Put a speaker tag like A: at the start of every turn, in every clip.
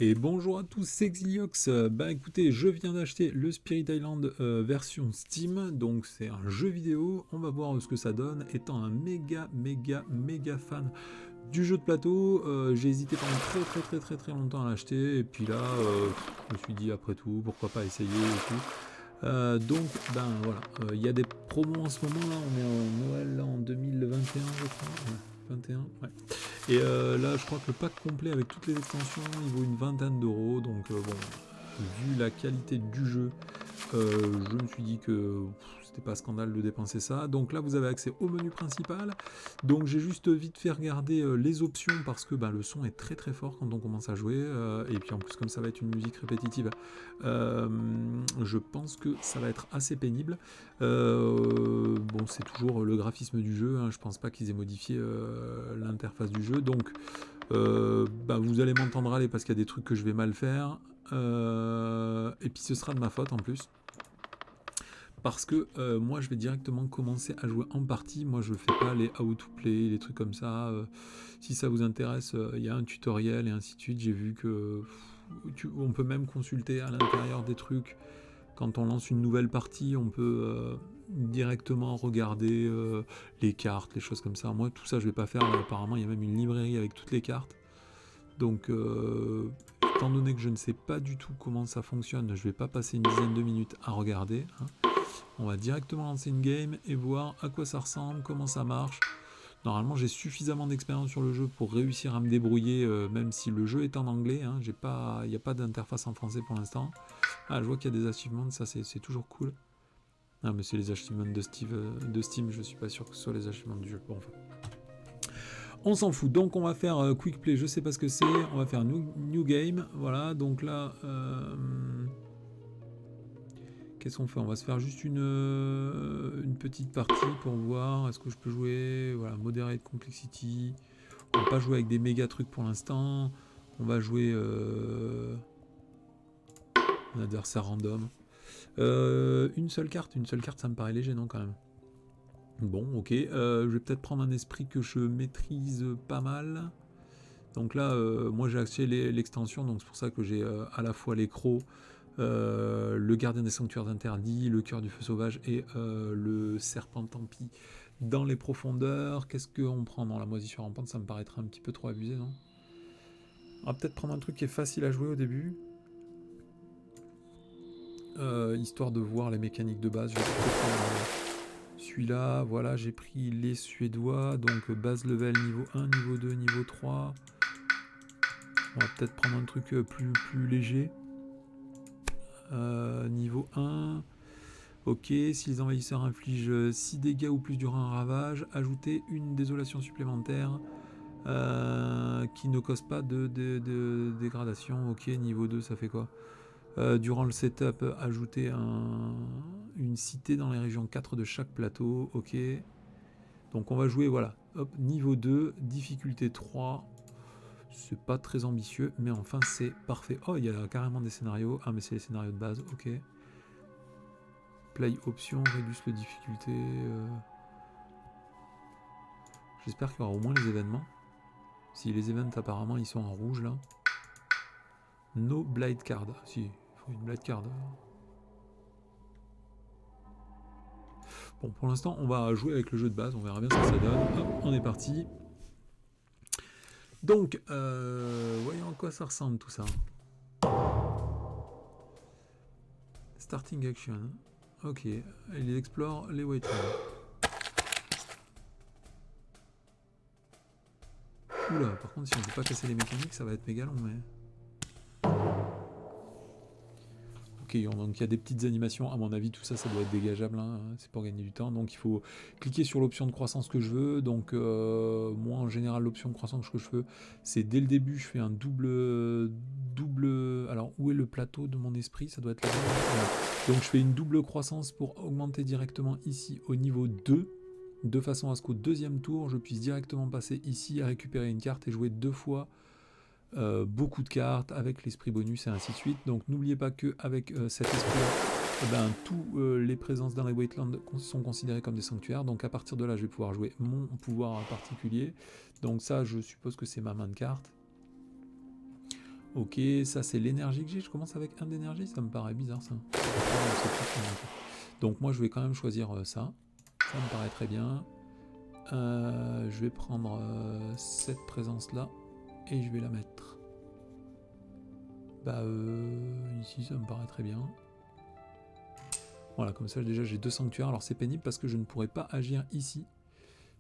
A: Et bonjour à tous, c'est Xiliox. Bah écoutez, je viens d'acheter le Spirit Island version Steam, donc c'est un jeu vidéo, on va voir ce que ça donne. Étant un méga fan du jeu de plateau, j'ai hésité pendant très longtemps à l'acheter, et puis là, je me suis dit après tout, pourquoi pas essayer et tout. Donc, ben voilà, il y a des promos en ce moment, là, on est en Noël là, en 2021 je crois, ouais, 21, ouais. Et là, je crois que le pack complet avec toutes les extensions, il vaut une vingtaine d'euros. Donc bon, vu la qualité du jeu, je me suis dit que c'était pas scandale de dépenser ça. Donc là, vous avez accès au menu principal. Donc j'ai juste vite fait regarder les options parce que le son est très fort quand on commence à jouer. Et puis en plus, comme ça va être une musique répétitive, je pense que ça va être assez pénible. Bon, c'est toujours le graphisme du jeu. Je pense pas qu'ils aient modifié l'interface du jeu. Donc vous allez m'entendre aller parce qu'il y a des trucs que je vais mal faire. Et puis ce sera de ma faute en plus. Parce que moi je vais directement commencer à jouer en partie. Moi je fais pas les how to play, les trucs comme ça. Si ça vous intéresse, il y a un tutoriel et ainsi de suite. J'ai vu que on peut même consulter à l'intérieur des trucs. Quand on lance une nouvelle partie, on peut directement regarder les cartes, les choses comme ça. Moi tout ça je vais pas faire. Là, apparemment il y a même une librairie avec toutes les cartes. Donc étant donné que je ne sais pas du tout comment ça fonctionne, je vais pas passer une dizaine de minutes à regarder. On va directement lancer une game et voir à quoi ça ressemble, comment ça marche. Normalement, j'ai suffisamment d'expérience sur le jeu pour réussir à me débrouiller, même si le jeu est en anglais. Il n'y a pas d'interface en français pour l'instant. Ah, je vois qu'il y a des achievements, ça c'est toujours cool. Ah, mais c'est les achievements de Steam, je suis pas sûr que ce soit les achievements du jeu. Bon, enfin. On s'en fout, donc on va faire quick play, je sais pas ce que c'est. On va faire new game, voilà, donc là... Qu'est-ce qu'on fait? On va se faire juste une petite partie pour voir. Est-ce que je peux jouer? Voilà, moderate complexity. On va pas jouer avec des méga trucs pour l'instant. On va jouer un adversaire random. Une seule carte, ça me paraît léger, non, quand même. Bon, ok. Je vais peut-être prendre un esprit que je maîtrise pas mal. Donc là, moi j'ai acheté l'extension, donc c'est pour ça que j'ai à la fois les crocs, le gardien des sanctuaires interdits, le cœur du feu sauvage et le serpent tant pis dans les profondeurs. Qu'est-ce qu'on prend dans la moisissure rampante? Ça me paraîtrait un petit peu trop abusé, non? On va peut-être prendre un truc qui est facile à jouer au début, histoire de voir les mécaniques de base. Je vais prendre celui-là. Voilà, j'ai pris les Suédois, donc base level niveau 1, niveau 2, niveau 3. On va peut-être prendre un truc plus léger. Niveau 1. Ok, si les envahisseurs infligent 6 dégâts ou plus durant un ravage, ajoutez une désolation supplémentaire qui ne cause pas de dégradation. Ok, niveau 2, ça fait quoi? Durant le setup, ajoutez une cité dans les régions 4 de chaque plateau. Ok. Donc on va jouer, voilà. Hop, niveau 2, difficulté 3. C'est pas très ambitieux, mais enfin c'est parfait. Oh, il y a carrément des scénarios. Ah, mais c'est les scénarios de base, ok. Play option, réduce la difficulté. J'espère qu'il y aura au moins les événements. Si les événements apparemment ils sont en rouge là. No Blade Card. Si, il faut une Blade Card. Bon, pour l'instant, on va jouer avec le jeu de base. On verra bien ce que ça donne. Hop, on est parti. Donc, voyons à quoi ça ressemble tout ça. Starting action. Ok, il explore les Wastelands. Oula, par contre, si on ne peut pas casser les mécaniques, ça va être méga long, mais... Ok, donc il y a des petites animations, à mon avis tout ça doit être dégageable, hein, c'est pour gagner du temps, donc il faut cliquer sur l'option de croissance que je veux. Donc moi en général l'option de croissance que je veux, c'est dès le début je fais un double, alors où est le plateau de mon esprit? Ça doit être là. Voilà. Donc je fais une double croissance pour augmenter directement ici au niveau 2, de façon à ce qu'au deuxième tour je puisse directement passer ici à récupérer une carte et jouer 2 fois beaucoup de cartes avec l'esprit bonus et ainsi de suite. Donc n'oubliez pas qu'avec cet esprit, tous les présences dans les Wastelands sont considérées comme des sanctuaires. Donc à partir de là, je vais pouvoir jouer mon pouvoir particulier. Donc ça, je suppose que c'est ma main de cartes. Ok, ça c'est l'énergie que j'ai. Je commence avec 1 d'énergie, ça me paraît bizarre ça. Donc moi je vais quand même choisir ça. Ça me paraît très bien. Je vais prendre cette présence là et je vais la mettre. Bah ici ça me paraît très bien. Voilà, comme ça déjà j'ai 2 sanctuaires. Alors c'est pénible parce que je ne pourrais pas agir ici.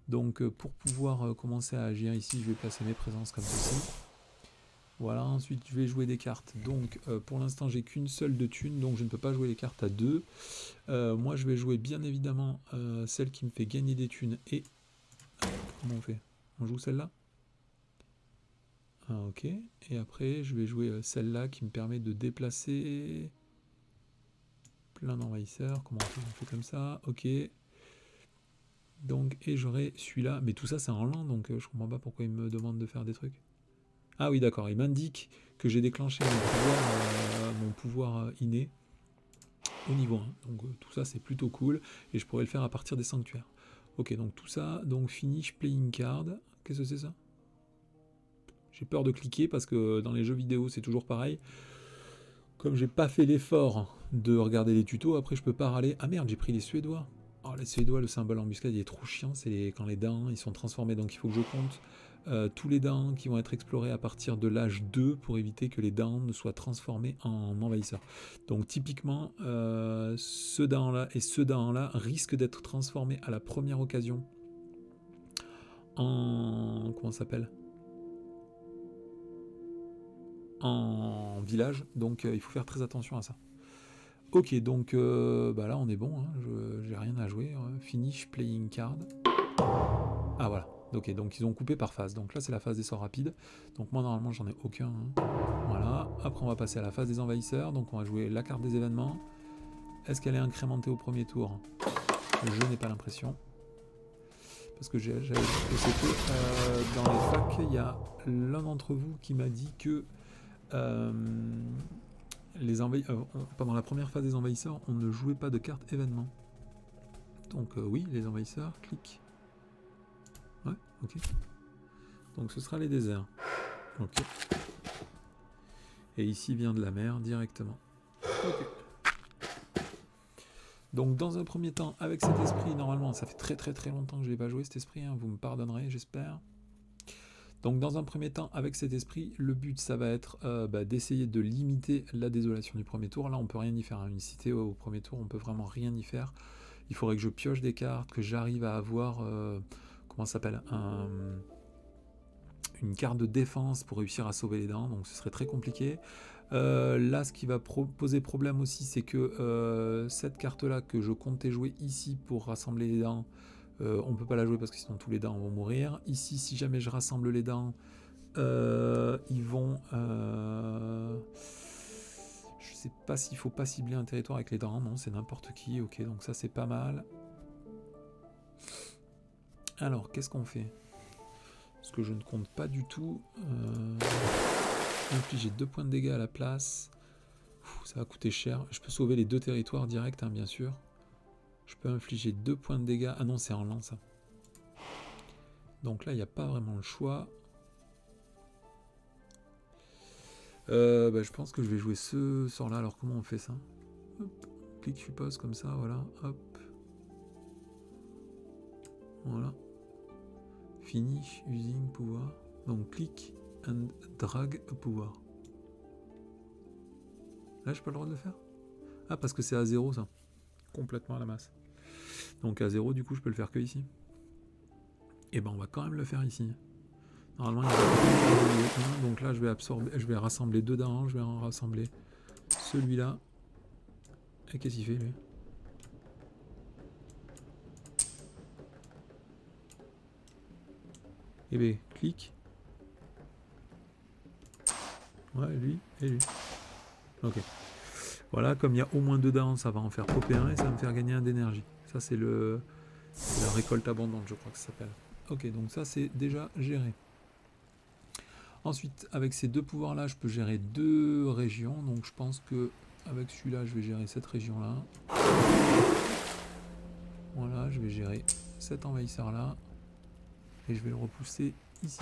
A: Donc pour pouvoir commencer à agir ici, je vais placer mes présences comme ceci. Voilà, ensuite je vais jouer des cartes. Donc pour l'instant j'ai qu'une seule de thunes, donc je ne peux pas jouer les cartes à 2. Moi je vais jouer bien évidemment celle qui me fait gagner des thunes. Et comment on fait? On joue celle-là? Ah, ok. Et après je vais jouer celle-là qui me permet de déplacer plein d'envahisseurs. Comment on fait comme ça? Ok. Donc, et j'aurai celui-là. Mais tout ça c'est en lent, donc je comprends pas pourquoi il me demande de faire des trucs. Ah oui, d'accord, il m'indique que j'ai déclenché mon pouvoir inné au niveau 1. Donc tout ça, c'est plutôt cool. Et je pourrais le faire à partir des sanctuaires. Ok, donc tout ça, donc finish playing card. Qu'est-ce que c'est ça? J'ai peur de cliquer parce que dans les jeux vidéo, c'est toujours pareil. Comme j'ai pas fait l'effort de regarder les tutos, après je peux pas râler. Ah merde, j'ai pris les Suédois. Oh, les Suédois, le symbole embuscade, il est trop chiant. C'est quand les dents, ils sont transformés. Donc il faut que je compte tous les dents qui vont être explorés à partir de l'âge 2 pour éviter que les dents ne soient transformées en envahisseurs. Donc typiquement, ce dent-là et ce dent-là risquent d'être transformés à la première occasion en... comment ça s'appelle? En village. Donc il faut faire très attention à ça. Ok, donc bah là on est bon, hein, j'ai rien à jouer. Finish playing card. Ah voilà, ok, donc ils ont coupé par phase. Donc là c'est la phase des sorts rapides. Donc moi normalement j'en ai aucun. Hein. Voilà, après on va passer à la phase des envahisseurs. Donc on va jouer la carte des événements. Est-ce qu'elle est incrémentée au premier tour? Je n'ai pas l'impression. Parce que j'avais vu que c'était dans les facs, il y a l'un d'entre vous qui m'a dit que pendant la première phase des envahisseurs, on ne jouait pas de carte événement. Donc oui, les envahisseurs, clic. Ouais, ok. Donc ce sera les déserts. Ok. Et ici vient de la mer directement. Ok. Donc dans un premier temps, avec cet esprit, normalement, ça fait très longtemps que je ne l'ai pas joué cet esprit, hein, vous me pardonnerez, j'espère. Donc dans un premier temps, avec cet esprit, le but ça va être d'essayer de limiter la désolation du premier tour. Là on peut rien y faire, hein. Une cité au premier tour, on peut vraiment rien y faire. Il faudrait que je pioche des cartes, que j'arrive à avoir, comment ça s'appelle, une carte de défense pour réussir à sauver les dents, donc ce serait très compliqué. Là, ce qui va poser problème aussi, c'est que cette carte-là que je comptais jouer ici pour rassembler les dents, on peut pas la jouer parce que sinon tous les dents vont mourir. Ici, si jamais je rassemble les dents, ils vont... je sais pas s'il faut pas cibler un territoire avec les dents, non, c'est n'importe qui. Ok, donc ça c'est pas mal. Alors, qu'est-ce qu'on fait? Parce que je ne compte pas du tout infliger 2 points de dégâts à la place. Ça va coûter cher. Je peux sauver les 2 territoires directs, hein, bien sûr. Je peux infliger 2 points de dégâts. Ah non, c'est en lent, ça. Donc là, il n'y a pas vraiment le choix. Je pense que je vais jouer ce sort-là. Alors, comment on fait ça? Hop. Clic, je suppose, comme ça, voilà. Hop. Voilà. Finish using pouvoir. Donc, clic and drag a pouvoir. Là, j'ai pas le droit de le faire? Ah, parce que c'est à 0, ça. Complètement à la masse. Donc, à 0, du coup, je peux le faire que ici. Et ben, on va quand même le faire ici. Normalement, il y a un, donc là, je vais rassembler 2 d'un, je vais en rassembler celui-là. Et qu'est-ce qu'il fait, lui? Eh bien, clic. Ouais, lui et lui. Ok. Voilà, comme il y a au moins 2 dents, ça va en faire popper un et ça va me faire gagner 1 d'énergie. Ça, c'est la récolte abondante, je crois que ça s'appelle. Ok, donc ça, c'est déjà géré. Ensuite, avec ces 2 pouvoirs-là, je peux gérer 2 régions. Donc, je pense que avec celui-là, je vais gérer cette région-là. Voilà, je vais gérer cet envahisseur-là. Et je vais le repousser ici.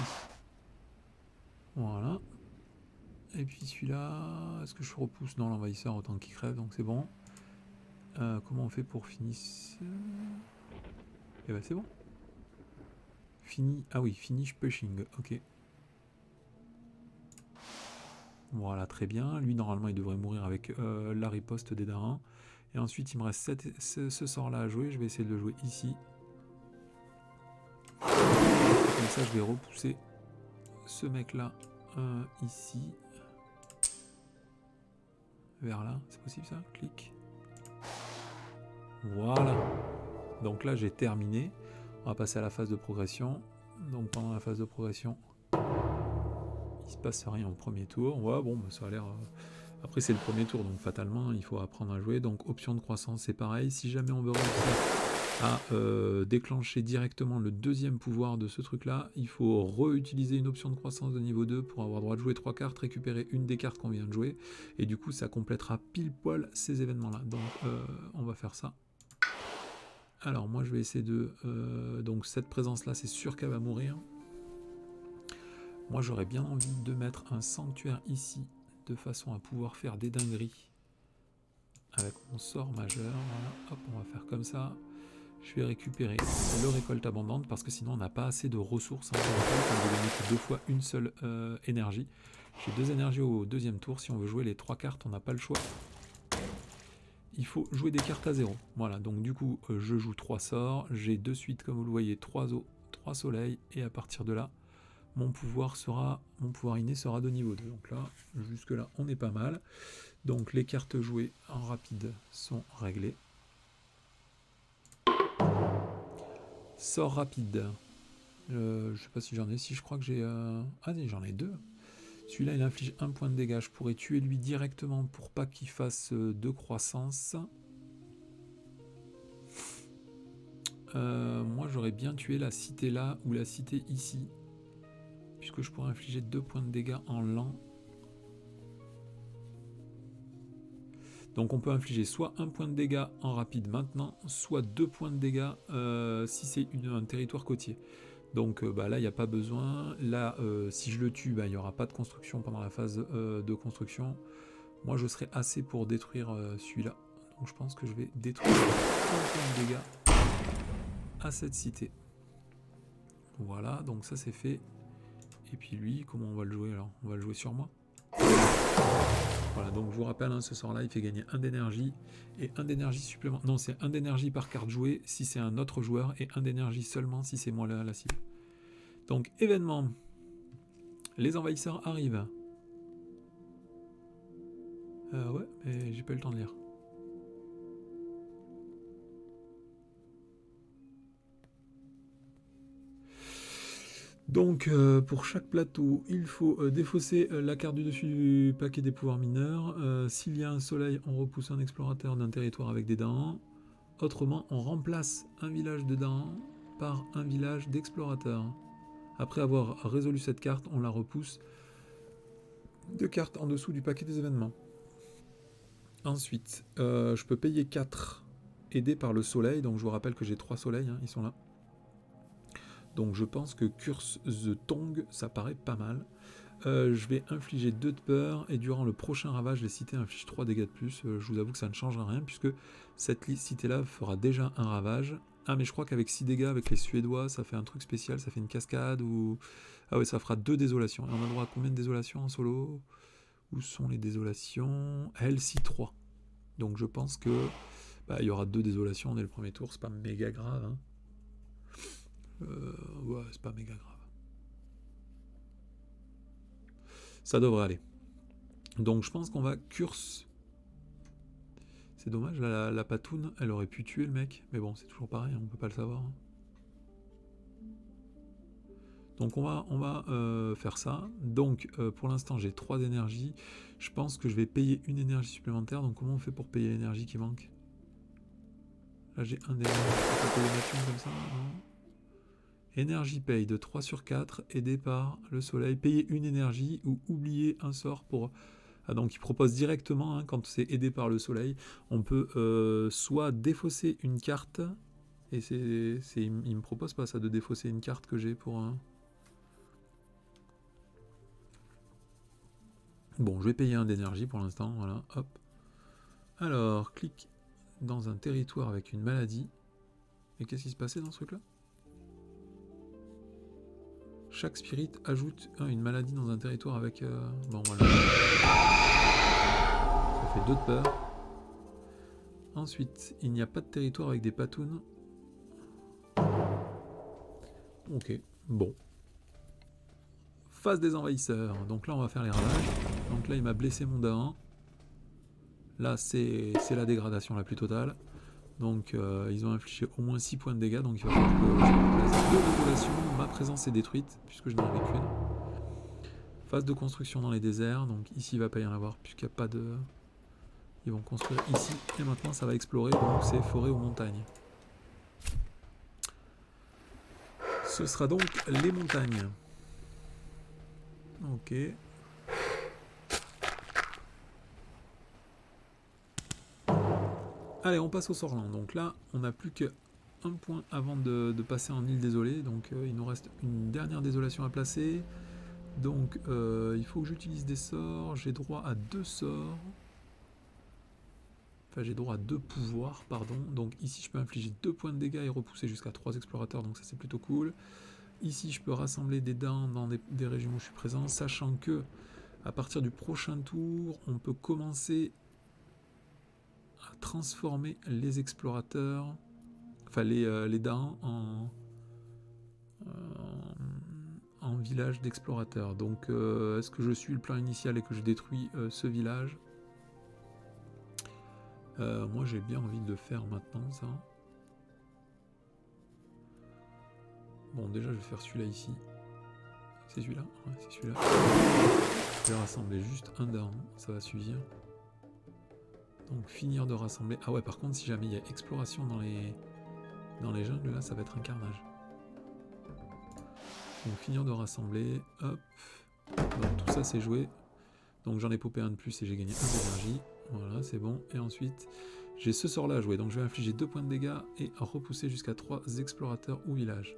A: Voilà. Et puis celui-là, est-ce que je repousse? Non, l'envahisseur, autant qu'il crève, donc c'est bon. Comment on fait pour finir? Eh ben c'est bon. Fini. Ah oui, finish pushing, ok. Voilà, très bien. Lui, normalement, il devrait mourir avec la riposte des darins. Et ensuite, il me reste ce sort-là à jouer. Je vais essayer de le jouer ici. Comme ça, je vais repousser ce mec-là ici. Vers là. C'est possible ça? Clic. Voilà. Donc là, j'ai terminé. On va passer à la phase de progression. Donc pendant la phase de progression, il se passe rien au premier tour. Ouais, bon, bah, ça a l'air... Après, c'est le premier tour, donc fatalement, il faut apprendre à jouer. Donc option de croissance, c'est pareil. Si jamais on veut réussir à déclencher directement le deuxième pouvoir de ce truc-là, il faut réutiliser une option de croissance de niveau 2 pour avoir droit de jouer 3 cartes, récupérer une des cartes qu'on vient de jouer. Et du coup, ça complétera pile poil ces événements-là. Donc on va faire ça. Alors moi je vais essayer de... donc cette présence là c'est sûr qu'elle va mourir. Moi j'aurais bien envie de mettre un sanctuaire ici de façon à pouvoir faire des dingueries avec mon sort majeur. Voilà, hop, on va faire comme ça. Je vais récupérer le récolte abondante parce que sinon on n'a pas assez de ressources. On va gagner que 2 fois une seule énergie. J'ai 2 énergies au deuxième tour. Si on veut jouer les 3 cartes, on n'a pas le choix. Il faut jouer des cartes à 0. Voilà, donc du coup, je joue 3 sorts. J'ai de suite, comme vous le voyez, 3 eaux, 3 soleils. Et à partir de là, mon pouvoir inné sera de niveau 2. Donc là, jusque là, on est pas mal. Donc les cartes jouées en rapide sont réglées. Sort rapide. Je sais pas si j'en ai. Si je crois que j'ai... Ah, j'en ai 2. Celui-là, il inflige 1 point de dégâts. Je pourrais tuer lui directement pour pas qu'il fasse de croissance. Moi, j'aurais bien tué la cité là ou la cité ici. Puisque je pourrais infliger 2 points de dégâts en lent. Donc on peut infliger soit 1 point de dégâts en rapide maintenant, soit 2 points de dégâts si c'est un territoire côtier. Donc là, il n'y a pas besoin. Là, si je le tue, il n'y aura pas de construction pendant la phase de construction. Moi, je serai assez pour détruire celui-là. Donc je pense que je vais détruire 1 point de dégâts à cette cité. Voilà, donc ça c'est fait. Et puis lui, comment on va le jouer alors? On va le jouer sur moi. Voilà, donc je vous rappelle, hein, ce sort-là, il fait gagner 1 d'énergie et 1 d'énergie supplémentaire. Non, c'est 1 d'énergie par carte jouée si c'est un autre joueur et 1 d'énergie seulement si c'est moi la cible. Donc, événement. Les envahisseurs arrivent. Ouais, mais j'ai pas eu le temps de lire. Donc, pour chaque plateau, il faut défausser la carte du dessus du paquet des pouvoirs mineurs. S'il y a un soleil, on repousse un explorateur d'un territoire avec des dents. Autrement, on remplace un village de dents par un village d'explorateurs. Après avoir résolu cette carte, on la repousse 2 cartes en dessous du paquet des événements. Ensuite, je peux payer 4 aidé par le soleil. Donc je vous rappelle que j'ai 3 soleils, hein, ils sont là. Donc je pense que Curse the Tongue, ça paraît pas mal. Je vais infliger 2 de peur et durant le prochain ravage, les cités infligent 3 dégâts de plus. Je vous avoue que ça ne changera rien puisque cette cité-là fera déjà un ravage. Ah mais je crois qu'avec 6 dégâts avec les Suédois, ça fait un truc spécial, ça fait une cascade ou... Ah ouais, ça fera 2 désolations. Et on a droit à combien de désolations en solo? Où sont les désolations? Helsi 3. Donc je pense que il y aura 2 désolations dès le premier tour, c'est pas méga grave. Hein. Ouais, c'est pas méga grave. Ça devrait aller. Donc je pense qu'on va curse. C'est dommage, la patoune, elle aurait pu tuer le mec. Mais bon, c'est toujours pareil, on peut pas le savoir. Hein. Donc on va faire ça. Donc pour l'instant j'ai 3 d'énergie. Je pense que je vais payer une énergie supplémentaire. Donc comment on fait pour payer l'énergie qui manque? Là j'ai un d'énergie. On peut payer ma thune comme ça, non? Énergie paye de 3 sur 4, aidé par le soleil. Payer une énergie ou oublier un sort pour... Ah, donc il propose directement, hein, quand c'est aidé par le soleil, on peut soit défausser une carte, et il me propose pas ça de défausser une carte que j'ai pour un... Bon, je vais payer un d'énergie pour l'instant, voilà, hop. Alors, clique dans un territoire avec une maladie. Et qu'est-ce qui se passait dans ce truc-là? Chaque spirit ajoute une maladie dans un territoire avec... Bon, voilà. Ça fait 2 de peur. Ensuite, il n'y a pas de territoire avec des patounes. Ok, bon. Phase des envahisseurs. Donc là, on va faire les ravages. Donc là, il m'a blessé mon dain. Là, c'est la dégradation la plus totale. Donc, ils ont infligé au moins 6 points de dégâts. Donc, il va falloir que je remplace 2 régulations. Ma présence est détruite, puisque je n'en avais qu'une. Phase de construction dans les déserts. Donc, ici, il ne va pas y en avoir, puisqu'il n'y a pas de... Ils vont construire ici. Et maintenant, ça va explorer. Donc, c'est forêt ou montagne. Ce sera donc les montagnes. Ok. Allez, on passe au Sorland. Donc là, on n'a plus qu'un point avant de passer en île désolée. Donc il nous reste une dernière désolation à placer. Donc il faut que j'utilise des sorts. J'ai droit à 2 sorts. Enfin, j'ai droit à 2 pouvoirs, pardon. Donc ici, je peux infliger 2 points de dégâts et repousser jusqu'à 3 explorateurs. Donc ça, c'est plutôt cool. Ici, je peux rassembler des dents dans des régions où je suis présent. Sachant que à partir du prochain tour, on peut commencer à transformer les explorateurs, enfin les dents en village d'explorateurs. Donc est-ce que je suis le plan initial et que je détruis ce village? Moi j'ai bien envie de le faire maintenant ça. Bon déjà je vais faire celui-là ici. C'est celui-là? Ouais, c'est celui-là. Je vais rassembler juste un dent, ça va suffire. Donc finir de rassembler. Ah ouais, par contre si jamais il y a exploration dans les jungles là, ça va être un carnage. Donc finir de rassembler, hop. Donc tout ça c'est joué. Donc j'en ai popé un de plus et j'ai gagné 1 d'énergie. Voilà, c'est bon. Et ensuite, j'ai ce sort là à jouer. Donc je vais infliger 2 points de dégâts et repousser jusqu'à 3 explorateurs ou villages.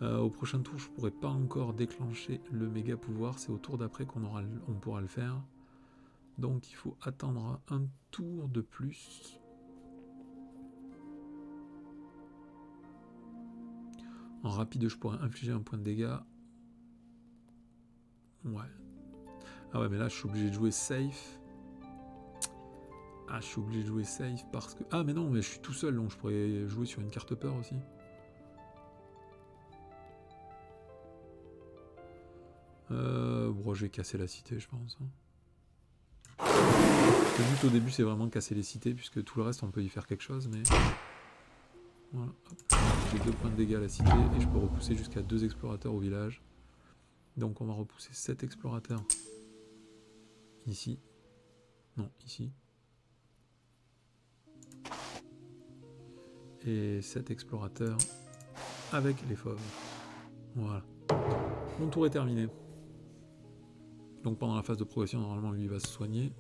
A: Au prochain tour, je pourrais pas encore déclencher le méga pouvoir. C'est au tour d'après on pourra le faire. Donc il faut attendre un tour de plus. En rapide, je pourrais infliger un point de dégâts. Ouais. Ah ouais, mais là, je suis obligé de jouer safe. Ah, je suis obligé de jouer safe parce que... Ah, mais non, mais je suis tout seul, donc je pourrais jouer sur une carte peur aussi. Bon, je vais casser la cité, je pense. Le but au début, c'est vraiment de casser les cités, puisque tout le reste, on peut y faire quelque chose, mais... Voilà, hop. J'ai 2 points de dégâts à la cité, et je peux repousser jusqu'à 2 explorateurs au village. Donc on va repousser 7 explorateurs. Ici. Non, ici. Et 7 explorateurs avec les fauves. Voilà. Mon tour est terminé. Donc pendant la phase de progression, normalement, lui va se soigner.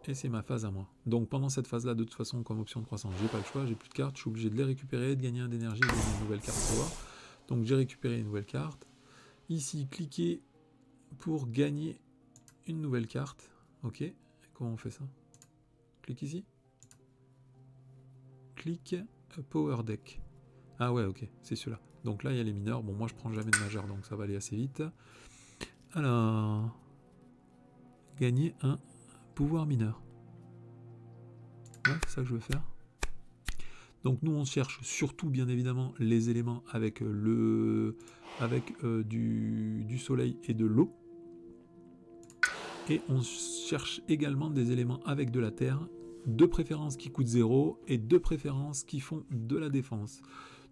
A: Et c'est ma phase à moi. Donc pendant cette phase-là, de toute façon, comme option de croissance, j'ai pas le choix, j'ai plus de cartes, je suis obligé de les récupérer, de gagner un d'énergie et de gagner une nouvelle carte pour voir. Donc j'ai récupéré une nouvelle carte. Ici, cliquez pour gagner une nouvelle carte. Ok. Comment on fait ça? Clique ici. Clique Power Deck. Ah ouais, ok, c'est celui-là. Donc là, il y a les mineurs. Bon, moi, je prends jamais de majeur, donc ça va aller assez vite. Alors, gagner un pouvoir mineur. Ouais, c'est ça que je veux faire. Donc nous, on cherche surtout, bien évidemment, les éléments avec, du soleil et de l'eau. Et on cherche également des éléments avec de la terre, de préférence qui coûtent 0 et de préférence qui font de la défense.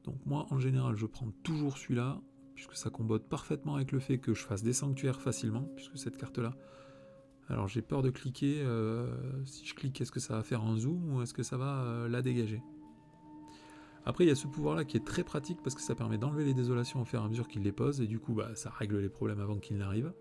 A: Donc moi, en général, je prends toujours celui-là, puisque ça combote parfaitement avec le fait que je fasse des sanctuaires facilement, puisque cette carte-là... Alors j'ai peur de cliquer, si je clique, est-ce que ça va faire un zoom ou est-ce que ça va la dégager? Après, il y a ce pouvoir-là qui est très pratique parce que ça permet d'enlever les désolations au fur et à mesure qu'il les pose, et du coup, bah, ça règle les problèmes avant qu'ils n'arrivent.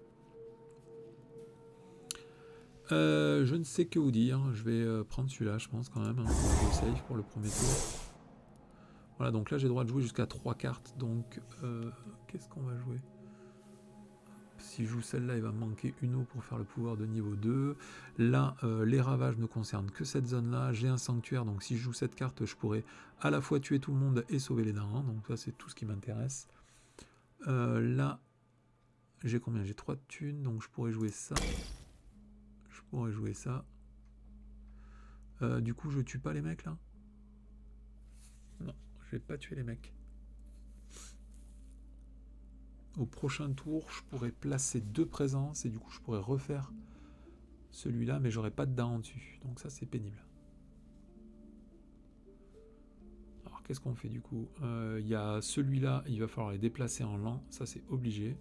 A: Je ne sais que vous dire, je vais prendre celui-là, je pense quand même, hein, safe pour le premier tour. Voilà, donc là j'ai le droit de jouer jusqu'à 3 cartes. Donc qu'est-ce qu'on va jouer? Si je joue celle-là, il va me manquer une eau pour faire le pouvoir de niveau 2. Là, les ravages ne concernent que cette zone-là. J'ai un sanctuaire, donc si je joue cette carte, je pourrais à la fois tuer tout le monde et sauver les dents. Donc ça, c'est tout ce qui m'intéresse. Là, j'ai combien? J'ai 3 de thunes, donc je pourrais jouer ça. Je pourrais jouer ça. Du coup, je tue pas les mecs, là? Non, je vais pas tuer les mecs. Au prochain tour, je pourrais placer 2 présences et du coup, je pourrais refaire celui-là, mais j'aurais pas de dents en dessus. Donc ça, c'est pénible. Alors, qu'est-ce qu'on fait du coup? Il y a celui-là, il va falloir les déplacer en lent. Ça, c'est obligé.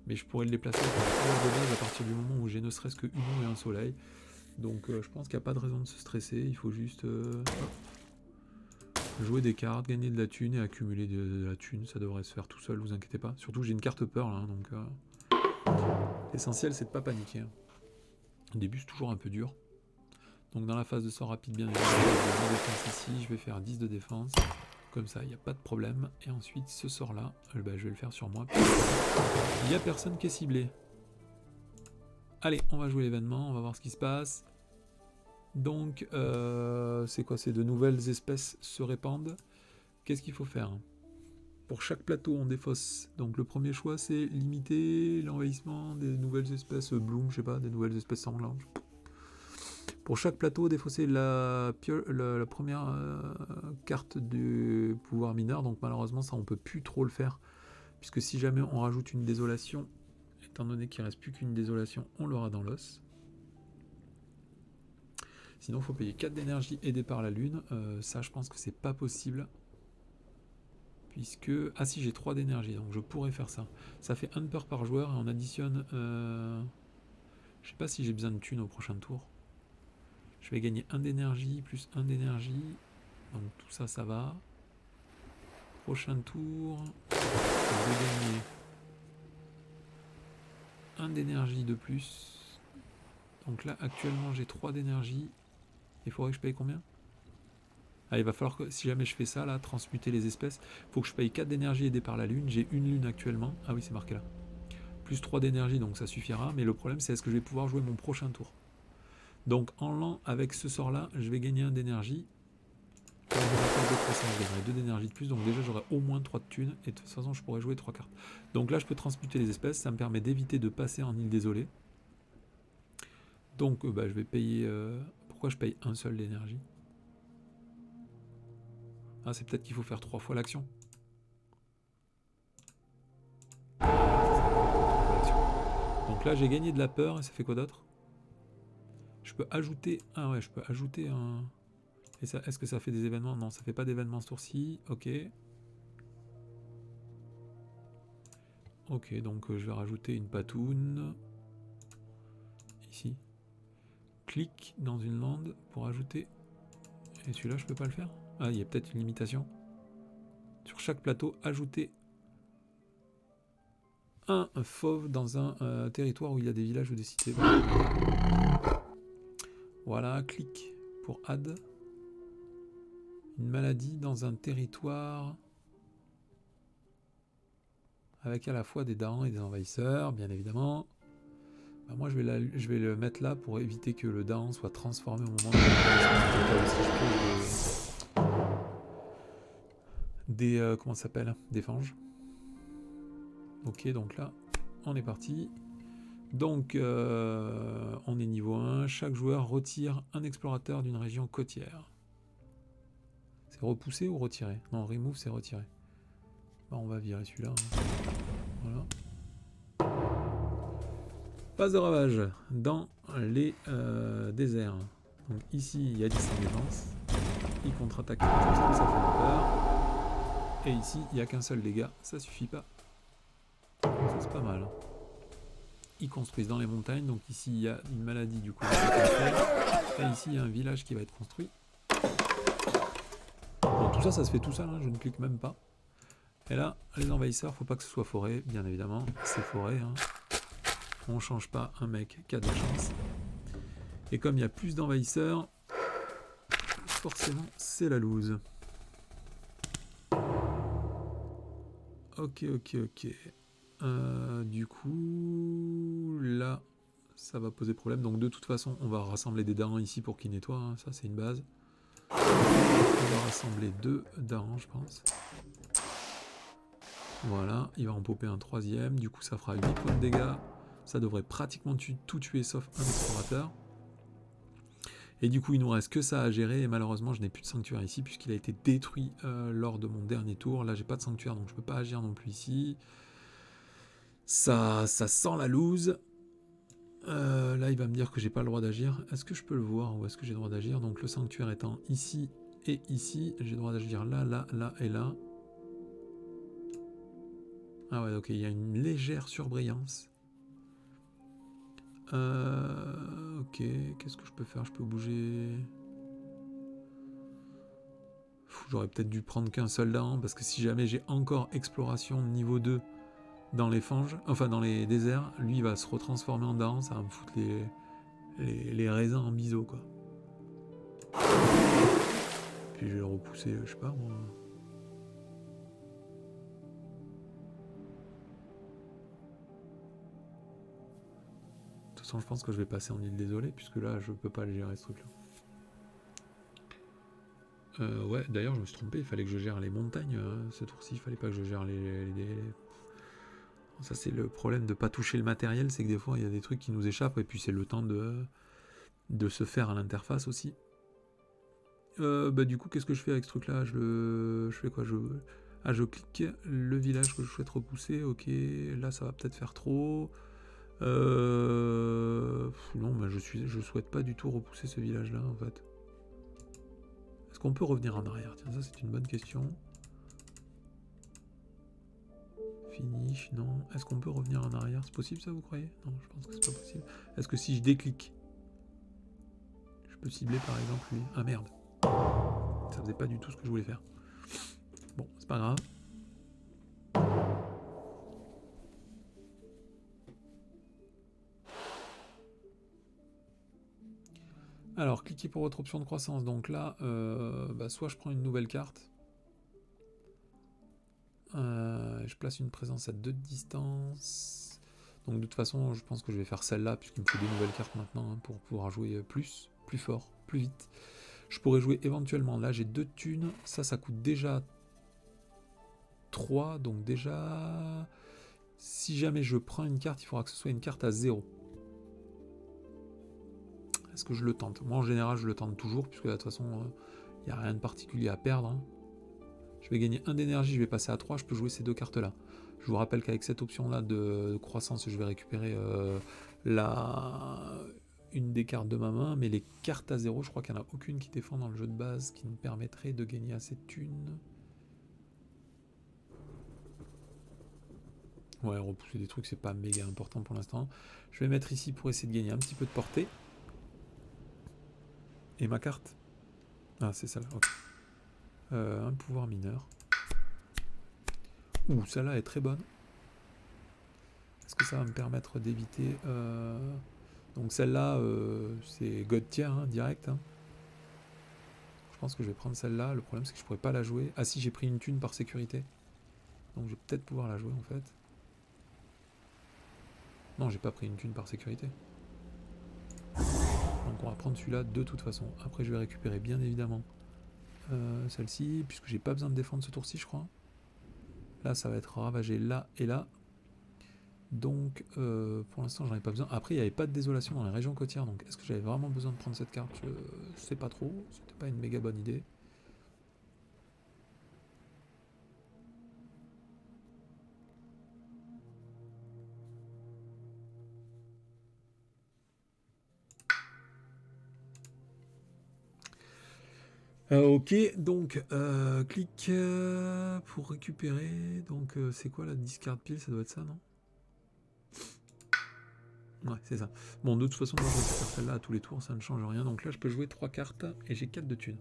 A: Mais je pourrais le déplacer avec un pouvoir de base à partir du moment où j'ai ne serait-ce qu'une eau et un soleil. Donc, je pense qu'il n'y a pas de raison de se stresser. Il faut juste jouer des cartes, gagner de la thune et accumuler de la thune. Ça devrait se faire tout seul, vous inquiétez pas. Surtout, j'ai une carte peur là. Donc, l'essentiel, c'est de pas paniquer. Au début, c'est toujours un peu dur. Donc dans la phase de sort rapide, bien évidemment, je vais 10 défense ici, je vais faire 10 de défense. Comme ça, il n'y a pas de problème. Et ensuite, ce sort-là, je vais le faire sur moi. Il n'y a personne qui est ciblé. Allez, on va jouer l'événement, on va voir ce qui se passe. Donc, c'est quoi? C'est de nouvelles espèces se répandent. Qu'est-ce qu'il faut faire? Pour chaque plateau, on défausse. Donc le premier choix, c'est limiter l'envahissement des nouvelles espèces bloom, je sais pas, des nouvelles espèces sanglantes. Pour chaque plateau, défausser la première carte du pouvoir mineur. Donc malheureusement, ça, on peut plus trop le faire. Puisque si jamais on rajoute une désolation, étant donné qu'il ne reste plus qu'une désolation, on l'aura dans l'os. Sinon, il faut payer 4 d'énergie aidé par la lune. Ça, je pense que c'est pas possible. Puisque... Ah si, j'ai 3 d'énergie, donc je pourrais faire ça. Ça fait 1 peur par joueur et on additionne... Je sais pas si j'ai besoin de thunes au prochain tour. Je vais gagner 1 d'énergie plus 1 d'énergie. Donc tout ça, ça va. Prochain tour, je vais gagner 1 d'énergie de plus. Donc là, actuellement, j'ai 3 d'énergie. Il faudrait que je paye combien? Ah, il va falloir que, si jamais je fais ça, là, transmuter les espèces, il faut que je paye 4 d'énergie aidé par la lune. J'ai une lune actuellement. Ah oui, c'est marqué là. Plus 3 d'énergie, donc ça suffira. Mais le problème, c'est est-ce que je vais pouvoir jouer mon prochain tour? Donc en lent, avec ce sort-là, je vais gagner 1 d'énergie. Quand je vais faire 2 croissants, je gagnerai 2 d'énergie de plus. Donc déjà, j'aurai au moins 3 de thunes. Et de toute façon, je pourrais jouer 3 cartes. Donc là, je peux transmuter les espèces. Ça me permet d'éviter de passer en île désolée. Donc, je vais payer... Pourquoi je paye un seul d'énergie? Ah, c'est peut-être qu'il faut faire 3 fois l'action. Donc là, j'ai gagné de la peur. Et ça fait quoi d'autre? Je peux ajouter... Ah ouais, je peux ajouter un... Et ça, est-ce que ça fait des événements? Non, ça fait pas d'événements ce tour-ci. Ok. Ok, donc je vais rajouter une patoune. Ici. Clique dans une lande pour ajouter... Et celui-là, je peux pas le faire? Ah, il y a peut-être une limitation. Sur chaque plateau, ajouter un fauve dans un territoire où il y a des villages ou des cités. Voilà, clique pour add. Une maladie dans un territoire avec à la fois des dents et des envahisseurs, bien évidemment. Bah moi, je vais le mettre là pour éviter que le dent soit transformé au moment de comment ça s'appelle? Des fanges. Ok, donc là, on est parti. Donc, on est niveau 1. Chaque joueur retire un explorateur d'une région côtière. C'est repousser ou retirer? Non, remove, c'est retirer. Bah, on va virer celui-là. Voilà. Phase de ravage dans les déserts. Donc ici, il y a 10 en défense. Il contre-attaque, ça fait peur. Et ici, il n'y a qu'un seul dégât, ça suffit pas. Ça, c'est pas mal. Ils construisent dans les montagnes, donc ici, il y a une maladie, du coup. Et ici, il y a un village qui va être construit. Bon, tout ça, ça se fait tout seul, hein, je ne clique même pas. Et là, les envahisseurs, faut pas que ce soit forêt, bien évidemment. C'est forêt, hein. On change pas un mec qui a de la chance. Et comme il y a plus d'envahisseurs, forcément, c'est la loose. Ok. Du coup, là, ça va poser problème. Donc de toute façon, on va rassembler des darans ici pour qu'il nettoie. Hein. Ça, c'est une base. On va rassembler 2 darans, je pense. Voilà, il va en popper un 3e. Du coup, ça fera 8 points de dégâts. Ça devrait pratiquement tout tuer sauf un explorateur. Et du coup, il nous reste que ça à gérer. Et malheureusement, je n'ai plus de sanctuaire ici puisqu'il a été détruit lors de mon dernier tour. Là, j'ai pas de sanctuaire, donc je peux pas agir non plus ici. Ça sent la loose. Là, il va me dire que j'ai pas le droit d'agir. Est-ce que je peux le voir ou est-ce que j'ai le droit d'agir? Donc, le sanctuaire étant ici et ici, j'ai le droit d'agir là, là, là et là. Ah ouais, ok, il y a une légère surbrillance. Ok, qu'est-ce que je peux faire? Je peux bouger... J'aurais peut-être dû prendre qu'un seul dent, parce que si jamais j'ai encore exploration niveau 2 dans les fanges, enfin dans les déserts, lui il va se retransformer en dent, ça va me foutre les raisins en biseau, quoi. Puis je vais le repousser, je sais pas moi... De toute façon, je pense que je vais passer en île désolée, puisque là, je peux pas le gérer, ce truc-là. Ouais, d'ailleurs, je me suis trompé, il fallait que je gère les montagnes, ce tour-ci, il fallait pas que je gère les... Ça, c'est le problème de pas toucher le matériel, c'est que des fois, il y a des trucs qui nous échappent, et puis c'est le temps de se faire à l'interface aussi. Bah, du coup, qu'est-ce que je fais avec ce truc-là? Je fais quoi? je clique le village que je souhaite repousser, ok, là, ça va peut-être faire trop... Non, bah je souhaite pas du tout repousser ce village-là, en fait. Est-ce qu'on peut revenir en arrière? Tiens, ça c'est une bonne question. Finish, non. Est-ce qu'on peut revenir en arrière? C'est possible ça, vous croyez? Non, je pense que c'est pas possible. Est-ce que si je déclique, je peux cibler par exemple lui? Ah merde. Ça faisait pas du tout ce que je voulais faire. Bon, c'est pas grave. Alors, cliquez pour votre option de croissance. Donc là, bah, soit je prends une nouvelle carte. Je place une présence à 2 de distance. Donc de toute façon, je pense que je vais faire celle-là, puisqu'il me faut des nouvelles cartes maintenant, hein, pour pouvoir jouer plus fort, plus vite. Je pourrais jouer éventuellement, là j'ai 2 thunes, ça coûte déjà 3, donc déjà... Si jamais je prends une carte, il faudra que ce soit une carte à 0. Est-ce que je le tente? Moi en général je le tente toujours, puisque de toute façon il n'y a rien de particulier à perdre. Hein. Je vais gagner 1 d'énergie, je vais passer à 3, je peux jouer ces 2 cartes-là. Je vous rappelle qu'avec cette option-là de croissance, je vais récupérer une des cartes de ma main, mais les cartes à 0, je crois qu'il n'y en a aucune qui défend dans le jeu de base, qui me permettrait de gagner assez de thunes. Ouais, repousser des trucs, c'est pas méga important pour l'instant. Je vais mettre ici pour essayer de gagner un petit peu de portée. Et ma carte? Ah, c'est celle-là, ok. Un pouvoir mineur. Ouh, celle-là est très bonne. Est-ce que ça va me permettre d'éviter... Donc celle-là, c'est God tier, hein, direct. Hein. Je pense que je vais prendre celle-là. Le problème, c'est que je pourrais pas la jouer. Ah si, j'ai pris une thune par sécurité. Donc je vais peut-être pouvoir la jouer, en fait. Non, j'ai pas pris une thune par sécurité. Donc on va prendre celui-là de toute façon. Après, je vais récupérer, bien évidemment, celle-ci, puisque j'ai pas besoin de défendre ce tour-ci, je crois. Là, ça va être ravagé là et là. Donc, pour l'instant, j'en ai pas besoin. Après, il n'y avait pas de désolation dans les régions côtières, donc est-ce que j'avais vraiment besoin de prendre cette carte? Je sais pas trop. C'était pas une méga bonne idée. Ok, donc clic pour récupérer. Donc c'est quoi la discard pile? Ça doit être ça, non? Ouais, c'est ça. Bon, de toute façon, moi je récupère celle-là à tous les tours, ça ne change rien. Donc là, je peux jouer 3 cartes et j'ai 4 de thunes.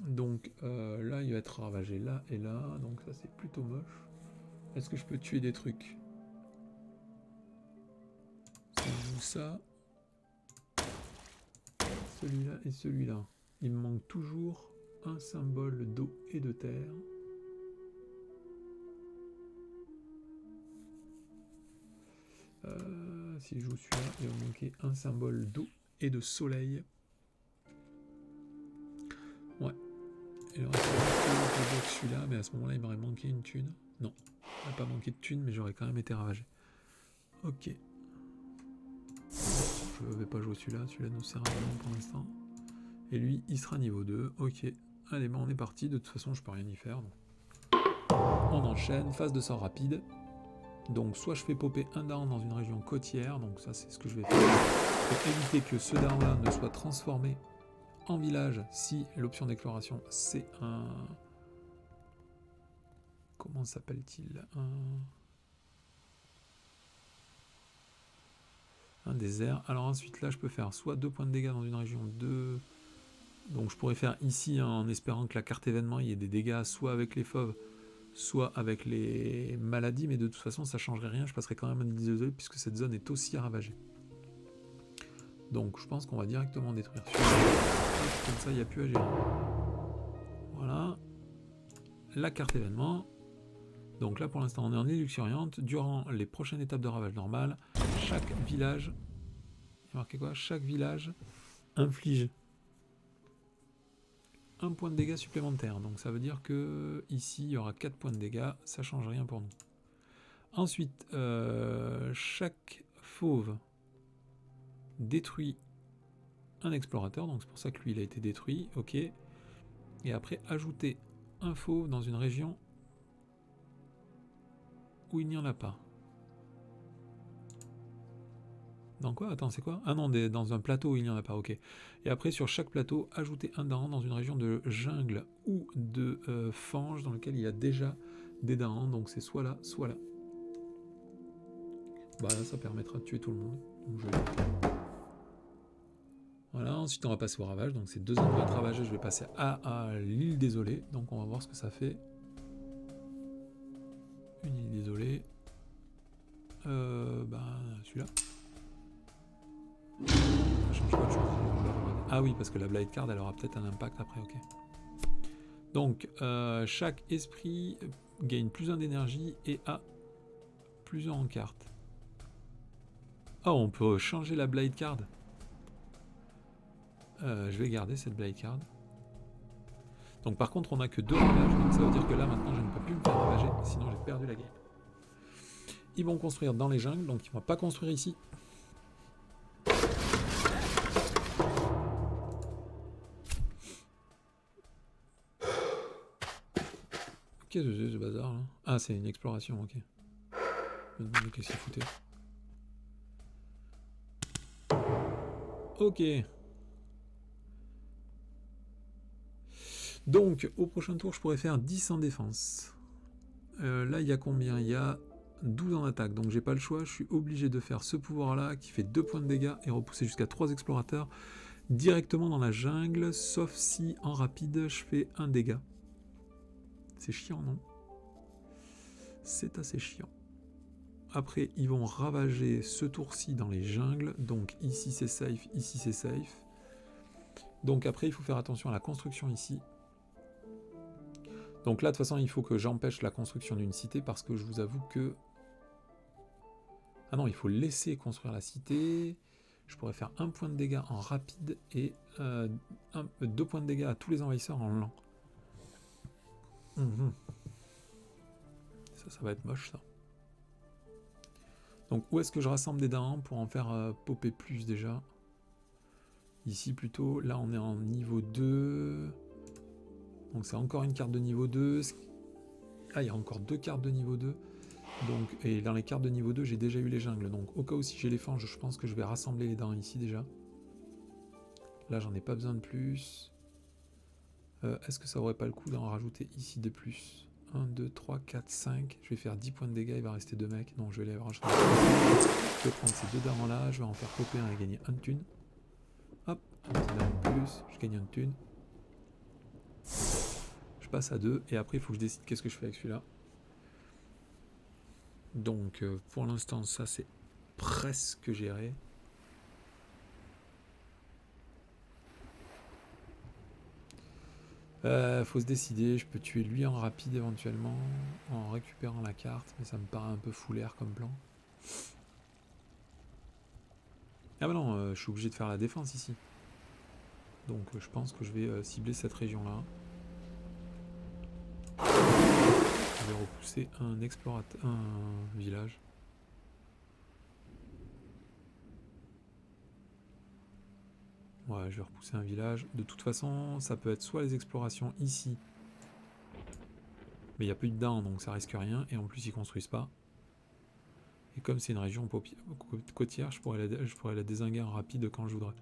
A: Donc là, il va être ravagé là et là. Donc ça, c'est plutôt moche. Est-ce que je peux tuer des trucs? Si je joue ça, celui-là et celui-là. Il me manque toujours un symbole d'eau et de terre. Si je joue celui-là, il va manquer un symbole d'eau et de soleil. Ouais. Il aurait fallu que celui-là, mais à ce moment-là, il m'aurait manqué une thune. Non, il n'a pas manqué de thune, mais j'aurais quand même été ravagé. Ok. Je ne vais pas jouer celui-là. Celui-là nous sert à rien pour l'instant. Et lui, il sera niveau 2. Ok. Allez, ben on est parti. De toute façon, je peux rien y faire. Donc. On enchaîne. Phase de sort rapide. Donc, soit je fais popper un daron dans une région côtière. Donc, ça, c'est ce que je vais faire. Pour éviter que ce daron-là ne soit transformé en village si l'option d'exploration, c'est un... Comment s'appelle-t-il? Un désert. Alors ensuite, là, je peux faire soit 2 points de dégâts dans une région 2... Donc je pourrais faire ici, hein, en espérant que la carte événement, il y ait des dégâts, soit avec les fauves, soit avec les maladies, mais de toute façon, ça ne changerait rien, je passerai quand même un désolé, puisque cette zone est aussi ravagée. Donc je pense qu'on va directement détruire celui-là. Comme ça, il n'y a plus à gérer. Voilà. La carte événement. Donc là, pour l'instant, on est en île luxuriante. Durant les prochaines étapes de ravage normal, chaque village... Il y a marqué quoi? Chaque village inflige un point de dégâts supplémentaire. Donc ça veut dire que ici il y aura 4 points de dégâts, ça change rien pour nous. Ensuite, chaque fauve détruit un explorateur, donc c'est pour ça que lui il a été détruit, ok. Et après ajouter un fauve dans une région où il n'y en a pas. Dans quoi? Attends, c'est quoi? Ah non, dans un plateau où il n'y en a pas, ok. Et après, sur chaque plateau, ajouter un daran dans une région de jungle ou de fange dans lequel il y a déjà des darans, donc c'est soit là, soit là. Bah là, ça permettra de tuer tout le monde. Donc, voilà, ensuite on va passer au ravage, donc c'est 2 endroits à ravager, je vais passer à l'île désolée, donc on va voir ce que ça fait. Une île désolée. Bah, celui-là. Ça change pas de chose. Ah oui, parce que la Blade Card, elle aura peut-être un impact après, ok. Donc, chaque esprit gagne plus 1 d'énergie et a plus 1 en carte. Oh, on peut changer la Blade Card. Je vais garder cette Blade Card. Donc par contre, on n'a que 2 ravages, donc ça veut dire que là, maintenant, je ne peux plus me faire ravager, sinon j'ai perdu la game. Ils vont construire dans les jungles, donc ils ne vont pas construire ici. Qu'est-ce que c'est ce bazar là? Ah, c'est une exploration, ok. Je me demande qu'est-ce qu'il foutait. Ok. Donc, au prochain tour, je pourrais faire 10 en défense. Là, il y a combien? Il y a 12 en attaque, donc j'ai pas le choix. Je suis obligé de faire ce pouvoir-là qui fait 2 points de dégâts et repousser jusqu'à 3 explorateurs directement dans la jungle, sauf si en rapide, je fais 1 dégât. C'est chiant, non? C'est assez chiant. Après, ils vont ravager ce tour-ci dans les jungles. Donc ici, c'est safe. Ici, c'est safe. Donc après, il faut faire attention à la construction ici. Donc là, de toute façon, il faut que j'empêche la construction d'une cité parce que je vous avoue que... Ah non, il faut laisser construire la cité. Je pourrais faire 1 point de dégâts en rapide et 2 points de dégâts à tous les envahisseurs en lent. Ça va être moche, ça. Donc où est-ce que je rassemble des darans pour en faire popper plus déjà? Ici plutôt, là on est en niveau 2. Donc c'est encore une carte de niveau 2. Ah, il y a encore 2 cartes de niveau 2. Donc, et dans les cartes de niveau 2, j'ai déjà eu les jungles. Donc au cas où si j'ai les fanges, je pense que je vais rassembler les darans ici déjà. Là j'en ai pas besoin de plus. Est-ce que ça aurait pas le coup d'en rajouter ici de plus? 1, 2, 3, 4, 5. Je vais faire 10 points de dégâts, il va rester 2 mecs. Donc je vais les rajouter. Je vais prendre ces 2 darans là, je vais en faire popper un et gagner 1 de thune. Hop, un petit daron de plus, je gagne 1 de thune. Je passe à 2 et après il faut que je décide qu'est-ce que je fais avec celui-là. Donc pour l'instant ça c'est presque géré. Faut se décider, je peux tuer lui en rapide éventuellement en récupérant la carte, mais ça me paraît un peu foulaire comme plan. Ah bah non, je suis obligé de faire la défense ici. Donc je pense que je vais cibler cette région-là. Je vais repousser un explorateur, un village. Ouais, je vais repousser un village. De toute façon, ça peut être soit les explorations ici. Mais il n'y a plus de dents, donc ça risque rien. Et en plus, ils construisent pas. Et comme c'est une région côtière, je pourrais la dézinguer en rapide quand je voudrais.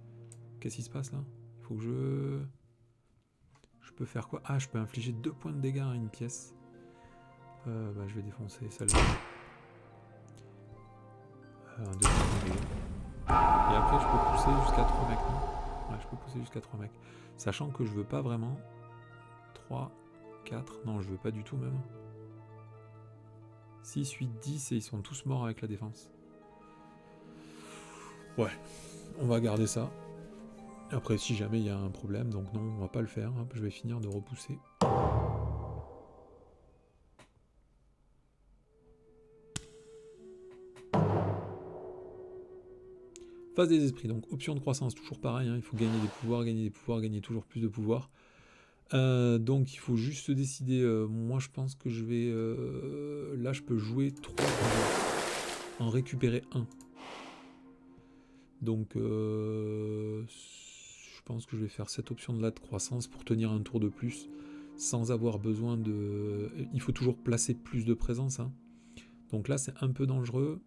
A: Qu'est-ce qui se passe là? Il faut que je... Je peux faire quoi? Ah, je peux infliger 2 points de dégâts à une pièce. Bah, je vais défoncer celle-là. 2 points de dégâts. Et après, je peux pousser jusqu'à 3 mecs. Non, ouais, je peux pousser jusqu'à 3 mecs. Sachant que je veux pas vraiment... 3, 4... Non, je veux pas du tout même. 6, 8, 10 et ils sont tous morts avec la défense. Ouais, on va garder ça. Après, si jamais il y a un problème, donc non, on va pas le faire. Hop, je vais finir de repousser. Phase des esprits, donc option de croissance, toujours pareil, hein, il faut gagner des pouvoirs, gagner toujours plus de pouvoirs. Donc il faut juste se décider, moi je pense que je vais... là je peux jouer 3 pouvoirs, en récupérer 1. Donc je pense que je vais faire cette option de là de croissance pour tenir un tour de plus, sans avoir besoin de... Il faut toujours placer plus de présence, hein. Donc là c'est un peu dangereux.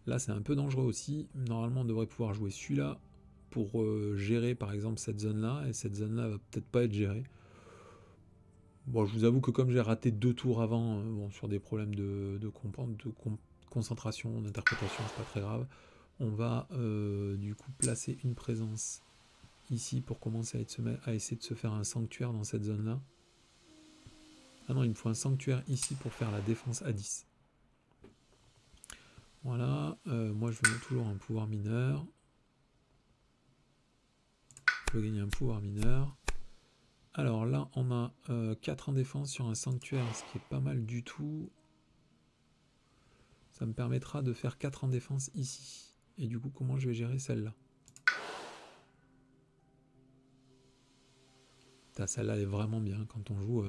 A: Là, c'est un peu dangereux aussi. Normalement, on devrait pouvoir jouer celui-là pour gérer, par exemple, cette zone-là. Et cette zone-là va peut-être pas être gérée. Bon, je vous avoue que comme j'ai raté 2 tours avant, bon, sur des problèmes de concentration, d'interprétation, c'est pas très grave. On va du coup placer une présence ici pour commencer à essayer de se faire un sanctuaire dans cette zone-là. Ah non, il me faut un sanctuaire ici pour faire la défense à 10. Voilà, moi je veux toujours un pouvoir mineur. Je veux gagner un pouvoir mineur. Alors là, on a 4 en défense sur un sanctuaire, ce qui est pas mal du tout. Ça me permettra de faire 4 en défense ici. Et du coup, comment je vais gérer celle-là? Celle-là, elle est vraiment bien quand on joue.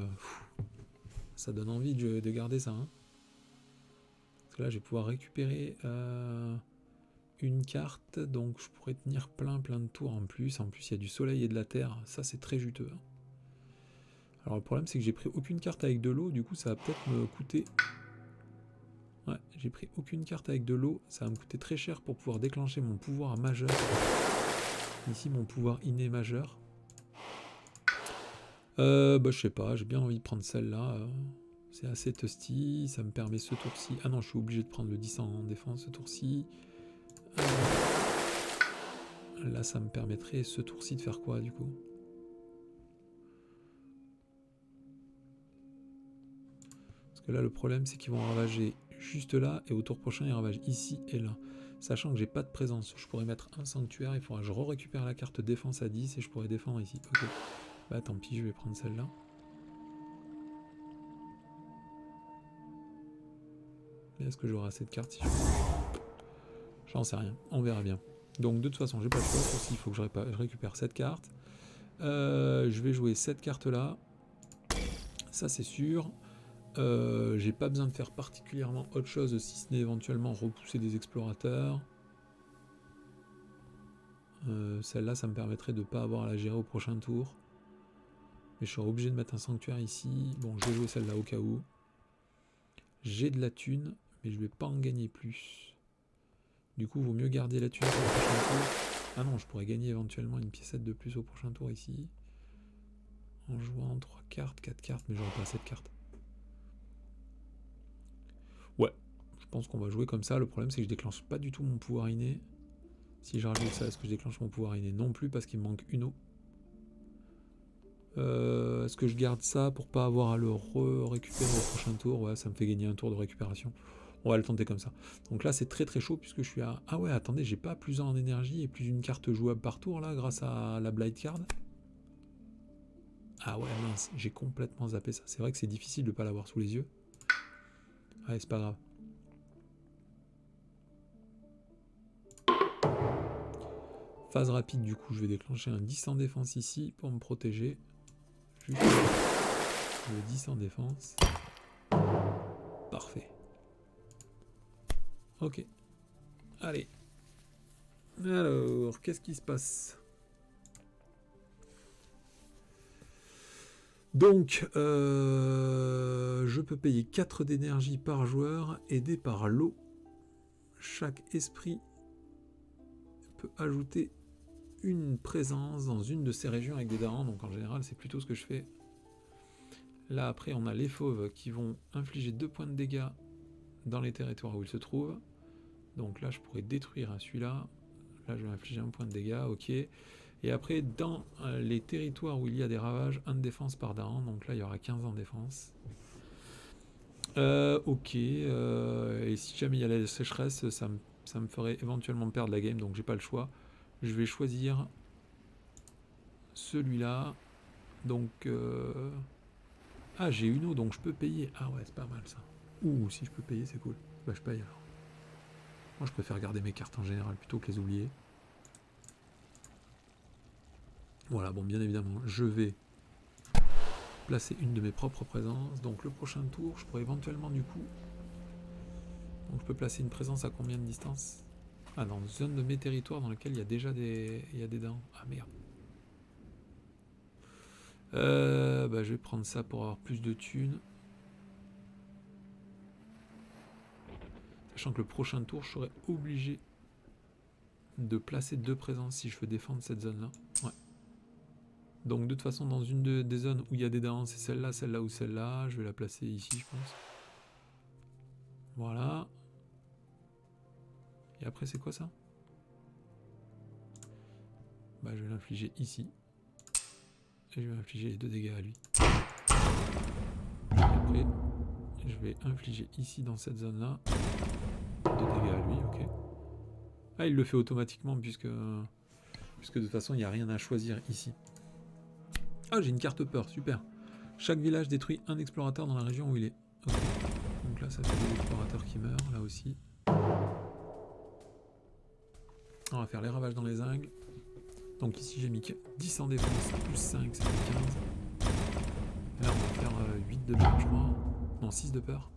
A: Ça donne envie de garder ça. Hein. Parce que là, je vais pouvoir récupérer une carte. Donc, je pourrais tenir plein de tours en plus. En plus, il y a du soleil et de la terre. Ça, c'est très juteux. Hein. Alors, le problème, c'est que j'ai pris aucune carte avec de l'eau. Du coup, ça va peut-être me coûter... Ouais, j'ai pris aucune carte avec de l'eau. Ça va me coûter très cher pour pouvoir déclencher mon pouvoir majeur. Ici, mon pouvoir inné majeur. Bah, je sais pas, j'ai bien envie de prendre celle-là. C'est assez toasty, ça me permet ce tour-ci. Ah non, je suis obligé de prendre le 10 en défense ce tour-ci. Là, ça me permettrait ce tour-ci de faire quoi, du coup? Parce que là, le problème, c'est qu'ils vont ravager juste là, et au tour prochain, ils ravagent ici et là. Sachant que j'ai pas de présence, je pourrais mettre un sanctuaire, il faudra que je récupère la carte défense à 10 et je pourrais défendre ici. Ok, bah tant pis, je vais prendre celle-là. Est-ce que j'aurai assez de cartes si je... J'en sais rien, on verra bien. Donc de toute façon, j'ai pas de choix, aussi il faut que je récupère cette carte. Je vais jouer cette carte-là. Ça c'est sûr. J'ai pas besoin de faire particulièrement autre chose si ce n'est éventuellement repousser des explorateurs. Celle-là, ça me permettrait de ne pas avoir à la gérer au prochain tour. Mais je serai obligé de mettre un sanctuaire ici. Bon, je vais jouer celle-là au cas où. J'ai de la thune, mais je vais pas en gagner plus. Du coup, il vaut mieux garder la thune pour le prochain tour. Ah non, je pourrais gagner éventuellement une piécette de plus au prochain tour ici. En jouant 3 cartes, 4 cartes, mais j'aurai pas assez de cartes. Ouais, je pense qu'on va jouer comme ça. Le problème, c'est que je déclenche pas du tout mon pouvoir inné. Si je rajoute ça, est-ce que je déclenche mon pouvoir inné? Non plus, parce qu'il me manque une eau. Est-ce que je garde ça pour pas avoir à le récupérer au prochain tour? Ouais, ça me fait gagner un tour de récupération. On va le tenter comme ça. Donc là, c'est très chaud puisque je suis à... Ah ouais, attendez, j'ai pas plus 1 en énergie et plus d'une carte jouable par tour là, grâce à la Blight Card. Ah ouais, mince, j'ai complètement zappé ça. C'est vrai que c'est difficile de pas l'avoir sous les yeux. Ouais, c'est pas grave. Phase rapide, du coup, je vais déclencher un 10 en défense ici pour me protéger. Juste le 10 en défense. Parfait. Ok. Allez. Alors, qu'est-ce qui se passe? Donc, je peux payer 4 d'énergie par joueur, aidé par l'eau. Chaque esprit peut ajouter une présence dans une de ces régions avec des darans. Donc en général, c'est plutôt ce que je fais. Là, après, on a les fauves qui vont infliger 2 points de dégâts dans les territoires où ils se trouvent. Donc là, je pourrais détruire celui-là. Là, je vais infliger 1 point de dégâts, ok. Et après, dans les territoires où il y a des ravages, 1 de défense par daran. Donc là, il y aura 15 en défense. Ok. Et si jamais il y a la sécheresse, ça me ferait éventuellement perdre la game. Donc j'ai pas le choix. Je vais choisir celui-là. Donc... Ah, j'ai une eau, donc je peux payer. Ah ouais, c'est pas mal ça. Ouh, si je peux payer, c'est cool. Bah, je paye alors. Moi, je préfère garder mes cartes en général plutôt que les oublier. Voilà, bon, bien évidemment, je vais placer une de mes propres présences. Donc, le prochain tour, je pourrais éventuellement, du coup... Donc, je peux placer une présence à combien de distance? Ah, dans une zone de mes territoires dans laquelle il y a déjà des... Il y a des dents. Ah, merde. Bah, je vais prendre ça pour avoir plus de thunes. Sachant que le prochain tour, je serai obligé de placer 2 présences si je veux défendre cette zone-là. Ouais. Donc de toute façon, dans une des zones où il y a des dents, c'est celle-là ou celle-là. Je vais la placer ici, je pense. Voilà. Et après, c'est quoi ça? Bah, je vais l'infliger ici. Et je vais infliger les 2 dégâts à lui. Et après, je vais infliger ici, dans cette zone-là, 2 dégâts à lui, ok. Ah, il le fait automatiquement, puisque de toute façon, il n'y a rien à choisir ici. Ah, j'ai une carte peur, super. Chaque village détruit un explorateur dans la région où il est. Okay. Donc là, ça fait des explorateurs qui meurent, là aussi. On va faire les ravages dans les ingles. Donc ici, j'ai mis 10 en défense, plus 5, ça fait 15. Et là, on va faire 8 de peur, je crois. Non, 6 de peur.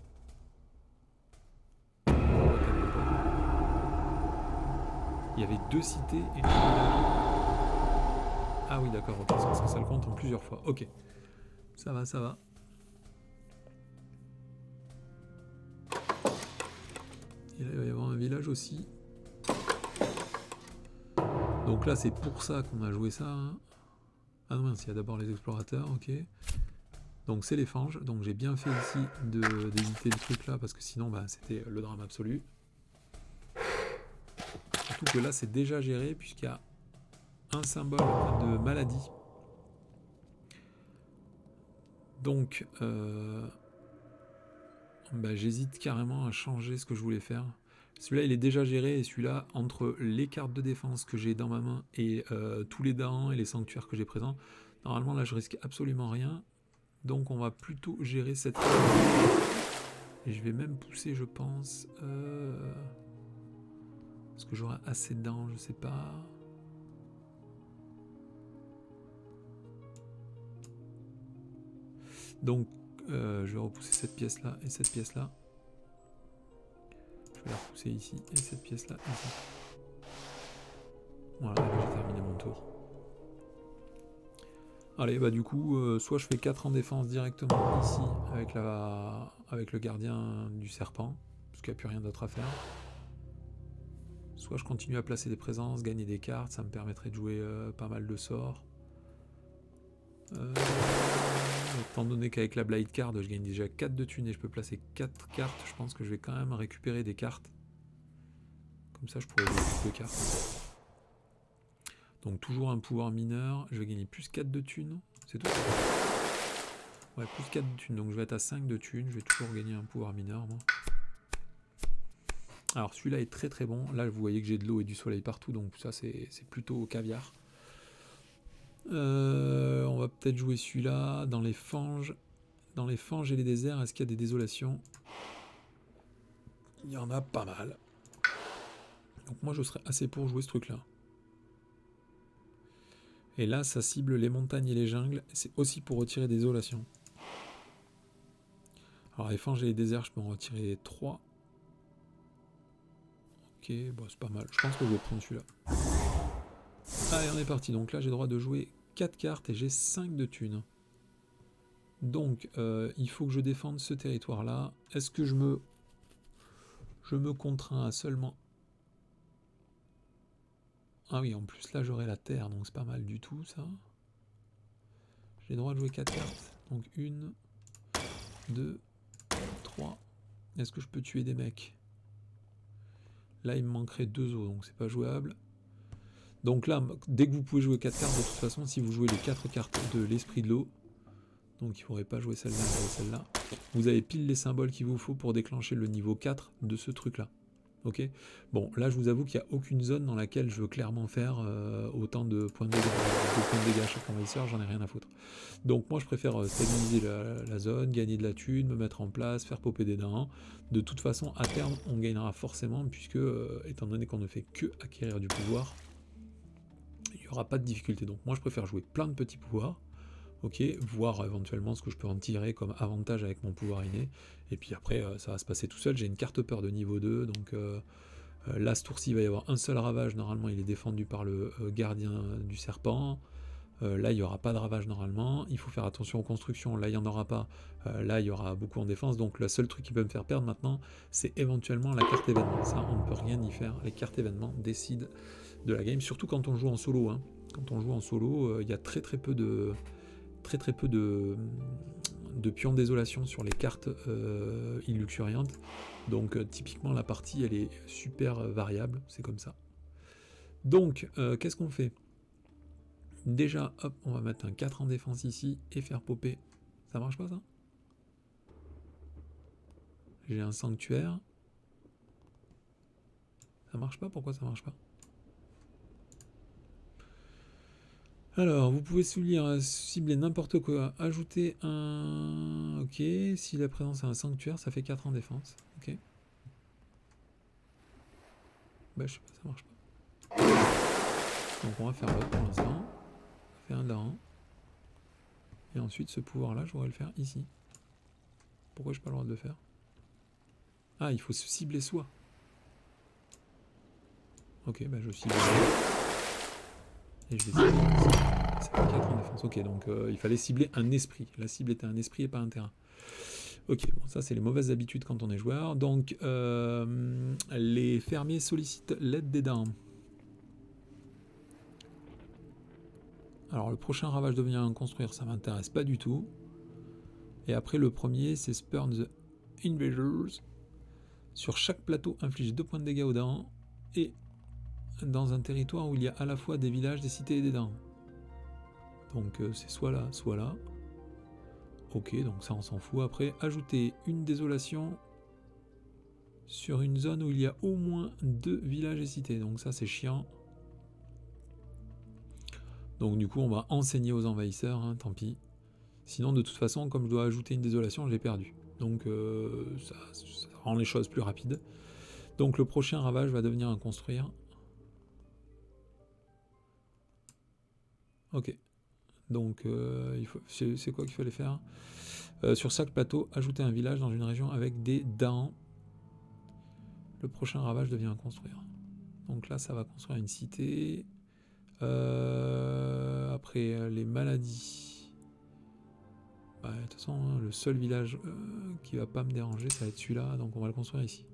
A: 4 de peur. Il y avait 2 cités et 1 village. Ah oui, d'accord, ok, c'est parce que ça le compte en plusieurs fois. Ok. Ça va, ça va. Et là, il va y avoir un village aussi. Donc là, c'est pour ça qu'on a joué ça. Hein. Ah non, il y a d'abord les explorateurs, ok. Donc c'est les fanges. Donc j'ai bien fait ici d'éviter le truc là, parce que sinon, bah, c'était le drame absolu. Surtout que là, c'est déjà géré, puisqu'il y a un symbole de maladie. Donc, bah, j'hésite carrément à changer ce que je voulais faire. Celui-là, il est déjà géré, et celui-là, entre les cartes de défense que j'ai dans ma main et tous les dents et les sanctuaires que j'ai présents, normalement, là, je risque absolument rien. Donc, on va plutôt gérer cette... Et je vais même pousser, je pense... Est-ce que j'aurai assez de dents? Je sais pas. Donc, je vais repousser cette pièce-là et cette pièce-là. Je vais la repousser ici et cette pièce-là ici. Voilà, j'ai terminé mon tour. Allez, bah du coup, soit je fais 4 en défense directement ici avec le gardien du serpent, parce qu'il n'y a plus rien d'autre à faire. Soit je continue à placer des présences, gagner des cartes, ça me permettrait de jouer pas mal de sorts. Étant donné qu'avec la Blade Card, je gagne déjà 4 de thunes et je peux placer 4 cartes, je pense que je vais quand même récupérer des cartes. Comme ça, je pourrais jouer plus de cartes. Donc toujours un pouvoir mineur, je vais gagner plus 4 de thunes, c'est tout. Ouais, plus 4 de thunes, donc je vais être à 5 de thunes, je vais toujours gagner un pouvoir mineur, moi. Alors celui-là est très très bon, là vous voyez que j'ai de l'eau et du soleil partout, donc ça c'est plutôt caviar. On va peut-être jouer celui-là, dans les fanges. Dans les fanges et les déserts, est-ce qu'il y a des désolations? Il y en a pas mal. Donc moi je serais assez pour jouer ce truc-là. Et là, ça cible les montagnes et les jungles. C'est aussi pour retirer des isolations. Alors, les fanges et les déserts, je peux en retirer 3. Ok, bon, c'est pas mal. Je pense que je vais prendre celui-là. Allez, on est parti. Donc là, j'ai le droit de jouer 4 cartes et j'ai 5 de thunes. Donc, il faut que je défende ce territoire-là. Est-ce que je me contrains à seulement... Ah oui, en plus, là, j'aurai la terre, donc c'est pas mal du tout, ça. J'ai le droit de jouer 4 cartes. Donc, 1, 2, 3. Est-ce que je peux tuer des mecs? Là, il me manquerait 2 os, donc c'est pas jouable. Donc là, dès que vous pouvez jouer 4 cartes, de toute façon, si vous jouez les 4 cartes de l'esprit de l'eau, donc il ne faudrait pas jouer celle-là, jouer celle-là, vous avez pile les symboles qu'il vous faut pour déclencher le niveau 4 de ce truc-là. Ok. Bon, là, je vous avoue qu'il n'y a aucune zone dans laquelle je veux clairement faire autant de points de dégâts à chaque envahisseur, j'en ai rien à foutre. Donc moi, je préfère stabiliser la zone, gagner de la thune, me mettre en place, faire popper des dents. De toute façon, à terme, on gagnera forcément, puisque, étant donné qu'on ne fait que acquérir du pouvoir, il n'y aura pas de difficulté. Donc moi, je préfère jouer plein de petits pouvoirs, ok, voir éventuellement ce que je peux en tirer comme avantage avec mon pouvoir inné, et puis après ça va se passer tout seul. J'ai une carte peur de niveau 2, donc là ce tour-ci il va y avoir un seul ravage, normalement il est défendu par le gardien du serpent. Là il n'y aura pas de ravage normalement, il faut faire attention aux constructions, là il n'y en aura pas, là il y aura beaucoup en défense, donc le seul truc qui peut me faire perdre maintenant c'est éventuellement la carte événement. Ça on ne peut rien y faire, les cartes événements décident de la game, surtout quand on joue en solo, hein. Quand on joue en solo, il y a très peu de pions désolation sur les cartes illuxuriantes. Donc typiquement la partie elle est super variable, c'est comme ça. Donc qu'est-ce qu'on fait? Déjà, hop, on va mettre un 4 en défense ici et faire popper. Ça marche pas ça? J'ai un sanctuaire. Ça marche pas? Pourquoi ça marche pas? Alors, vous pouvez cibler n'importe quoi. Ajouter un... Ok, si la présence a un sanctuaire, ça fait 4 en défense. Ok. Bah, je sais pas, ça marche pas. Donc, on va faire l'autre pour l'instant. On fait un d'un. Et ensuite, ce pouvoir-là, je pourrais le faire ici. Pourquoi je n'ai pas le droit de le faire? Ah, il faut se cibler soi. Ok, bah, je cible. Et je vais cibler ici. Ça fait 4 en défense. Ok, donc il fallait cibler un esprit. La cible était un esprit et pas un terrain. Ok, bon, ça c'est les mauvaises habitudes quand on est joueur. Donc les fermiers sollicitent l'aide des dames. Alors le prochain ravage de venir construire, ça m'intéresse pas du tout. Et après le premier, c'est Spurn the Invaders. Sur chaque plateau, inflige 2 points de dégâts aux dents. Et dans un territoire où il y a à la fois des villages, des cités et des dents. Donc c'est soit là, soit là. Ok, donc ça on s'en fout. Après, ajouter une désolation sur une zone où il y a au moins 2 villages et cités. Donc ça c'est chiant. Donc du coup on va enseigner aux envahisseurs, hein, tant pis. Sinon de toute façon, comme je dois ajouter une désolation, j'ai perdu. Donc ça rend les choses plus rapides. Donc le prochain ravage va devenir un construire. Ok. Donc c'est quoi qu'il fallait faire? Sur chaque plateau, ajouter un village dans une région avec des dents. Le prochain ravage devient un construire. Donc là ça va construire une cité. Après les maladies. Bah, de toute façon, hein, le seul village qui va pas me déranger, ça va être celui-là, donc on va le construire ici.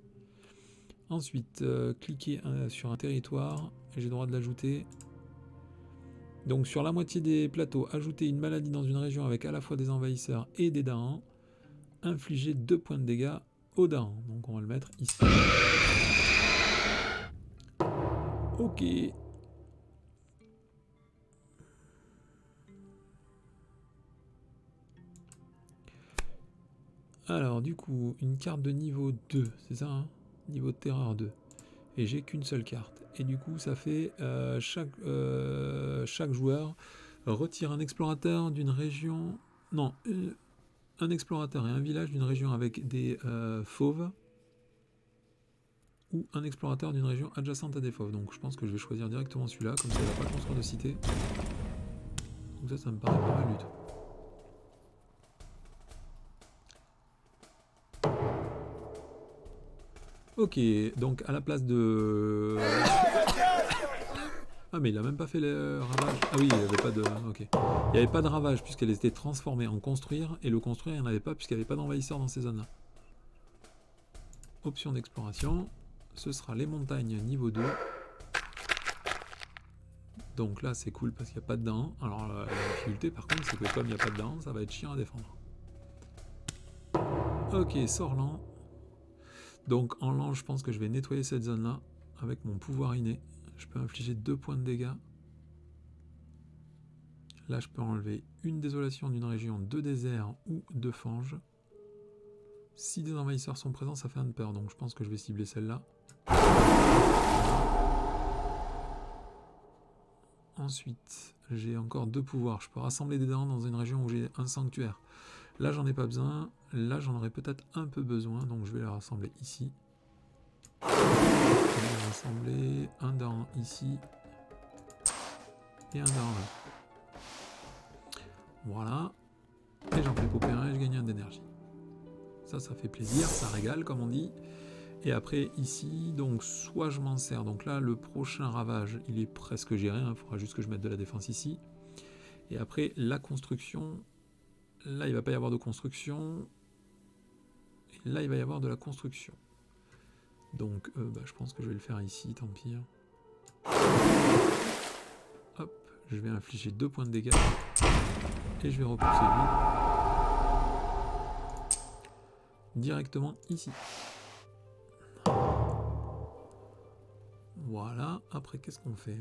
A: Ensuite, cliquez sur un territoire, et j'ai le droit de l'ajouter. Donc sur la moitié des plateaux, ajoutez une maladie dans une région avec à la fois des envahisseurs et des Dahans. Infligez 2 points de dégâts aux Dahans. Donc on va le mettre ici. Ok. Alors du coup, une carte de niveau 2, c'est ça, hein? Niveau de terreur 2. Et j'ai qu'une seule carte. Et du coup, ça fait chaque joueur retire un explorateur d'une région... Non, un explorateur et un village d'une région avec des fauves, ou un explorateur d'une région adjacente à des fauves. Donc je pense que je vais choisir directement celui-là, comme ça il va pas construire de cité. Donc ça me paraît pas mal du tout. Ok, donc à la place de... Ah mais il a même pas fait le ravage. Ah oui, il n'y avait pas de... Ok. Il n'y avait pas de ravage puisqu'elle était transformée en construire, et le construire il n'y en avait pas puisqu'il n'y avait pas d'envahisseur dans ces zones-là. Option d'exploration, ce sera les montagnes niveau 2. Donc là c'est cool parce qu'il n'y a pas de dents. Alors la difficulté par contre c'est que comme il n'y a pas de dents, ça va être chiant à défendre. Ok, sort lent. Donc en lent je pense que je vais nettoyer cette zone là avec mon pouvoir inné. Je peux infliger 2 points de dégâts. Là je peux enlever une désolation d'une région, 2 déserts ou 2 fanges. Si des envahisseurs sont présents ça fait un de peur, donc je pense que je vais cibler celle-là. Ensuite, j'ai encore 2 pouvoirs. Je peux rassembler des dents dans une région où j'ai un sanctuaire. Là, j'en ai pas besoin. Là, j'en aurais peut-être un peu besoin. Donc, je vais la rassembler ici. Je vais rassembler un dent ici. Et un dent là. Voilà. Et j'en fais popper un et je gagne un d'énergie. Ça fait plaisir. Ça régale, comme on dit. Et après, ici, donc, soit je m'en sers. Donc là, le prochain ravage, il est presque géré. Il faudra juste que je mette de la défense ici. Et après, la construction... Là, il ne va pas y avoir de construction. Et là, il va y avoir de la construction. Donc, je pense que je vais le faire ici, tant pis. Hop, je vais infliger 2 points de dégâts. Et je vais repousser lui. Directement ici. Voilà. Après, qu'est-ce qu'on fait ?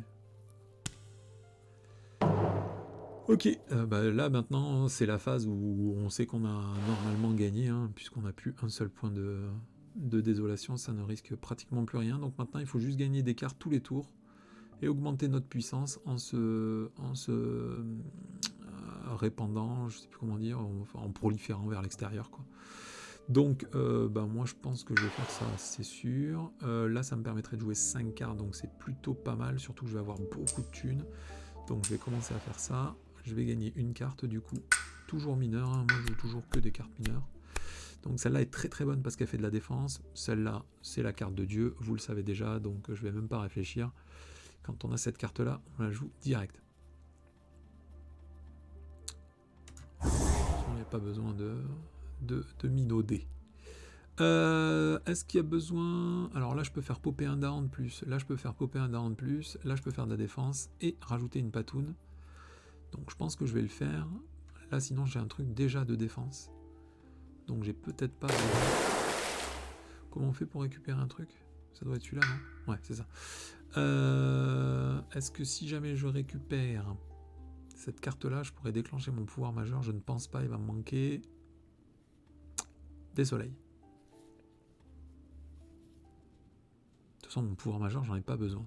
A: Ok, là maintenant c'est la phase où on sait qu'on a normalement gagné, hein, puisqu'on n'a plus un seul point de désolation, ça ne risque pratiquement plus rien. Donc maintenant il faut juste gagner des cartes tous les tours et augmenter notre puissance en se répandant, je sais plus comment dire, en proliférant vers l'extérieur, quoi. Donc moi je pense que je vais faire ça, c'est sûr. Là ça me permettrait de jouer 5 cartes, donc c'est plutôt pas mal, surtout que je vais avoir beaucoup de thunes. Donc je vais commencer à faire ça. Je vais gagner une carte du coup, toujours mineure, hein. Moi je joue toujours que des cartes mineures. Donc celle-là est très très bonne parce qu'elle fait de la défense. Celle-là c'est la carte de Dieu, vous le savez déjà, donc je vais même pas réfléchir. Quand on a cette carte-là, on la joue direct. Il n'y a pas besoin de minauder. Est-ce qu'il y a besoin... Alors là je peux faire popper un down de plus, là je peux faire popper un down de plus, là je peux faire de la défense et rajouter une patoune. Donc je pense que je vais le faire. Là sinon j'ai un truc déjà de défense. Donc j'ai peut-être pas... Comment on fait pour récupérer un truc? Ça doit être celui-là, non? Ouais, c'est ça. Est-ce que si jamais je récupère cette carte-là, je pourrais déclencher mon pouvoir majeur? Je ne pense pas, il va me manquer des soleils. De toute façon, mon pouvoir majeur, j'en ai pas besoin.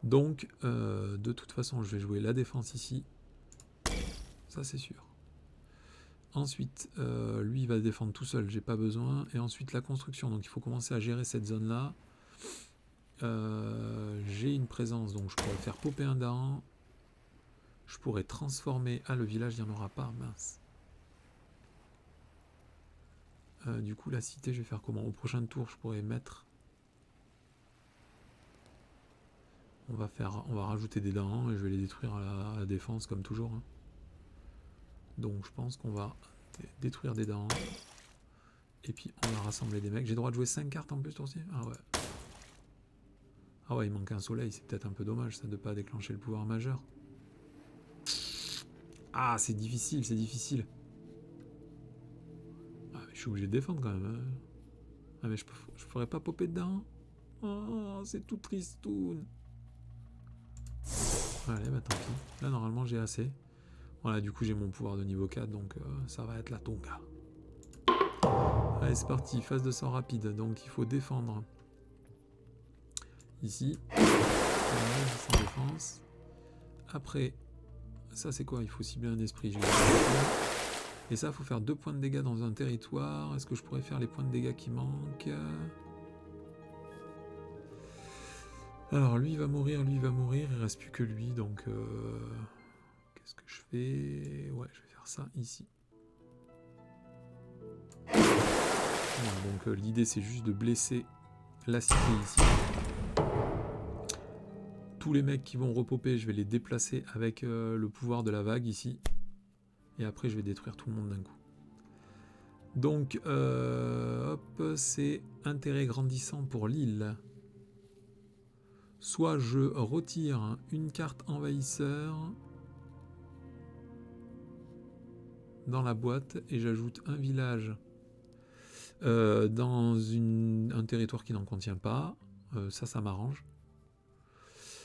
A: Donc, de toute façon, je vais jouer la défense ici. Ça, c'est sûr. Ensuite, lui, il va défendre tout seul, j'ai pas besoin. Et ensuite, la construction. Donc, il faut commencer à gérer cette zone-là. J'ai une présence, donc je pourrais faire popper un dent. Je pourrais transformer... Ah, le village, il n'y en aura pas, mince. Du coup, la cité, je vais faire comment? Au prochain tour, je pourrais mettre... On va rajouter des dents et je vais les détruire à la défense comme toujours. Hein. Donc je pense qu'on va détruire des dents. Et puis on va rassembler des mecs. J'ai le droit de jouer 5 cartes en plus aussi? Ah ouais. Ah ouais, il manque un soleil. C'est peut-être un peu dommage ça de ne pas déclencher le pouvoir majeur. Ah, c'est difficile, c'est difficile. Ah, mais je suis obligé de défendre quand même. Hein. Ah mais je ferais pas popper dedans. Oh, c'est tout tristoun. Allez, bah tant pis. Là, normalement, j'ai assez. Voilà, du coup, j'ai mon pouvoir de niveau 4, donc ça va être la tonga. Allez, c'est parti. Phase de sang rapide. Donc, il faut défendre. Ici. Voilà, sans défense. Après, ça, c'est quoi? Il faut cibler un esprit. Et ça, il faut faire 2 points de dégâts dans un territoire. Est-ce que je pourrais faire les points de dégâts qui manquent? Alors lui il va mourir, il reste plus que lui, donc qu'est-ce que je fais? Ouais, je vais faire ça ici. Voilà, donc l'idée c'est juste de blesser la cité ici. Tous les mecs qui vont repoper, je vais les déplacer avec le pouvoir de la vague ici. Et après je vais détruire tout le monde d'un coup. Donc hop, c'est intérêt grandissant pour l'île. Soit je retire une carte envahisseur dans la boîte et j'ajoute un village dans un territoire qui n'en contient pas. Ça m'arrange.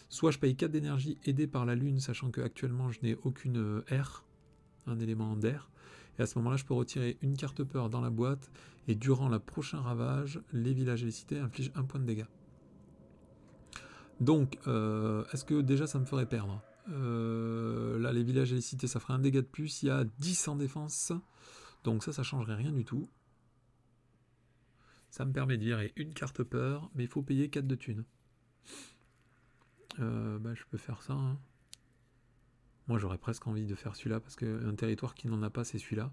A: Soit je paye 4 d'énergie aidé par la lune, sachant que actuellement je n'ai aucune air, un élément d'air. Et à ce moment-là, je peux retirer une carte peur dans la boîte et durant le prochain ravage, les villages et les cités infligent 1 point de dégâts. Donc, est-ce que déjà ça me ferait perdre? Là, les villages et les cités, ça ferait un dégât de plus. Il y a 10 en défense. Donc ça changerait rien du tout. Ça me permet de virer une carte peur, mais il faut payer 4 de thunes. Je peux faire ça. Hein. Moi, j'aurais presque envie de faire celui-là, parce qu'un territoire qui n'en a pas, c'est celui-là.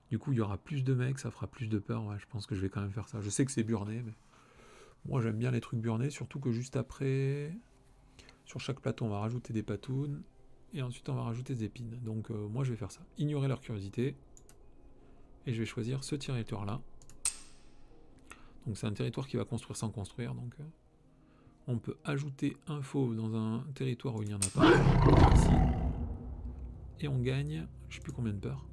A: Du coup, il y aura plus de mecs, ça fera plus de peur. Ouais, je pense que je vais quand même faire ça. Je sais que c'est burné, mais moi, j'aime bien les trucs burnés, surtout que juste après, sur chaque plateau, on va rajouter des patounes, et ensuite, on va rajouter des épines. Donc, moi, je vais faire ça. Ignorer leur curiosité, et je vais choisir ce territoire-là. Donc, c'est un territoire qui va construire sans construire, donc... on peut ajouter un fauve dans un territoire où il n'y en a pas. Ici. Et on gagne, je sais plus combien de peur.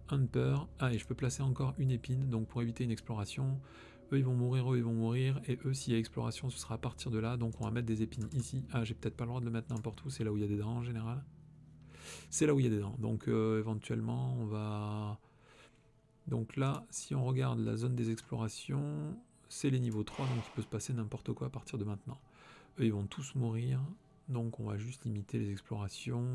A: Un de peur. Ah, et je peux placer encore une épine, donc pour éviter une exploration. Eux, ils vont mourir. Et eux, s'il y a exploration, ce sera à partir de là. Donc on va mettre des épines ici. Ah, j'ai peut-être pas le droit de le mettre n'importe où. C'est là où il y a des dents en général. C'est là où il y a des dents. Donc éventuellement, on va... Donc là, si on regarde la zone des explorations, c'est les niveaux 3, donc il peut se passer n'importe quoi à partir de maintenant. Eux, ils vont tous mourir, donc on va juste limiter les explorations.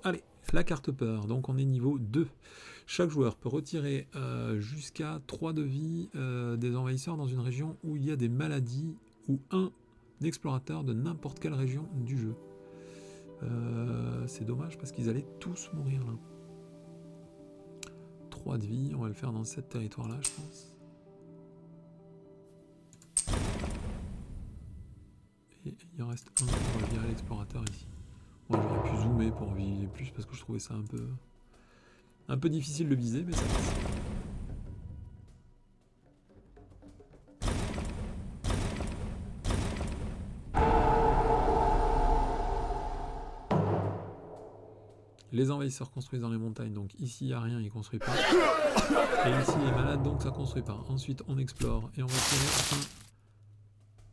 A: Allez, la carte peur, donc on est niveau 2. Chaque joueur peut retirer jusqu'à 3 de vie des envahisseurs dans une région où il y a des maladies ou un explorateur de n'importe quelle région du jeu. C'est dommage parce qu'ils allaient tous mourir là. 3 de vie, on va le faire dans ce territoire là, je pense. Et il en reste un, on va virer l'explorateur ici. Moi j'aurais pu zoomer pour viser plus parce que je trouvais ça un peu difficile de viser, mais ça passe. Les envahisseurs construisent dans les montagnes, donc ici il n'y a rien, ils ne construisent pas. Et ici il est malade, donc ça ne construit pas. Ensuite on explore et on va tirer un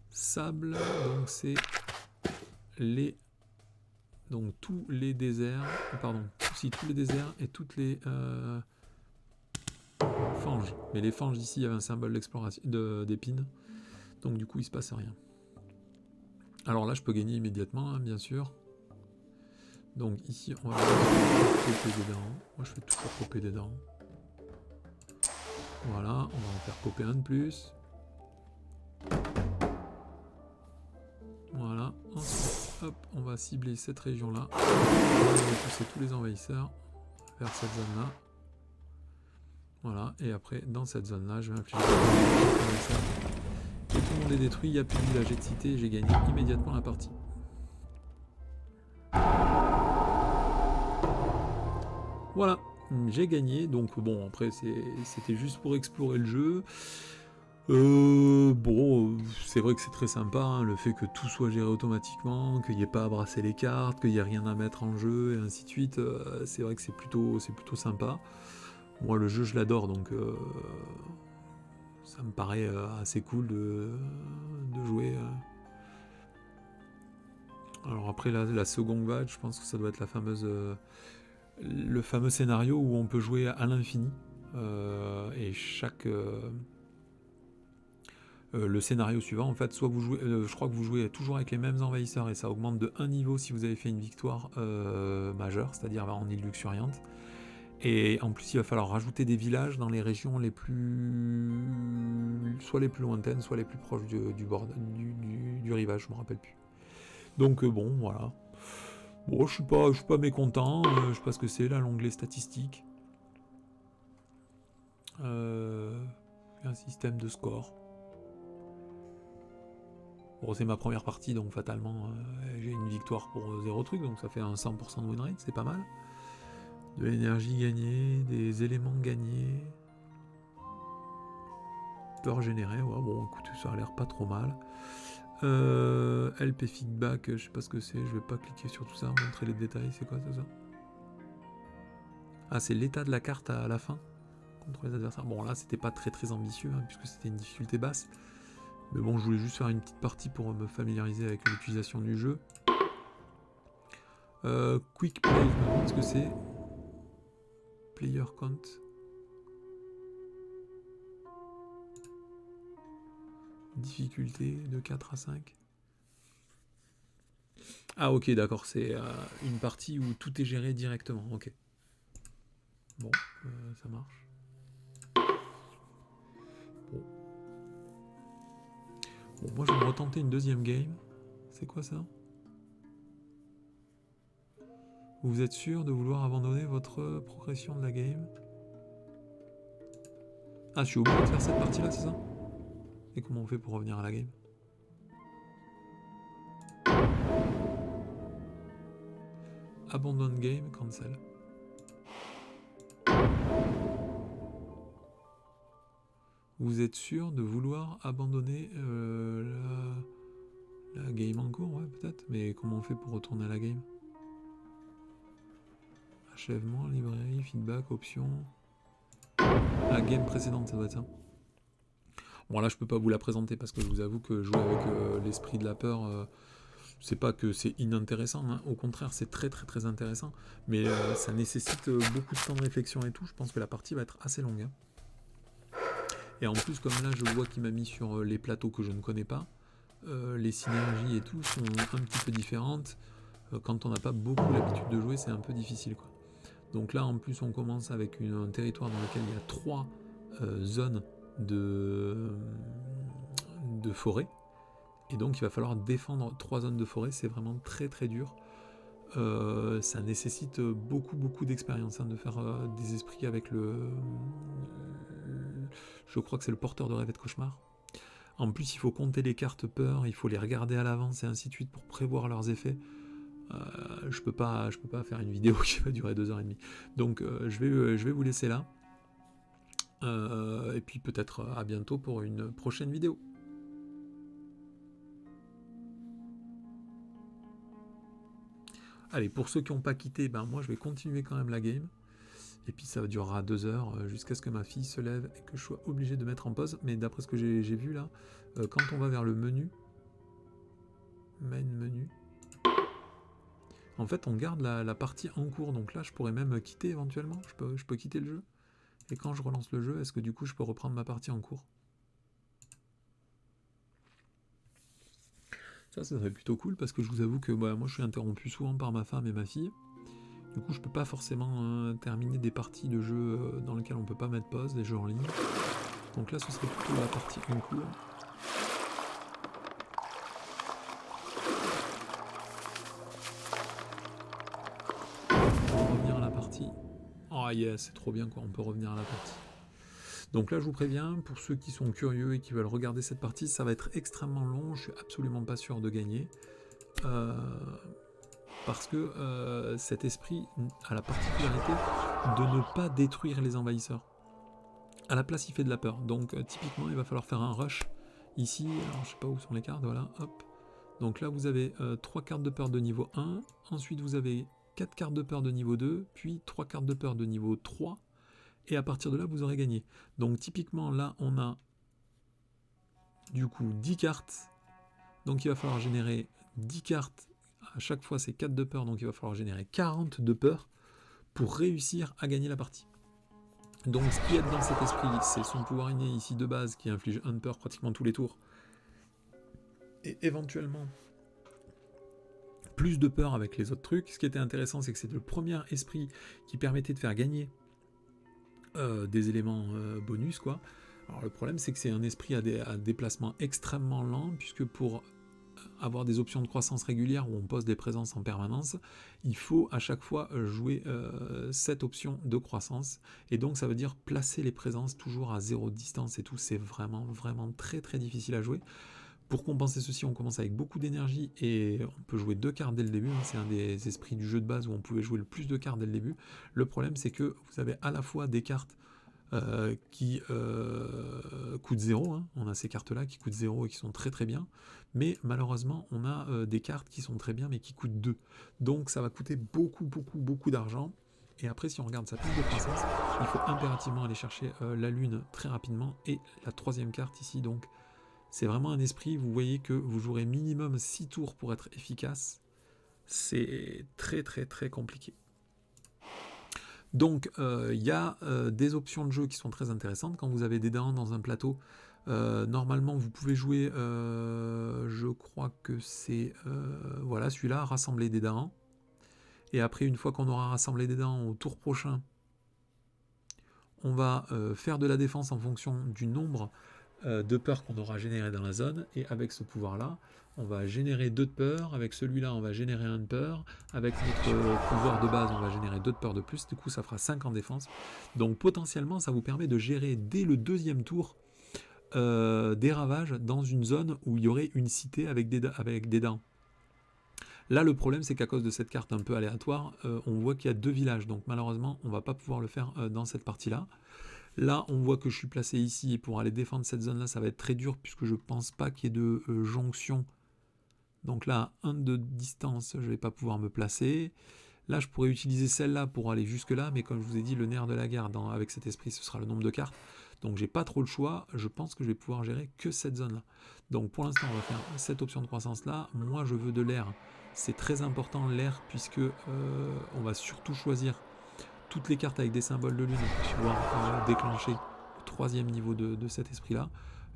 A: sable, donc c'est les... Donc tous les déserts, pardon, aussi tous les déserts et toutes les fanges. Mais les fanges ici, il y avait un symbole d'exploration d'épines, donc du coup il se passe rien. Alors là je peux gagner immédiatement, hein, bien sûr. Donc ici on va popper des dents. Moi je fais toujours popper des dents. Voilà, on va en faire popper un de plus. Voilà, ensuite hop, on va cibler cette région là. On va pousser tous les envahisseurs vers cette zone là. Voilà, et après dans cette zone là je vais infliger les envahisseurs. Et tout le monde est détruit, il n'y a plus de village et de cité, j'ai gagné immédiatement la partie. Voilà, j'ai gagné, donc bon, après c'était juste pour explorer le jeu. Bon, c'est vrai que c'est très sympa, hein, le fait que tout soit géré automatiquement, qu'il n'y ait pas à brasser les cartes, qu'il n'y ait rien à mettre en jeu, et ainsi de suite. C'est vrai que c'est plutôt sympa. Moi, le jeu, je l'adore, donc ça me paraît assez cool de jouer. Alors après, la seconde vague, je pense que ça doit être la fameuse... le fameux scénario où on peut jouer à l'infini. Et chaque... le scénario suivant, en fait, soit vous jouez, je crois que vous jouez toujours avec les mêmes envahisseurs et ça augmente de 1 niveau si vous avez fait une victoire majeure, c'est-à-dire en île luxuriante. Et en plus, il va falloir rajouter des villages dans les régions les plus... soit les plus lointaines, soit les plus proches du bord, du rivage, je me rappelle plus. Donc bon, voilà. Bon, je suis pas mécontent, je sais pas ce que c'est, là, l'onglet statistique. Un système de score. Bon, c'est ma première partie, donc fatalement, j'ai une victoire pour 0 truc, donc ça fait un 100% de win rate, c'est pas mal. De l'énergie gagnée, des éléments gagnés. Peur générée, ouais, bon, écoute, ça a l'air pas trop mal. Help et feedback, je sais pas ce que c'est, je vais pas cliquer sur tout ça, montrer les détails, c'est quoi ça? Ah, c'est l'état de la carte à la fin, contre les adversaires. Bon, là, c'était pas très ambitieux, hein, puisque c'était une difficulté basse. Mais bon, je voulais juste faire une petite partie pour me familiariser avec l'utilisation du jeu. Quick play, je me demande ce que c'est. Player count. Difficulté de 4 à 5. Ah ok, d'accord, c'est une partie où tout est géré directement, ok. Bon, ça marche. Bon, moi je vais me retenter une deuxième game. C'est quoi ça? Vous êtes sûr de vouloir abandonner votre progression de la game? Ah, je suis obligé de faire cette partie-là, c'est ça? Et comment on fait pour revenir à la game? Abandon game, cancel. Vous êtes sûr de vouloir abandonner la game en cours? Ouais, peut-être. Mais comment on fait pour retourner à la game? Achèvement, librairie, feedback, options. La game précédente, ça doit être ça. Bon, là, je peux pas vous la présenter parce que je vous avoue que jouer avec l'esprit de la peur, c'est pas que c'est inintéressant, hein. Au contraire, c'est très intéressant. Mais ça nécessite beaucoup de temps de réflexion et tout. Je pense que la partie va être assez longue, hein. Et en plus, comme là, je vois qu'il m'a mis sur les plateaux que je ne connais pas, les synergies et tout sont un petit peu différentes. Quand on n'a pas beaucoup l'habitude de jouer, c'est un peu difficile, quoi. Donc là, en plus, on commence avec un territoire dans lequel il y a 3 zones de forêt. Et donc, il va falloir défendre 3 zones de forêt. C'est vraiment très dur. Ça nécessite beaucoup d'expérience, hein, de faire des esprits avec je crois que c'est le porteur de rêve et de cauchemar. En plus, il faut compter les cartes peur, il faut les regarder à l'avance et ainsi de suite pour prévoir leurs effets. Je peux pas faire une vidéo qui va durer 2h30. Donc je vais vous laisser là. Et puis peut-être à bientôt pour une prochaine vidéo. Allez, pour ceux qui n'ont pas quitté, ben moi je vais continuer quand même la game. Et puis ça durera 2 heures jusqu'à ce que ma fille se lève et que je sois obligé de mettre en pause. Mais d'après ce que j'ai vu là, quand on va vers le menu, main menu, en fait on garde la partie en cours. Donc là je pourrais même quitter éventuellement, je peux quitter le jeu. Et quand je relance le jeu, est-ce que du coup je peux reprendre ma partie en cours? Ça serait plutôt cool parce que je vous avoue que moi je suis interrompu souvent par ma femme et ma fille. Du coup, je peux pas forcément terminer des parties de jeux dans lesquelles on peut pas mettre pause, des jeux en ligne. Donc là, ce serait plutôt la partie en cours. On peut revenir à la partie. Oh yes, c'est trop bien quoi, on peut revenir à la partie. Donc là, je vous préviens, pour ceux qui sont curieux et qui veulent regarder cette partie, ça va être extrêmement long, je suis absolument pas sûr de gagner. Parce que cet esprit a la particularité de ne pas détruire les envahisseurs. À la place, il fait de la peur. Donc typiquement, il va falloir faire un rush ici. Alors, je sais pas où sont les cartes, voilà, hop. Donc là, vous avez 3 cartes de peur de niveau 1. Ensuite, vous avez 4 cartes de peur de niveau 2, puis 3 cartes de peur de niveau 3. Et à partir de là, vous aurez gagné. Donc typiquement, là, on a du coup 10 cartes. Donc il va falloir générer 10 cartes. À chaque fois, c'est 4 de peur. Donc il va falloir générer 40 de peur pour réussir à gagner la partie. Donc ce qui est dans cet esprit, c'est son pouvoir inné ici de base qui inflige 1 de peur pratiquement tous les tours. Et éventuellement plus de peur avec les autres trucs. Ce qui était intéressant, c'est que c'est le premier esprit qui permettait de faire gagner des éléments bonus, quoi. Alors le problème, c'est que c'est un esprit à déplacement extrêmement lent, puisque pour avoir des options de croissance régulière où on pose des présences en permanence, il faut à chaque fois jouer cette option de croissance, et donc ça veut dire placer les présences toujours à 0 distance et tout. C'est vraiment très difficile à jouer. Pour compenser ceci, on commence avec beaucoup d'énergie et on peut jouer 2 cartes dès le début. C'est un des esprits du jeu de base où on pouvait jouer le plus de cartes dès le début. Le problème, c'est que vous avez à la fois des cartes qui coûtent 0, hein. On a ces cartes-là qui coûtent 0 et qui sont très bien. Mais malheureusement, on a des cartes qui sont très bien mais qui coûtent 2. Donc ça va coûter beaucoup d'argent. Et après, si on regarde sa piste de croissance, il faut impérativement aller chercher la lune très rapidement. Et la 3e carte ici, donc c'est vraiment un esprit, vous voyez que vous jouerez minimum 6 tours pour être efficace. C'est très compliqué. Donc il y a des options de jeu qui sont très intéressantes. Quand vous avez des dents dans un plateau, normalement vous pouvez jouer, je crois que c'est voilà, celui-là, rassembler des dents. Et après, une fois qu'on aura rassemblé des dents au tour prochain, on va faire de la défense en fonction du nombre de peurs qu'on aura généré dans la zone, et avec ce pouvoir là on va générer 2 de peur, avec celui-là on va générer 1 de peur, avec notre pouvoir de base on va générer 2 de peur de plus, du coup ça fera 5 en défense. Donc potentiellement ça vous permet de gérer dès le 2e tour des ravages dans une zone où il y aurait une cité avec des dents. Là le problème c'est qu'à cause de cette carte un peu aléatoire, on voit qu'il y a 2 villages, donc malheureusement on va pas pouvoir le faire dans cette partie là. Là, on voit que je suis placé ici, et pour aller défendre cette zone-là, ça va être très dur, puisque je pense pas qu'il y ait de jonction. Donc là, 1 de distance, je ne vais pas pouvoir me placer. Là, je pourrais utiliser celle-là pour aller jusque-là, mais comme je vous ai dit, le nerf de la guerre avec cet esprit, ce sera le nombre de cartes. Donc j'ai pas trop le choix, je pense que je vais pouvoir gérer que cette zone-là. Donc pour l'instant, on va faire cette option de croissance-là. Moi, je veux de l'air. C'est très important l'air, puisque on va surtout choisir toutes les cartes avec des symboles de lune pour pouvoir déclencher le 3e niveau de cet esprit-là,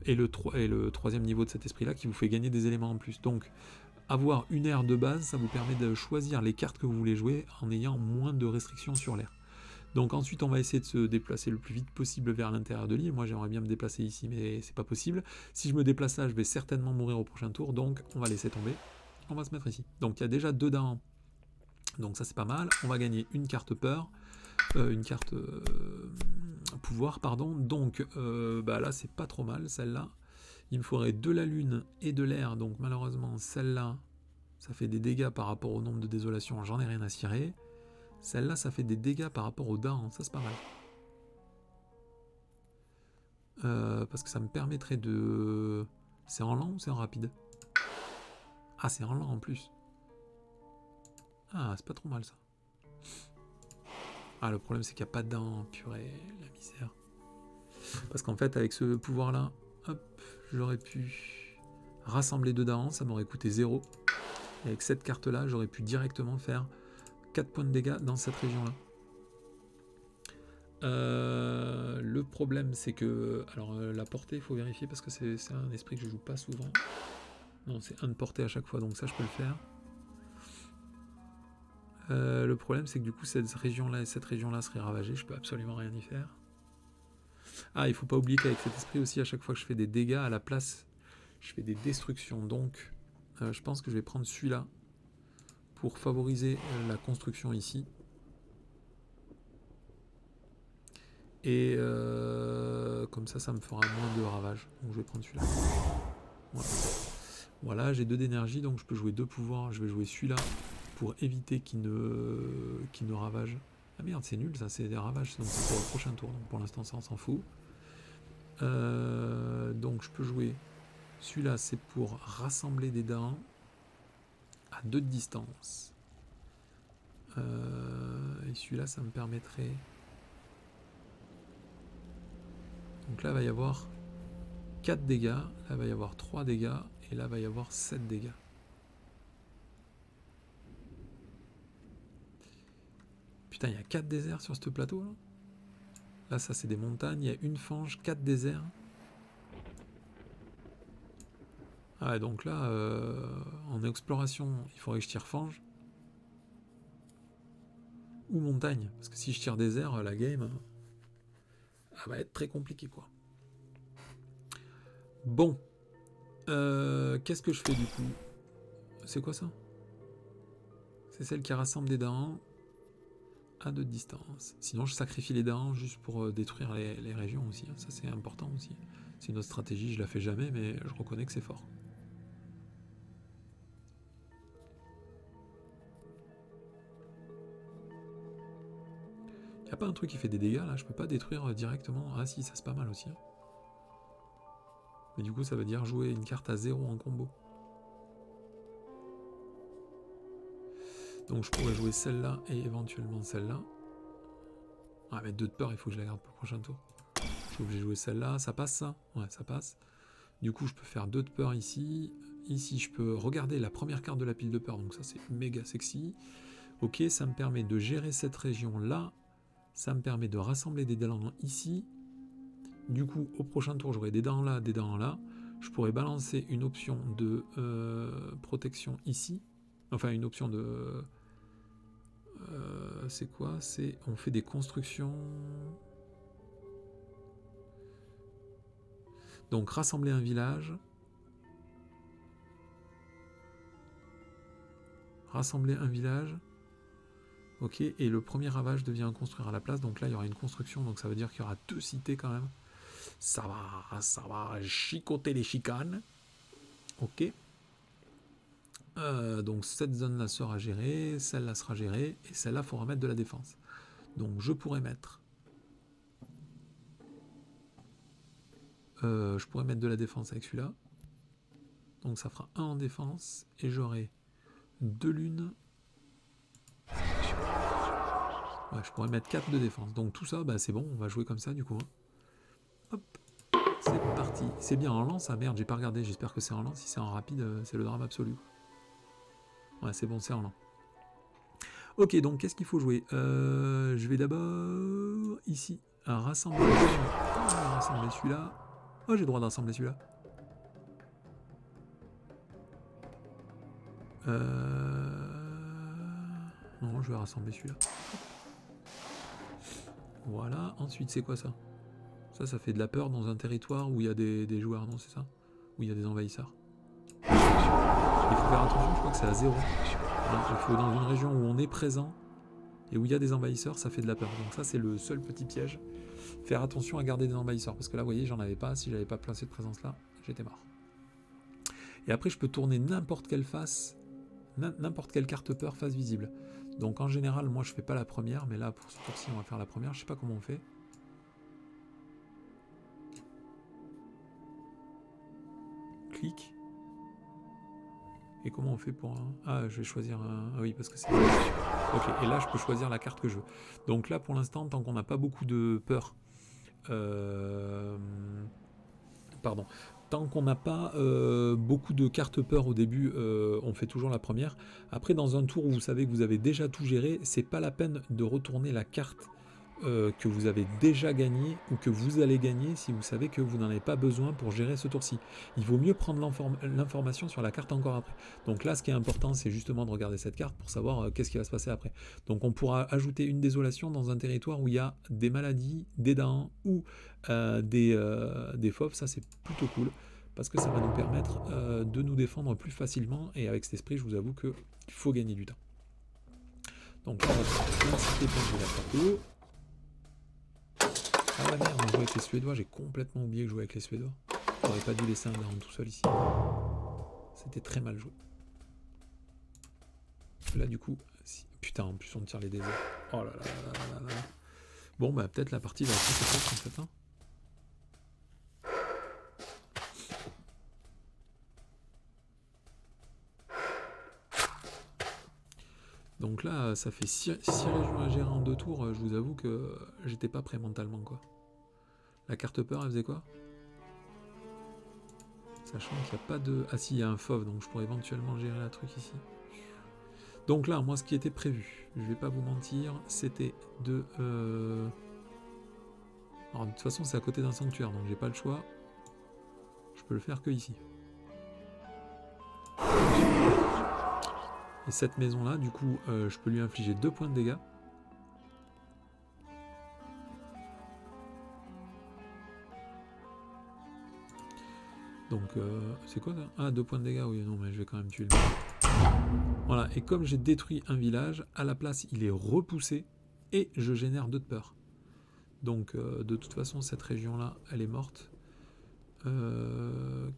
A: et le 3e niveau de cet esprit-là qui vous fait gagner des éléments en plus. Donc, avoir une aire de base, ça vous permet de choisir les cartes que vous voulez jouer en ayant moins de restrictions sur l'air. Donc ensuite, on va essayer de se déplacer le plus vite possible vers l'intérieur de l'île. Moi, j'aimerais bien me déplacer ici, mais c'est pas possible. Si je me déplace là, je vais certainement mourir au prochain tour, donc on va laisser tomber. On va se mettre ici. Donc il y a déjà 2 dents. Donc ça, c'est pas mal. On va gagner une carte peur. Une carte pouvoir, pardon. Donc bah là, c'est pas trop mal, celle-là. Il me faudrait de la lune et de l'air. Donc malheureusement, celle-là, ça fait des dégâts par rapport au nombre de désolations. J'en ai rien à cirer. Celle-là, ça fait des dégâts par rapport aux dents. Ça, c'est pas mal. Parce que ça me permettrait de... C'est en lent ou c'est en rapide? Ah, c'est en lent en plus. Ah, c'est pas trop mal, ça. Ah, le problème, c'est qu'il n'y a pas de dents. Purée, la misère. Parce qu'en fait, avec ce pouvoir-là, hop, j'aurais pu rassembler 2 dents. Ça m'aurait coûté 0. Et avec cette carte-là, j'aurais pu directement faire 4 points de dégâts dans cette région-là. Le problème, c'est que... Alors, la portée, il faut vérifier parce que c'est un esprit que je joue pas souvent. Non, c'est 1 de portée à chaque fois, donc ça, je peux le faire. Le problème, c'est que du coup, cette région-là et cette région-là seraient ravagées. Je peux absolument rien y faire. Ah, il faut pas oublier qu'avec cet esprit aussi, à chaque fois que je fais des dégâts, à la place, je fais des destructions. Donc, je pense que je vais prendre celui-là pour favoriser la construction ici. Et comme ça, ça me fera moins de ravages. Donc je vais prendre celui-là. Voilà, j'ai 2 d'énergie, donc je peux jouer 2 pouvoirs. Je vais jouer celui-là pour éviter qu'il ne ravage. Ah merde, c'est nul, ça, c'est des ravages. Donc c'est pour le prochain tour. Donc pour l'instant, ça, on s'en fout. Donc je peux jouer celui-là, c'est pour rassembler des dents à 2 de distance. Et celui-là, ça me permettrait... Donc là, il va y avoir 4 dégâts, là, il va y avoir 3 dégâts, et là, il va y avoir 7 dégâts. Putain, il y a 4 déserts sur ce plateau, là. Là, ça, c'est des montagnes, il y a une fange, 4 déserts. Ah, donc là, en exploration, il faudrait que je tire fange. Ou montagne, parce que si je tire désert, la game... va être très compliqué, quoi. Bon. Qu'est-ce que je fais, du coup? C'est quoi, ça? C'est celle qui rassemble des dents à 2 de distance. Sinon, je sacrifie les dents juste pour détruire les régions aussi. Ça, c'est important aussi. C'est une autre stratégie, je la fais jamais, mais je reconnais que c'est fort. Y a pas un truc qui fait des dégâts, là? Je peux pas détruire directement. Ah si, ça c'est pas mal aussi. Hein. Mais du coup, ça veut dire jouer une carte à 0 en combo. Donc je pourrais jouer celle-là et éventuellement celle-là. Ah, mais 2 de peur, il faut que je la garde pour le prochain tour. Je suis obligé de jouer celle-là. Ça passe, ça? Ouais, ça passe. Du coup, je peux faire 2 de peur ici. Ici, je peux regarder la première carte de la pile de peur. Donc ça, c'est méga sexy. Ok, ça me permet de gérer cette région-là. Ça me permet de rassembler des dents ici. Du coup, au prochain tour, j'aurai des dents là, des dents là. Je pourrais balancer une option de protection ici. Enfin, une option de... c'est quoi? C'est... On fait des constructions... Donc, rassembler un village. Rassembler un village. Ok, et le premier ravage devient construire à la place. Donc là, il y aura une construction. Donc ça veut dire qu'il y aura 2 cités quand même. Ça va chicoter les chicanes. Ok. Donc cette zone-là sera gérée. Celle-là sera gérée. Et celle-là, il faudra mettre de la défense. Donc je pourrais mettre... je pourrais mettre de la défense avec celui-là. Donc ça fera 1 en défense. Et j'aurai 2 lunes. Ouais, je pourrais mettre 4 de défense. Donc tout ça, bah, c'est bon. On va jouer comme ça du coup. Hop. C'est parti. C'est bien en lance. Ah merde, j'ai pas regardé. J'espère que c'est en lance. Si c'est en rapide, c'est le drame absolu. Ouais, c'est bon, c'est en lance. Ok, donc qu'est-ce qu'il faut jouer? Je vais d'abord ici rassembler. Rassembler celui-là. Oh, j'ai le droit d'assembler celui-là. Non, je vais rassembler celui-là. Voilà. Ensuite, c'est quoi ça? Ça fait de la peur dans un territoire où il y a des joueurs, non, c'est ça? Où il y a des envahisseurs. Il faut faire attention, je crois que c'est à 0. Il faut dans une région où on est présent et où il y a des envahisseurs, ça fait de la peur. Donc ça, c'est le seul petit piège. Faire attention à garder des envahisseurs, parce que là, vous voyez, j'en avais pas. Si j'avais pas placé de présence là, j'étais mort. Et après, je peux tourner n'importe quelle face, n'importe quelle carte peur face visible. Donc en général, moi, je fais pas la première, mais là, pour ce tour-ci, on va faire la première. Je sais pas comment on fait. Clic. Et comment on fait pour un... Ah, je vais choisir un... Ah oui, parce que c'est... Ok, et là, je peux choisir la carte que je veux. Donc là, pour l'instant, tant qu'on n'a pas beaucoup de peur... Pardon. Tant qu'on n'a pas beaucoup de cartes peur au début, on fait toujours la première. Après, dans un tour où vous savez que vous avez déjà tout géré, c'est pas la peine de retourner la carte que vous avez déjà gagné ou que vous allez gagner si vous savez que vous n'en avez pas besoin pour gérer ce tour-ci. Il vaut mieux prendre l'information sur la carte encore après. Donc là, ce qui est important, c'est justement de regarder cette carte pour savoir qu'est-ce qui va se passer après. Donc on pourra ajouter une désolation dans un territoire où il y a des maladies, des dents ou des fauves. Ça, c'est plutôt cool parce que ça va nous permettre de nous défendre plus facilement. Et avec cet esprit, je vous avoue qu'il faut gagner du temps. Donc là, on va faire une cité pour jouer la partout. Ah la merde, on joue avec les Suédois, j'ai complètement oublié que je jouais avec les Suédois. J'aurais pas dû laisser un daron tout seul ici. C'était très mal joué. Là du coup, si... putain, en plus on tire les déserts. Oh là là là là là. Bon bah peut-être la partie va être assez forte en fait. Hein. Donc là, ça fait 6 régions à gérer en 2 tours. Je vous avoue que j'étais pas prêt mentalement quoi. La carte peur, elle faisait quoi? Sachant qu'il n'y a pas de... Ah si, il y a un fauve, donc je pourrais éventuellement gérer la truc ici. Donc là, moi, ce qui était prévu, je vais pas vous mentir, c'était de... Alors, de toute façon, c'est à côté d'un sanctuaire, donc j'ai pas le choix. Je peux le faire que ici. Et cette maison-là, du coup, je peux lui infliger 2 points de dégâts. Donc, c'est quoi ça? Ah, 2 points de dégâts, oui, non, mais je vais quand même tuer le... Voilà, et comme j'ai détruit un village, à la place, il est repoussé, et je génère 2 de peur. Donc, de toute façon, cette région-là, elle est morte.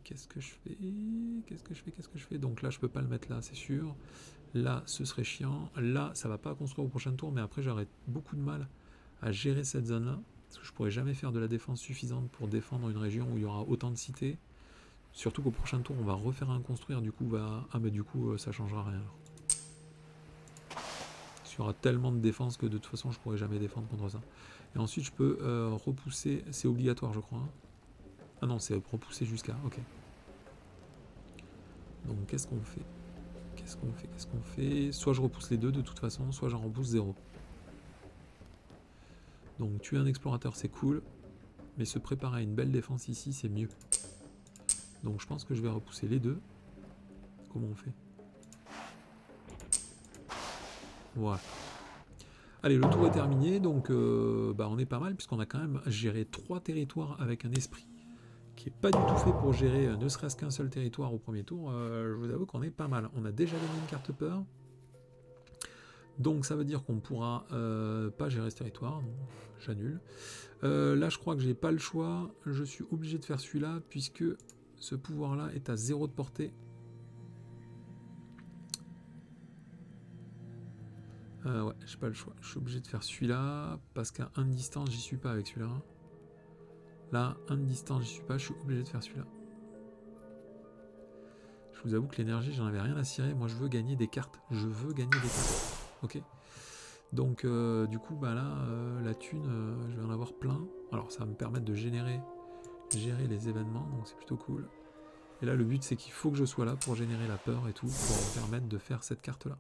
A: Qu'est-ce que je fais? Qu'est-ce que je fais? Donc là, je peux pas le mettre là, c'est sûr. Là, ce serait chiant. Là, ça va pas construire au prochain tour, mais après, j'aurai beaucoup de mal à gérer cette zone-là. Parce que je pourrais jamais faire de la défense suffisante pour défendre une région où il y aura autant de cités. Surtout qu'au prochain tour, on va refaire un construire. Du coup, ah, mais du coup, ça changera rien. Alors. Il y aura tellement de défense que de toute façon, je pourrais jamais défendre contre ça. Et ensuite, je peux repousser. C'est obligatoire, je crois. Hein. Ah non, c'est repousser jusqu'à. Ok. Donc, qu'est-ce qu'on fait? Qu'est-ce qu'on fait? Soit je repousse les deux de toute façon, soit j'en repousse 0. Donc tuer un explorateur c'est cool, mais se préparer à une belle défense ici c'est mieux. Donc je pense que je vais repousser les deux. Comment on fait? Voilà. Allez, le tour est terminé, donc on est pas mal puisqu'on a quand même géré 3 territoires avec un esprit qui est pas du tout fait pour gérer ne serait-ce qu'un seul territoire au premier tour. Je vous avoue qu'on est pas mal. On a déjà gagné une carte peur. Donc ça veut dire qu'on pourra pas gérer ce territoire, j'annule. Là je crois que j'ai pas le choix, je suis obligé de faire celui-là puisque ce pouvoir là est à 0 de portée. Ouais, j'ai pas le choix, je suis obligé de faire celui-là parce qu'à 1 de distance j'y suis pas avec celui-là. Là, 1 de distance j'y suis pas, je suis obligé de faire celui-là. Je vous avoue que l'énergie j'en avais rien à cirer, moi je veux gagner des cartes, ok. Donc du coup là la thune je vais en avoir plein, alors ça va me permettre de gérer les événements, donc c'est plutôt cool. Et là le but c'est qu'il faut que je sois là pour générer la peur et tout, pour me permettre de faire cette carte là.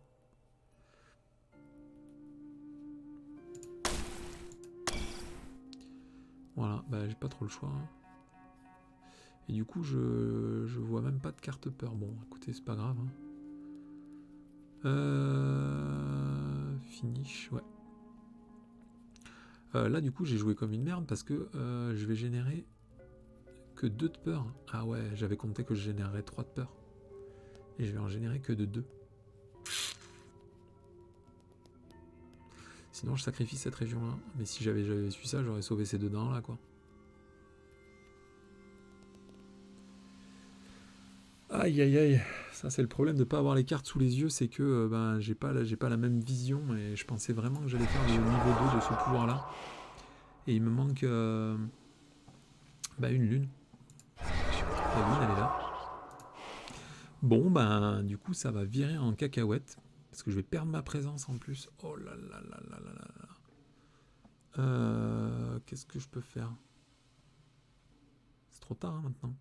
A: Voilà, j'ai pas trop le choix. Hein. Et du coup je vois même pas de carte peur, bon écoutez c'est pas grave. Hein. Finish, ouais. Là du coup j'ai joué comme une merde parce que je vais générer que 2 de peur. Ah ouais, j'avais compté que je générerais 3 de peur. Et je vais en générer que de 2. Sinon je sacrifie cette région là. Mais si j'avais su ça, j'aurais sauvé ces 2 dents là quoi. Aïe aïe aïe. Ça c'est le problème de pas avoir les cartes sous les yeux, c'est que j'ai pas la même vision et je pensais vraiment que j'allais faire le niveau 2 de ce pouvoir là. Et il me manque une lune. La lune elle est là. Bon du coup ça va virer en cacahuète. Parce que je vais perdre ma présence en plus. Oh là là là là là là. Qu'est-ce que je peux faire? C'est trop tard hein, maintenant.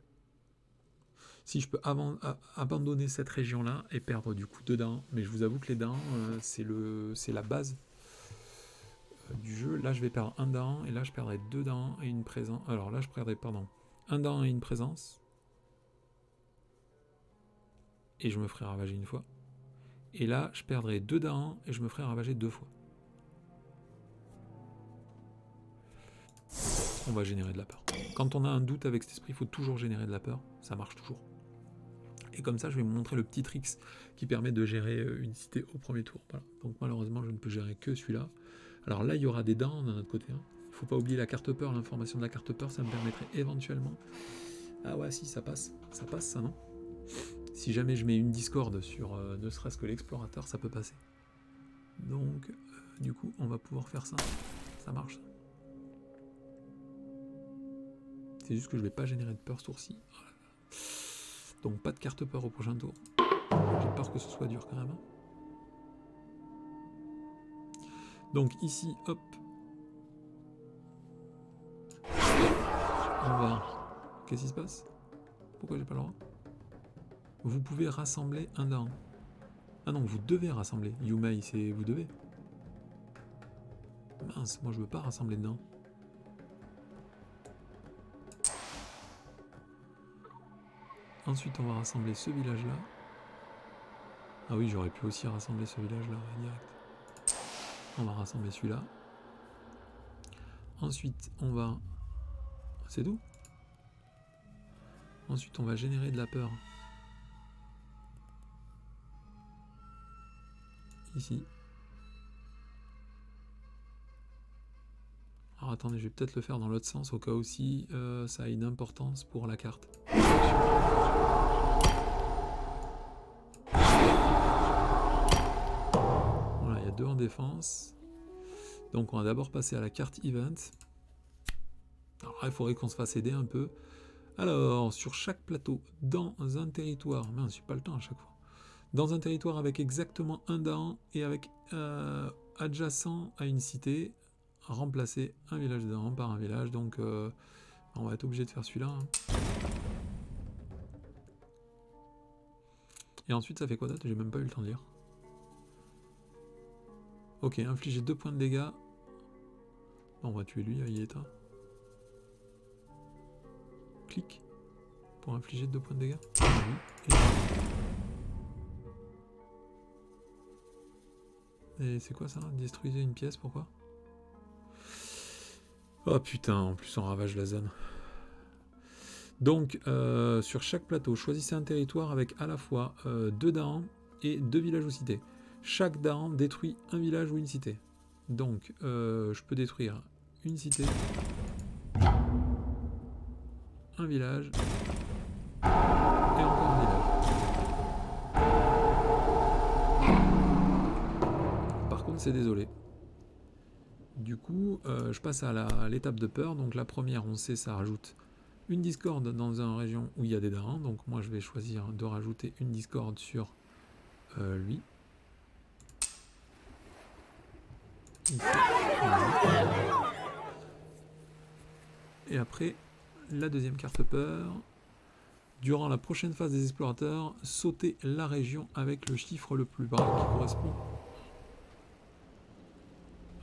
A: Si je peux abandonner cette région-là et perdre du coup 2 dents. Mais je vous avoue que les dents, c'est la base du jeu. Là, je vais perdre 1 dent et là, je perdrai 2 dents et une présence. Alors là, je perdrai, 1 dent et une présence. Et je me ferai ravager une fois. Et là, je perdrai 2 dents et je me ferai ravager 2 fois. On va générer de la peur. Quand on a un doute avec cet esprit, il faut toujours générer de la peur. Ça marche toujours. Et comme ça, je vais vous montrer le petit tricks qui permet de gérer une cité au premier tour. Voilà. Donc malheureusement, je ne peux gérer que celui-là. Alors là, il y aura des dents de notre côté. Hein. Il ne faut pas oublier la carte peur, l'information de la carte peur, ça me permettrait éventuellement... Ah ouais, si, ça passe. Ça passe, ça, non? Si jamais je mets une discorde sur ne serait-ce que l'explorateur, ça peut passer. Donc, du coup, on va pouvoir faire ça. Ça marche. C'est juste que je ne vais pas générer de peur ce tour-ci. Voilà. Donc pas de carte peur au prochain tour. J'ai peur que ce soit dur quand même. Donc ici, hop. On va... Qu'est-ce qui se passe? Pourquoi j'ai pas le droit? Vous pouvez rassembler un dent. Ah non, vous devez rassembler. Yumei, c'est vous devez. Mince, moi je veux pas rassembler dedans. Ensuite, on va rassembler ce village-là. Ah oui, j'aurais pu aussi rassembler ce village-là, direct. On va rassembler celui-là. Ensuite, on va... C'est tout. Ensuite, on va générer de la peur. Ici. Alors attendez, je vais peut-être le faire dans l'autre sens au cas où si ça a une importance pour la carte. Voilà, il y a 2 en défense. Donc on va d'abord passer à la carte event. Alors là, il faudrait qu'on se fasse aider un peu. Alors, sur chaque plateau, dans un territoire, mince, j'ai pas le temps à chaque fois. Dans un territoire avec exactement un dahan et avec adjacent à une cité, remplacer un village de dahan par un village. Donc on va être obligé de faire celui-là. Hein. Et ensuite, ça fait quoi d'autre? J'ai même pas eu le temps de lire. Ok, infliger 2 points de dégâts. On va tuer lui, il est éteint. Clic pour infliger 2 points de dégâts. Et c'est quoi ça? Détruisez une pièce, pourquoi? Oh putain, en plus on ravage la zone. Donc, sur chaque plateau, choisissez un territoire avec à la fois 2 dahans et 2 villages ou cités. Chaque dahan détruit un village ou une cité. Donc, je peux détruire une cité, un village, et encore un village. Par contre, c'est désolé. Du coup, je passe à l'étape de peur. Donc la première, on sait, ça rajoute une discorde dans une région où il y a des dahans. Donc moi, je vais choisir de rajouter une discorde sur lui. Ici. Et après, la deuxième carte peur. Durant la prochaine phase des explorateurs, sautez la région avec le chiffre le plus bas qui correspond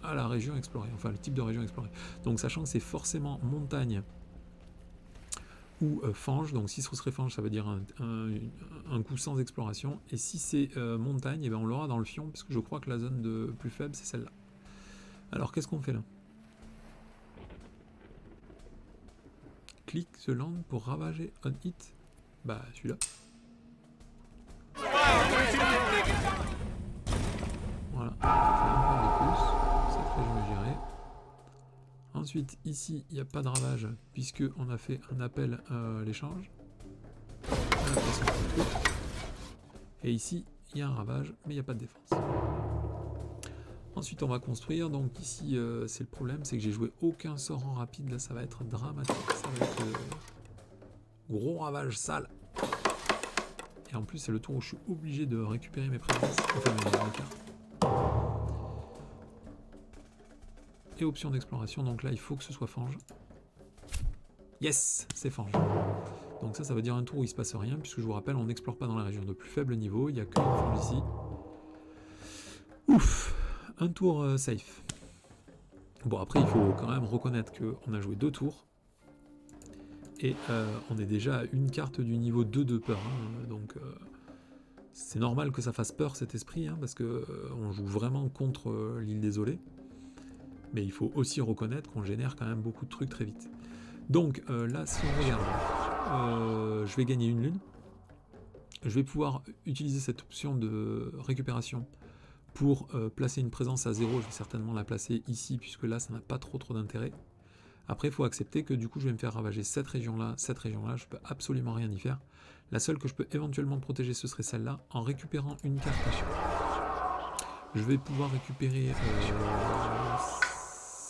A: à la région explorée, enfin le type de région explorée. Donc sachant que c'est forcément montagne ou fange, donc si ce serait fange, ça veut dire un coup sans exploration, et si c'est montagne, et ben on l'aura dans le fion, parce que je crois que la zone de plus faible, c'est celle-là. Alors qu'est-ce qu'on fait là? Clique the land pour ravager un hit. Bah celui-là. Voilà, un peu de plus. Cette région est gérée. Ensuite, ici, il n'y a pas de ravage, puisque on a fait un appel à l'échange. Et ici, il y a un ravage, mais il n'y a pas de défense. Ensuite, on va construire. Donc ici, c'est le problème, c'est que j'ai joué aucun sort en rapide. Là, ça va être dramatique. Ça va être gros ravage sale. Et en plus, c'est le tour où je suis obligé de récupérer mes présences. Enfin, mes cartes. Et option d'exploration. Donc là, il faut que ce soit fange. Yes, c'est fange. Donc ça veut dire un tour où il se passe rien, puisque je vous rappelle, on n'explore pas dans la région de plus faible niveau. Il n'y a qu'une fange ici. Ouf, un tour safe. Bon, après, il faut quand même reconnaître qu'on a joué 2 tours. Et on est déjà à une carte du niveau 2 de peur. Hein, donc c'est normal que ça fasse peur cet esprit, hein, parce que on joue vraiment contre l'île désolée. Mais il faut aussi reconnaître qu'on génère quand même beaucoup de trucs très vite. Donc là, si on regarde, je vais gagner une lune. Je vais pouvoir utiliser cette option de récupération pour placer une présence à 0. Je vais certainement la placer ici, puisque là, ça n'a pas trop d'intérêt. Après, il faut accepter que du coup, je vais me faire ravager cette région-là, je peux absolument rien y faire. La seule que je peux éventuellement protéger, ce serait celle-là, en récupérant une carte cachée. Je vais pouvoir récupérer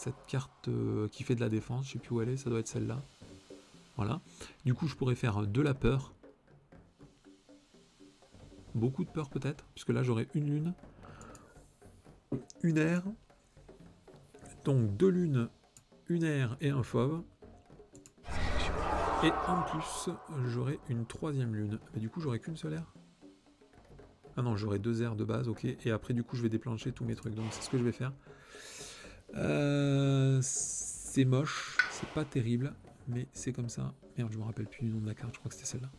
A: cette carte qui fait de la défense, je sais plus où elle est, ça doit être celle-là. Voilà. Du coup, je pourrais faire de la peur. Beaucoup de peur peut-être, puisque là, j'aurai une lune, une aire, donc 2 lunes, une aire et un fauve. Et en plus, j'aurai une 3e lune. Mais du coup, j'aurai qu'une seule aire. Ah non, j'aurai 2 aires de base, ok. Et après, du coup, je vais déclencher tous mes trucs. Donc, c'est ce que je vais faire. C'est moche, c'est pas terrible, mais c'est comme ça. Merde, je me rappelle plus du nom de la carte, je crois que c'était celle-là.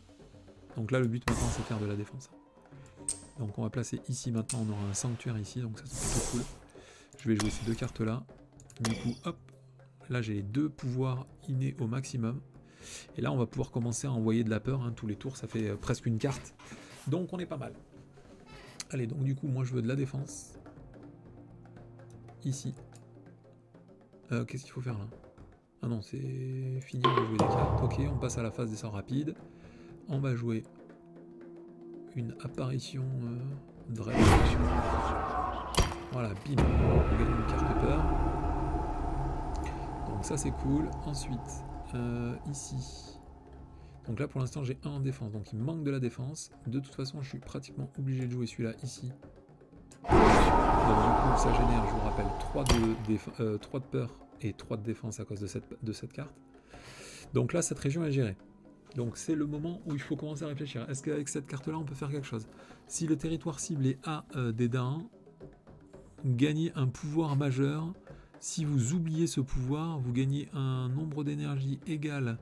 A: Donc là, le but maintenant, c'est de faire de la défense. Donc on va placer ici maintenant, on aura un sanctuaire ici, donc ça c'est plutôt cool. Je vais jouer ces 2 cartes-là. Du coup, hop, là j'ai les 2 pouvoirs innés au maximum. Et là, on va pouvoir commencer à envoyer de la peur. Hein. Tous les tours, ça fait presque une carte. Donc, on est pas mal. Allez, donc du coup, moi, je veux de la défense. Ici. Qu'est-ce qu'il faut faire là? Ah non, c'est fini, on va jouer des cartes. Ok, on passe à la phase descend rapide. On va jouer une apparition de révélation. Voilà, bim, on gagne une carte peur. Donc ça c'est cool. Ensuite, ici. Donc là pour l'instant j'ai 1 en défense, donc il me manque de la défense. De toute façon je suis pratiquement obligé de jouer celui-là ici. Donc du coup ça génère, je vous rappelle, 3 de peur et 3 de défense à cause de cette carte. Donc là cette région est gérée. Donc c'est le moment où il faut commencer à réfléchir. Est-ce qu'avec cette carte-là, on peut faire quelque chose? Si le territoire ciblé a des dents, gagnez un pouvoir majeur. Si vous oubliez ce pouvoir, vous gagnez un nombre d'énergie égal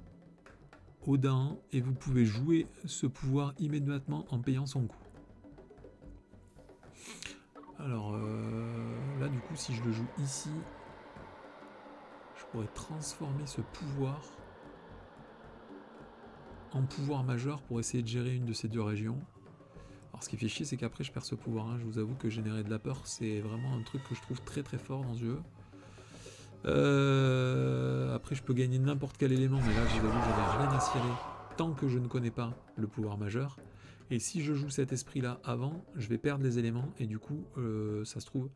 A: au dents et vous pouvez jouer ce pouvoir immédiatement en payant son coût. Alors là, du coup, si je le joue ici, je pourrais transformer ce pouvoir en pouvoir majeur pour essayer de gérer une de ces 2 régions. Alors ce qui fait chier, c'est qu'après je perds ce pouvoir. Hein. Je vous avoue que générer de la peur, c'est vraiment un truc que je trouve très très fort dans ce jeu. Après je peux gagner n'importe quel élément, mais là je vous avoue que je n'ai rien à cirer tant que je ne connais pas le pouvoir majeur. Et si je joue cet esprit là avant, je vais perdre les éléments et du coup ça se trouve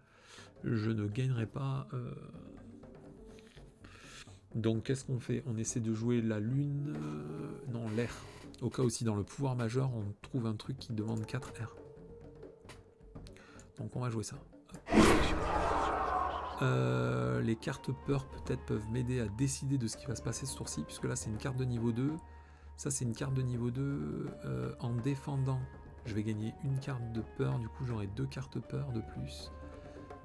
A: je ne gagnerai pas. Donc qu'est-ce qu'on fait? On essaie de jouer la lune, non l'air. Au cas aussi dans le pouvoir majeur on trouve un truc qui demande 4 R. Donc on va jouer ça. Les cartes peur peut-être peuvent m'aider à décider de ce qui va se passer ce tour-ci, puisque là c'est une carte de niveau 2. Ça c'est une carte de niveau 2. En défendant, je vais gagner une carte de peur, du coup j'aurai 2 cartes peur de plus.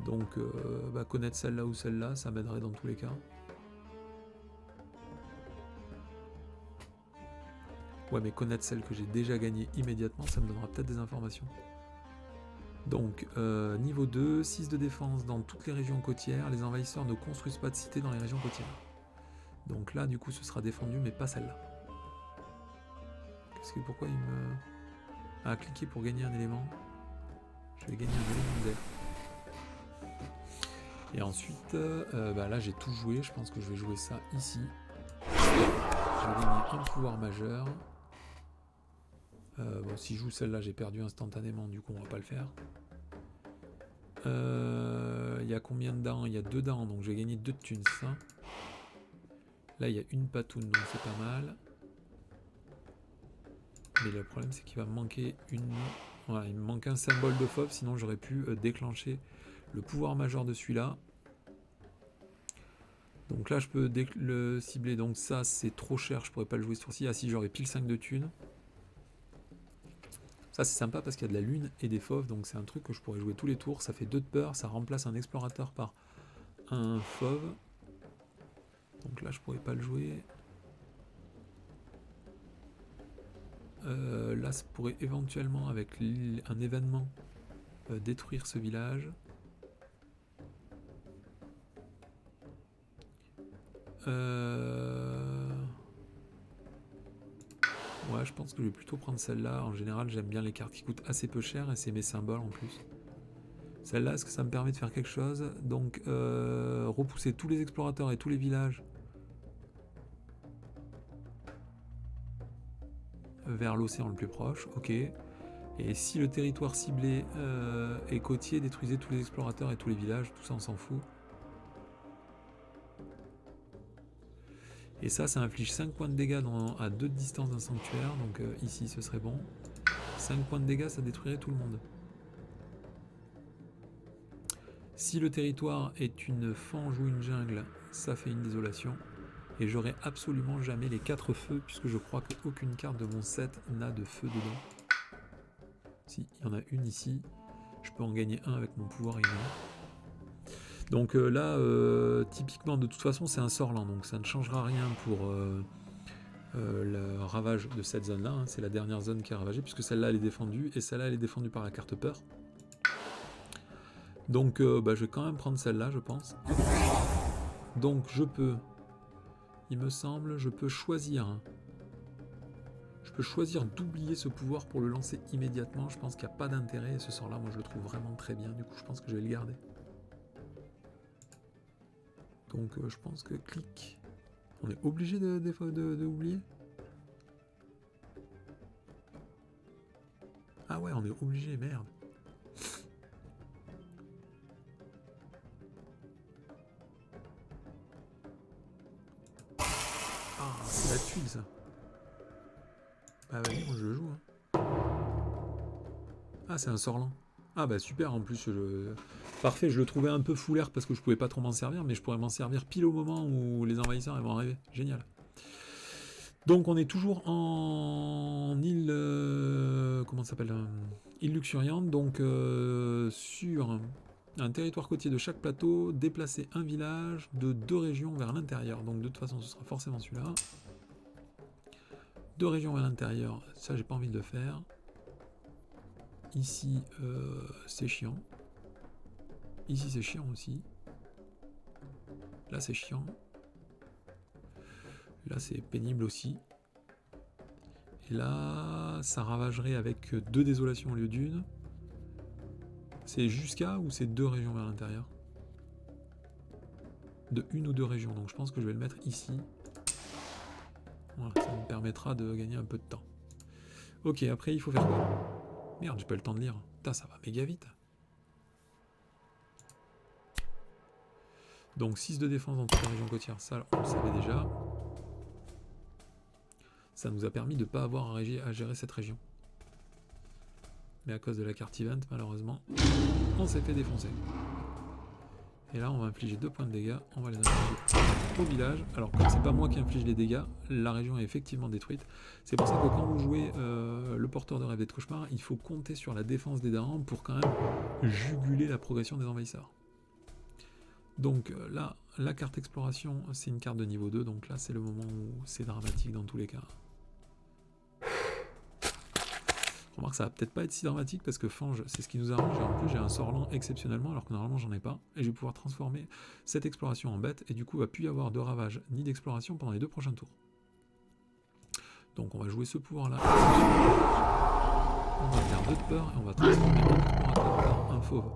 A: Donc connaître celle-là ou celle-là, ça m'aiderait dans tous les cas. Ouais, mais connaître celle que j'ai déjà gagnée immédiatement, ça me donnera peut-être des informations. Donc, niveau 2, 6 de défense dans toutes les régions côtières. Les envahisseurs ne construisent pas de cité dans les régions côtières. Donc là, du coup, ce sera défendu, mais pas celle-là. Pourquoi il me... Ah, cliquer pour gagner un élément. Je vais gagner un élément d'air. Et ensuite, là, j'ai tout joué. Je pense que je vais jouer ça ici. Je vais gagner un pouvoir majeur. Bon, si je joue celle-là, j'ai perdu instantanément, du coup on va pas le faire. Il y a combien de dents? Il y a 2 dents, donc j'ai gagné 2 de thunes, ça. Là il y a une patoune, donc c'est pas mal. Mais le problème c'est qu'il va me manquer une... Voilà, il me manque un symbole de fauve, sinon j'aurais pu déclencher le pouvoir majeur de celui-là. Donc là je peux le cibler, donc ça c'est trop cher, je pourrais pas le jouer ce tour-ci. Ah si, j'aurais pile 5 de thunes. Ça c'est sympa parce qu'il y a de la lune et des fauves, donc c'est un truc que je pourrais jouer tous les tours. Ça fait 2 de peur, ça remplace un explorateur par un fauve. Donc là je pourrais pas le jouer. Là ça pourrait éventuellement avec un événement détruire ce village. Ouais, je pense que je vais plutôt prendre celle-là. En général, j'aime bien les cartes qui coûtent assez peu cher et c'est mes symboles en plus. Celle-là, est-ce que ça me permet de faire quelque chose? Donc, repousser tous les explorateurs et tous les villages vers l'océan le plus proche. Ok. Et si le territoire ciblé est côtier, détruisez tous les explorateurs et tous les villages. Tout ça, on s'en fout. Et ça inflige 5 points de dégâts à 2 de distance d'un sanctuaire. Donc ici, ce serait bon. 5 points de dégâts, ça détruirait tout le monde. Si le territoire est une fange ou une jungle, ça fait une désolation. Et j'aurai absolument jamais les 4 feux, puisque je crois qu'aucune carte de mon set n'a de feu dedans. Si, il y en a une ici. Je peux en gagner un avec mon pouvoir inné. Donc là, typiquement, de toute façon, c'est un sort lent, donc ça ne changera rien pour le ravage de cette zone-là. Hein. C'est la dernière zone qui est ravagée, puisque celle-là, elle est défendue, et celle-là, elle est défendue par la carte peur. Donc je vais quand même prendre celle-là, je pense. Donc je peux il me semble, je peux choisir. Je peux choisir d'oublier ce pouvoir pour le lancer immédiatement. Je pense qu'il n'y a pas d'intérêt. Et ce sort-là, moi, je le trouve vraiment très bien. Du coup, je pense que je vais le garder. Donc, je pense que clic. On est obligé de oublier. Ah ouais, on est obligé, merde. Ah, c'est la tuile, ça. Bah vas-y, moi je le joue. Hein. Ah, c'est un sort lent. Ah bah super, en plus, parfait, je le trouvais un peu foulaire parce que je pouvais pas trop m'en servir, mais je pourrais m'en servir pile au moment où les envahisseurs vont arriver. Génial. Donc on est toujours en île... comment ça s'appelle île luxuriante, donc sur un territoire côtier de chaque plateau, déplacer un village de 2 régions vers l'intérieur. Donc de toute façon, ce sera forcément celui-là. 2 régions vers l'intérieur, ça j'ai pas envie de le faire. Ici, c'est chiant. Ici, c'est chiant aussi. Là, c'est chiant. Là, c'est pénible aussi. Et là, ça ravagerait avec 2 désolations au lieu d'une. C'est jusqu'à ou c'est 2 régions vers l'intérieur? De 1 ou 2 régions. Donc je pense que je vais le mettre ici. Voilà, ça me permettra de gagner un peu de temps. Ok, après, il faut faire quoi? Merde, j'ai pas le temps de lire. Putain, ça va méga vite. Donc 6 de défense dans toute la région côtière, ça on le savait déjà. Ça nous a permis de ne pas avoir à gérer cette région. Mais à cause de la carte event, malheureusement, on s'est fait défoncer. Et là, on va infliger 2 points de dégâts. On va les infliger au village. Alors, comme c'est pas moi qui inflige les dégâts, la région est effectivement détruite. C'est pour ça que quand vous jouez le porteur de rêve et de cauchemar, il faut compter sur la défense des darans pour quand même juguler la progression des envahisseurs. Donc là, la carte exploration, c'est une carte de niveau 2. Donc là, c'est le moment où c'est dramatique dans tous les cas. Remarque, ça va peut-être pas être si dramatique parce que Fange, c'est ce qui nous arrange. Et en plus, j'ai un sort lent exceptionnellement alors que normalement, j'en ai pas. Et je vais pouvoir transformer cette exploration en bête. Et du coup, il va plus y avoir de ravage ni d'exploration pendant les 2 prochains tours. Donc, on va jouer ce pouvoir-là. On va faire 2 de peur et on va transformer un explorateur par un fauve.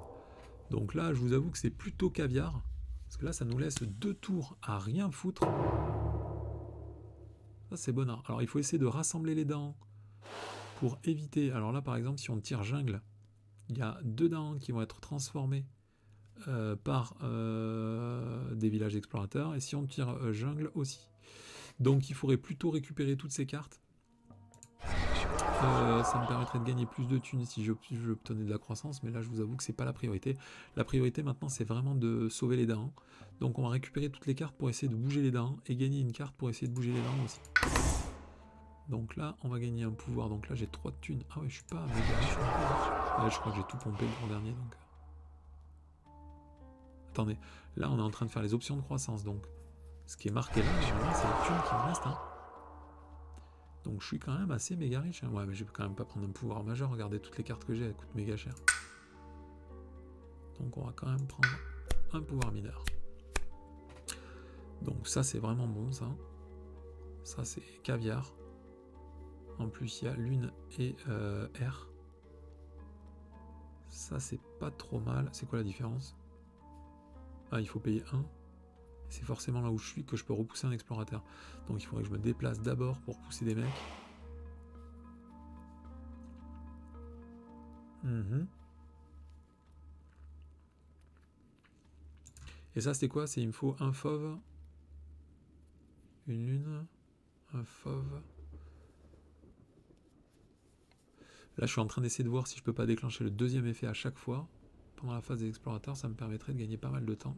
A: Donc là, je vous avoue que c'est plutôt caviar. Parce que là, ça nous laisse 2 tours à rien foutre. Ça, c'est bonnard. Alors, il faut essayer de rassembler les dents pour éviter. Alors là, par exemple, si on tire jungle, il y a 2 dents qui vont être transformés par des villages explorateurs. Et si on tire jungle aussi. Donc il faudrait plutôt récupérer toutes ces cartes. Ça me permettrait de gagner plus de thunes si j'obtenais de la croissance. Mais là, je vous avoue que c'est pas la priorité. La priorité maintenant, c'est vraiment de sauver les dents. Donc on va récupérer toutes les cartes pour essayer de bouger les dents. Et gagner une carte pour essayer de bouger les dents aussi. Donc là, on va gagner un pouvoir. Donc là, j'ai 3 de thunes. Ah ouais, je suis pas méga riche. Ouais, je crois que j'ai tout pompé le tour dernier. Donc. Attendez, là, on est en train de faire les options de croissance. Donc, ce qui est marqué là, c'est la thune qui me reste. Hein. Donc, je suis quand même assez méga riche. Hein. Ouais, mais je vais quand même pas prendre un pouvoir majeur. Regardez toutes les cartes que j'ai, elles coûtent méga cher. Donc, on va quand même prendre un pouvoir mineur. Donc, ça, c'est vraiment bon, ça. Ça, c'est caviar. En plus, il y a lune et R. Ça, c'est pas trop mal. C'est quoi la différence? Ah, il faut payer 1. C'est forcément là où je suis que je peux repousser un explorateur. Donc, il faudrait que je me déplace d'abord pour pousser des mecs. Et ça, c'était quoi? C'est il me faut un fauve, une lune, un fauve. Là, je suis en train d'essayer de voir si je peux pas déclencher le 2e effet à chaque fois. Pendant la phase des explorateurs, ça me permettrait de gagner pas mal de temps.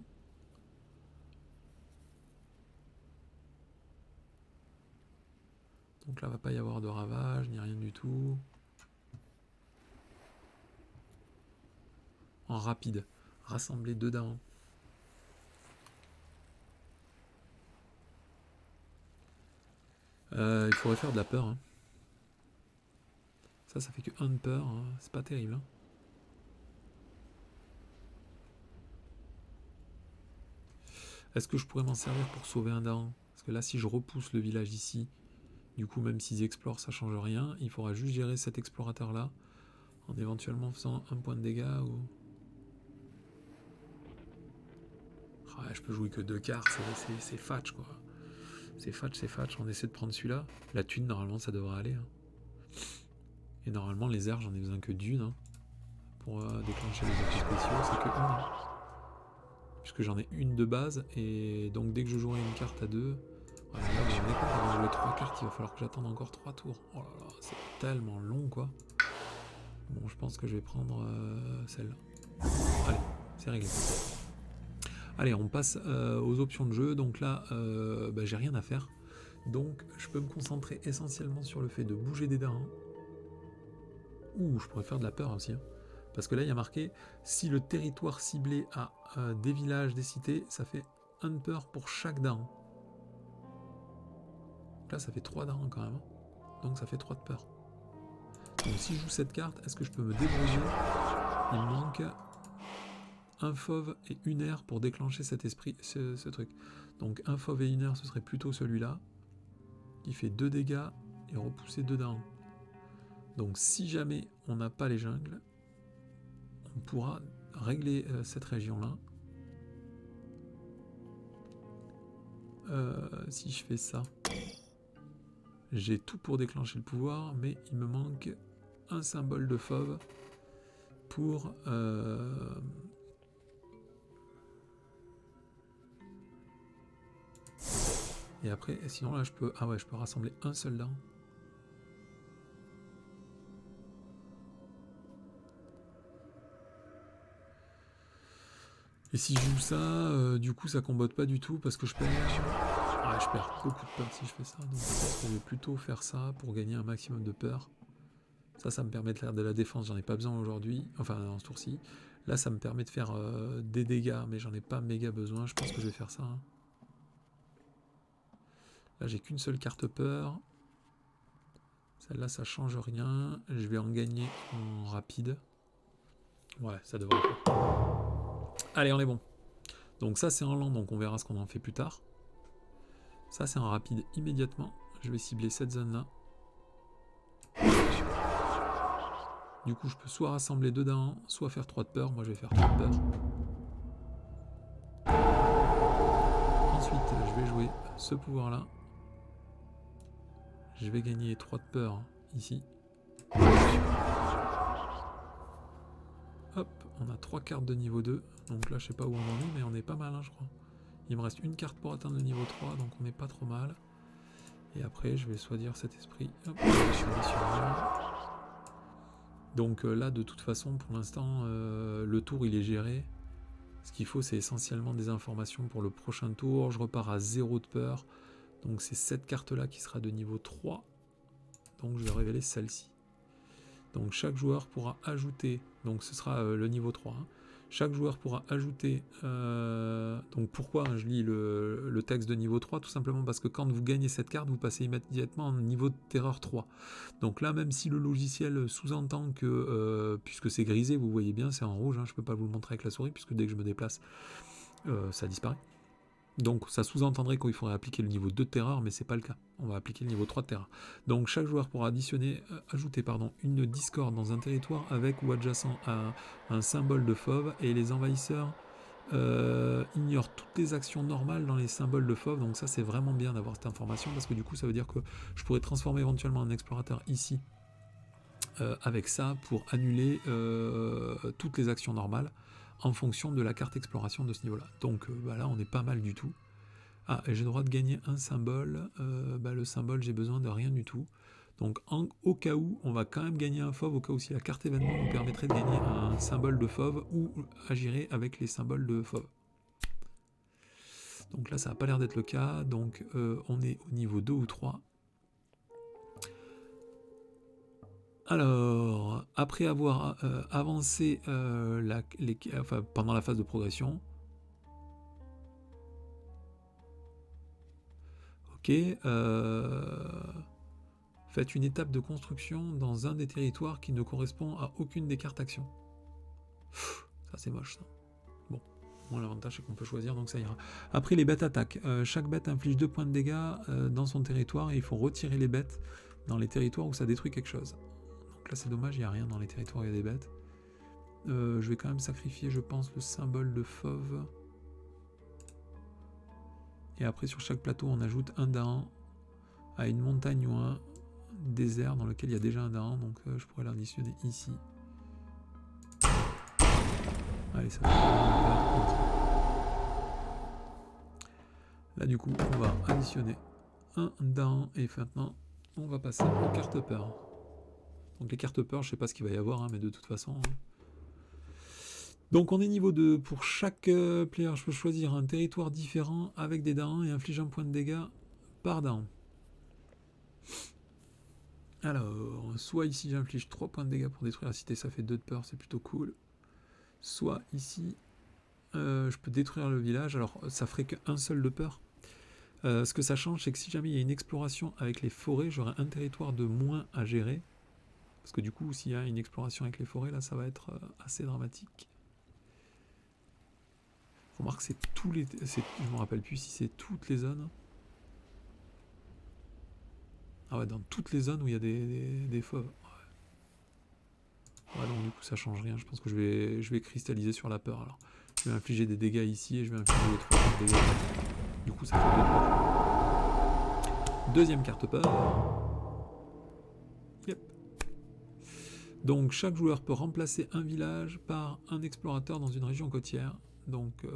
A: Donc là, il va pas y avoir de ravage, ni rien du tout. En rapide, rassembler 2 dents. Il faudrait faire de la peur. Hein. Ça fait que 1 de peur. Hein. C'est pas terrible. Hein. Est-ce que je pourrais m'en servir pour sauver un dent? Parce que là, si je repousse le village ici, du coup, même s'ils explorent, ça change rien. Il faudra juste gérer cet explorateur-là, en éventuellement faisant un point de dégâts ou... Ah, je peux jouer que 2 cartes, c'est fatch, quoi. C'est fatch, on essaie de prendre celui-là. La thune, normalement, ça devrait aller. Hein. Et normalement, les airs, j'en ai besoin que d'une. Hein, pour déclencher les effets spéciaux, c'est que une. Hein. Puisque j'en ai une de base, et donc dès que je jouerai une carte à 2... Ouais, là, vous vous rendez compte, avant de jouer 3 cartes, il va falloir que j'attende encore 3 tours. Oh là là, c'est tellement long, quoi. Bon, je pense que je vais prendre celle-là. Allez, c'est réglé. Allez, on passe aux options de jeu. Donc là, bah, j'ai rien à faire. Donc, je peux me concentrer essentiellement sur le fait de bouger des darins. Ouh, je pourrais faire de la peur aussi. Hein. Parce que là, il y a marqué, si le territoire ciblé a des villages, des cités, ça fait 1 de peur pour chaque daran. Là, ça fait 3 darans quand même. Donc, ça fait 3 de peur. Donc, si je joue cette carte, est-ce que je peux me débrouiller? Il me manque un fauve et une aire pour déclencher cet esprit, ce truc. Donc, un fauve et une aire, ce serait plutôt celui-là. Qui fait 2 dégâts et repousser 2 darans. Donc, si jamais on n'a pas les jungles, on pourra régler cette région-là. Si je fais ça, j'ai tout pour déclencher le pouvoir, mais il me manque un symbole de fauve pour... Et après, sinon là je peux... Ah ouais, je peux rassembler un seul daran. Et si je joue ça, du coup ça combote pas du tout parce que je perds... Ah, je perds beaucoup de peur si je fais ça, donc je pense que je vais plutôt faire ça pour gagner un maximum de peur. Ça me permet de faire de la défense, j'en ai pas besoin aujourd'hui, enfin dans ce tour-ci. Là ça me permet de faire des dégâts, mais j'en ai pas méga besoin, je pense que je vais faire ça. Hein. Là j'ai qu'une seule carte peur. Celle-là ça change rien, je vais en gagner en rapide. Ouais, ça devrait être. Allez, on est bon. Donc ça c'est en lent, donc on verra ce qu'on en fait plus tard. Ça c'est en rapide immédiatement. Je vais cibler cette zone-là. Du coup je peux soit rassembler 2 darans, soit faire 3 de peur. Moi je vais faire 3 de peur. Ensuite je vais jouer ce pouvoir-là. Je vais gagner 3 de peur ici. Hop, on a 3 cartes de niveau 2. Donc là je sais pas où on en est, mais on est pas mal hein, je crois. Il me reste une carte pour atteindre le niveau 3, donc on n'est pas trop mal. Et après, je vais choisir cet esprit. Hop, je vais sur donc là, de toute façon, pour l'instant, le tour, il est géré. Ce qu'il faut, c'est essentiellement des informations pour le prochain tour. Je repars à 0 de peur. Donc c'est cette carte-là qui sera de niveau 3. Donc je vais révéler celle-ci. Donc chaque joueur pourra ajouter, donc ce sera le niveau 3, hein. Chaque joueur pourra ajouter, donc pourquoi je lis le texte de niveau 3? Tout simplement parce que quand vous gagnez cette carte, vous passez immédiatement en niveau de terreur 3. Donc là, même si le logiciel sous-entend que, puisque c'est grisé, vous voyez bien, c'est en rouge, hein, je ne peux pas vous le montrer avec la souris, puisque dès que je me déplace, ça disparaît. Donc ça sous-entendrait qu'il faudrait appliquer le niveau 2 de terreur, mais c'est pas le cas. On va appliquer le niveau 3 de terreur. Donc chaque joueur pourra ajouter une discorde dans un territoire avec ou adjacent à un symbole de fauve, et les envahisseurs ignorent toutes les actions normales dans les symboles de fauve. Donc ça c'est vraiment bien d'avoir cette information, parce que du coup ça veut dire que je pourrais transformer éventuellement un explorateur ici avec ça pour annuler toutes les actions normales en fonction de la carte exploration de ce niveau-là. Donc bah là, on est pas mal du tout. Ah, et j'ai le droit de gagner un symbole. Le symbole, j'ai besoin de rien du tout. Donc au cas où, on va quand même gagner un fauve, au cas où si la carte événement nous permettrait de gagner un symbole de fauve ou agirait avec les symboles de fauve. Donc là, ça n'a pas l'air d'être le cas. Donc on est au niveau 2 ou 3. Alors, après avoir avancé pendant la phase de progression, ok, faites une étape de construction dans un des territoires qui ne correspond à aucune des cartes actions. Ça c'est moche ça. Bon. Bon, l'avantage c'est qu'on peut choisir, donc ça ira. Après, les bêtes attaquent. Chaque bête inflige 2 points de dégâts dans son territoire et il faut retirer les bêtes dans les territoires où ça détruit quelque chose. Donc là, c'est dommage, il n'y a rien dans les territoires où il y a des bêtes. Je vais quand même sacrifier, je pense, le symbole de fauve. Et après, sur chaque plateau, on ajoute un dahan à une montagne ou un désert dans lequel il y a déjà un dahan. Donc je pourrais l'additionner ici. Allez, ça va. Là, du coup, on va additionner un dahan. Et maintenant, on va passer aux cartes peur. Donc les cartes peur, je sais pas ce qu'il va y avoir, hein, mais de toute façon... Hein. Donc on est niveau 2. Pour chaque player, je peux choisir un territoire différent avec des dahans et infliger un point de dégâts par dahan. Alors, soit ici j'inflige 3 points de dégâts pour détruire la cité, ça fait 2 de peur, c'est plutôt cool. Soit ici, je peux détruire le village, alors ça ferait qu'un seul de peur. Ce que ça change, c'est que si jamais il y a une exploration avec les forêts, j'aurai un territoire de moins à gérer. Parce que du coup, s'il y a une exploration avec les forêts, là, ça va être assez dramatique. Remarque, c'est tous les... Je me rappelle plus si c'est toutes les zones. Ah ouais, dans toutes les zones où il y a des fauves. Ouais, donc du coup, ça change rien. Je pense que je vais cristalliser sur la peur, alors. Je vais infliger des dégâts ici et je vais infliger les 3 dégâts. Du coup, ça fait 2 de peur. Deuxième carte peur. Yep. Donc, chaque joueur peut remplacer un village par un explorateur dans une région côtière. Donc,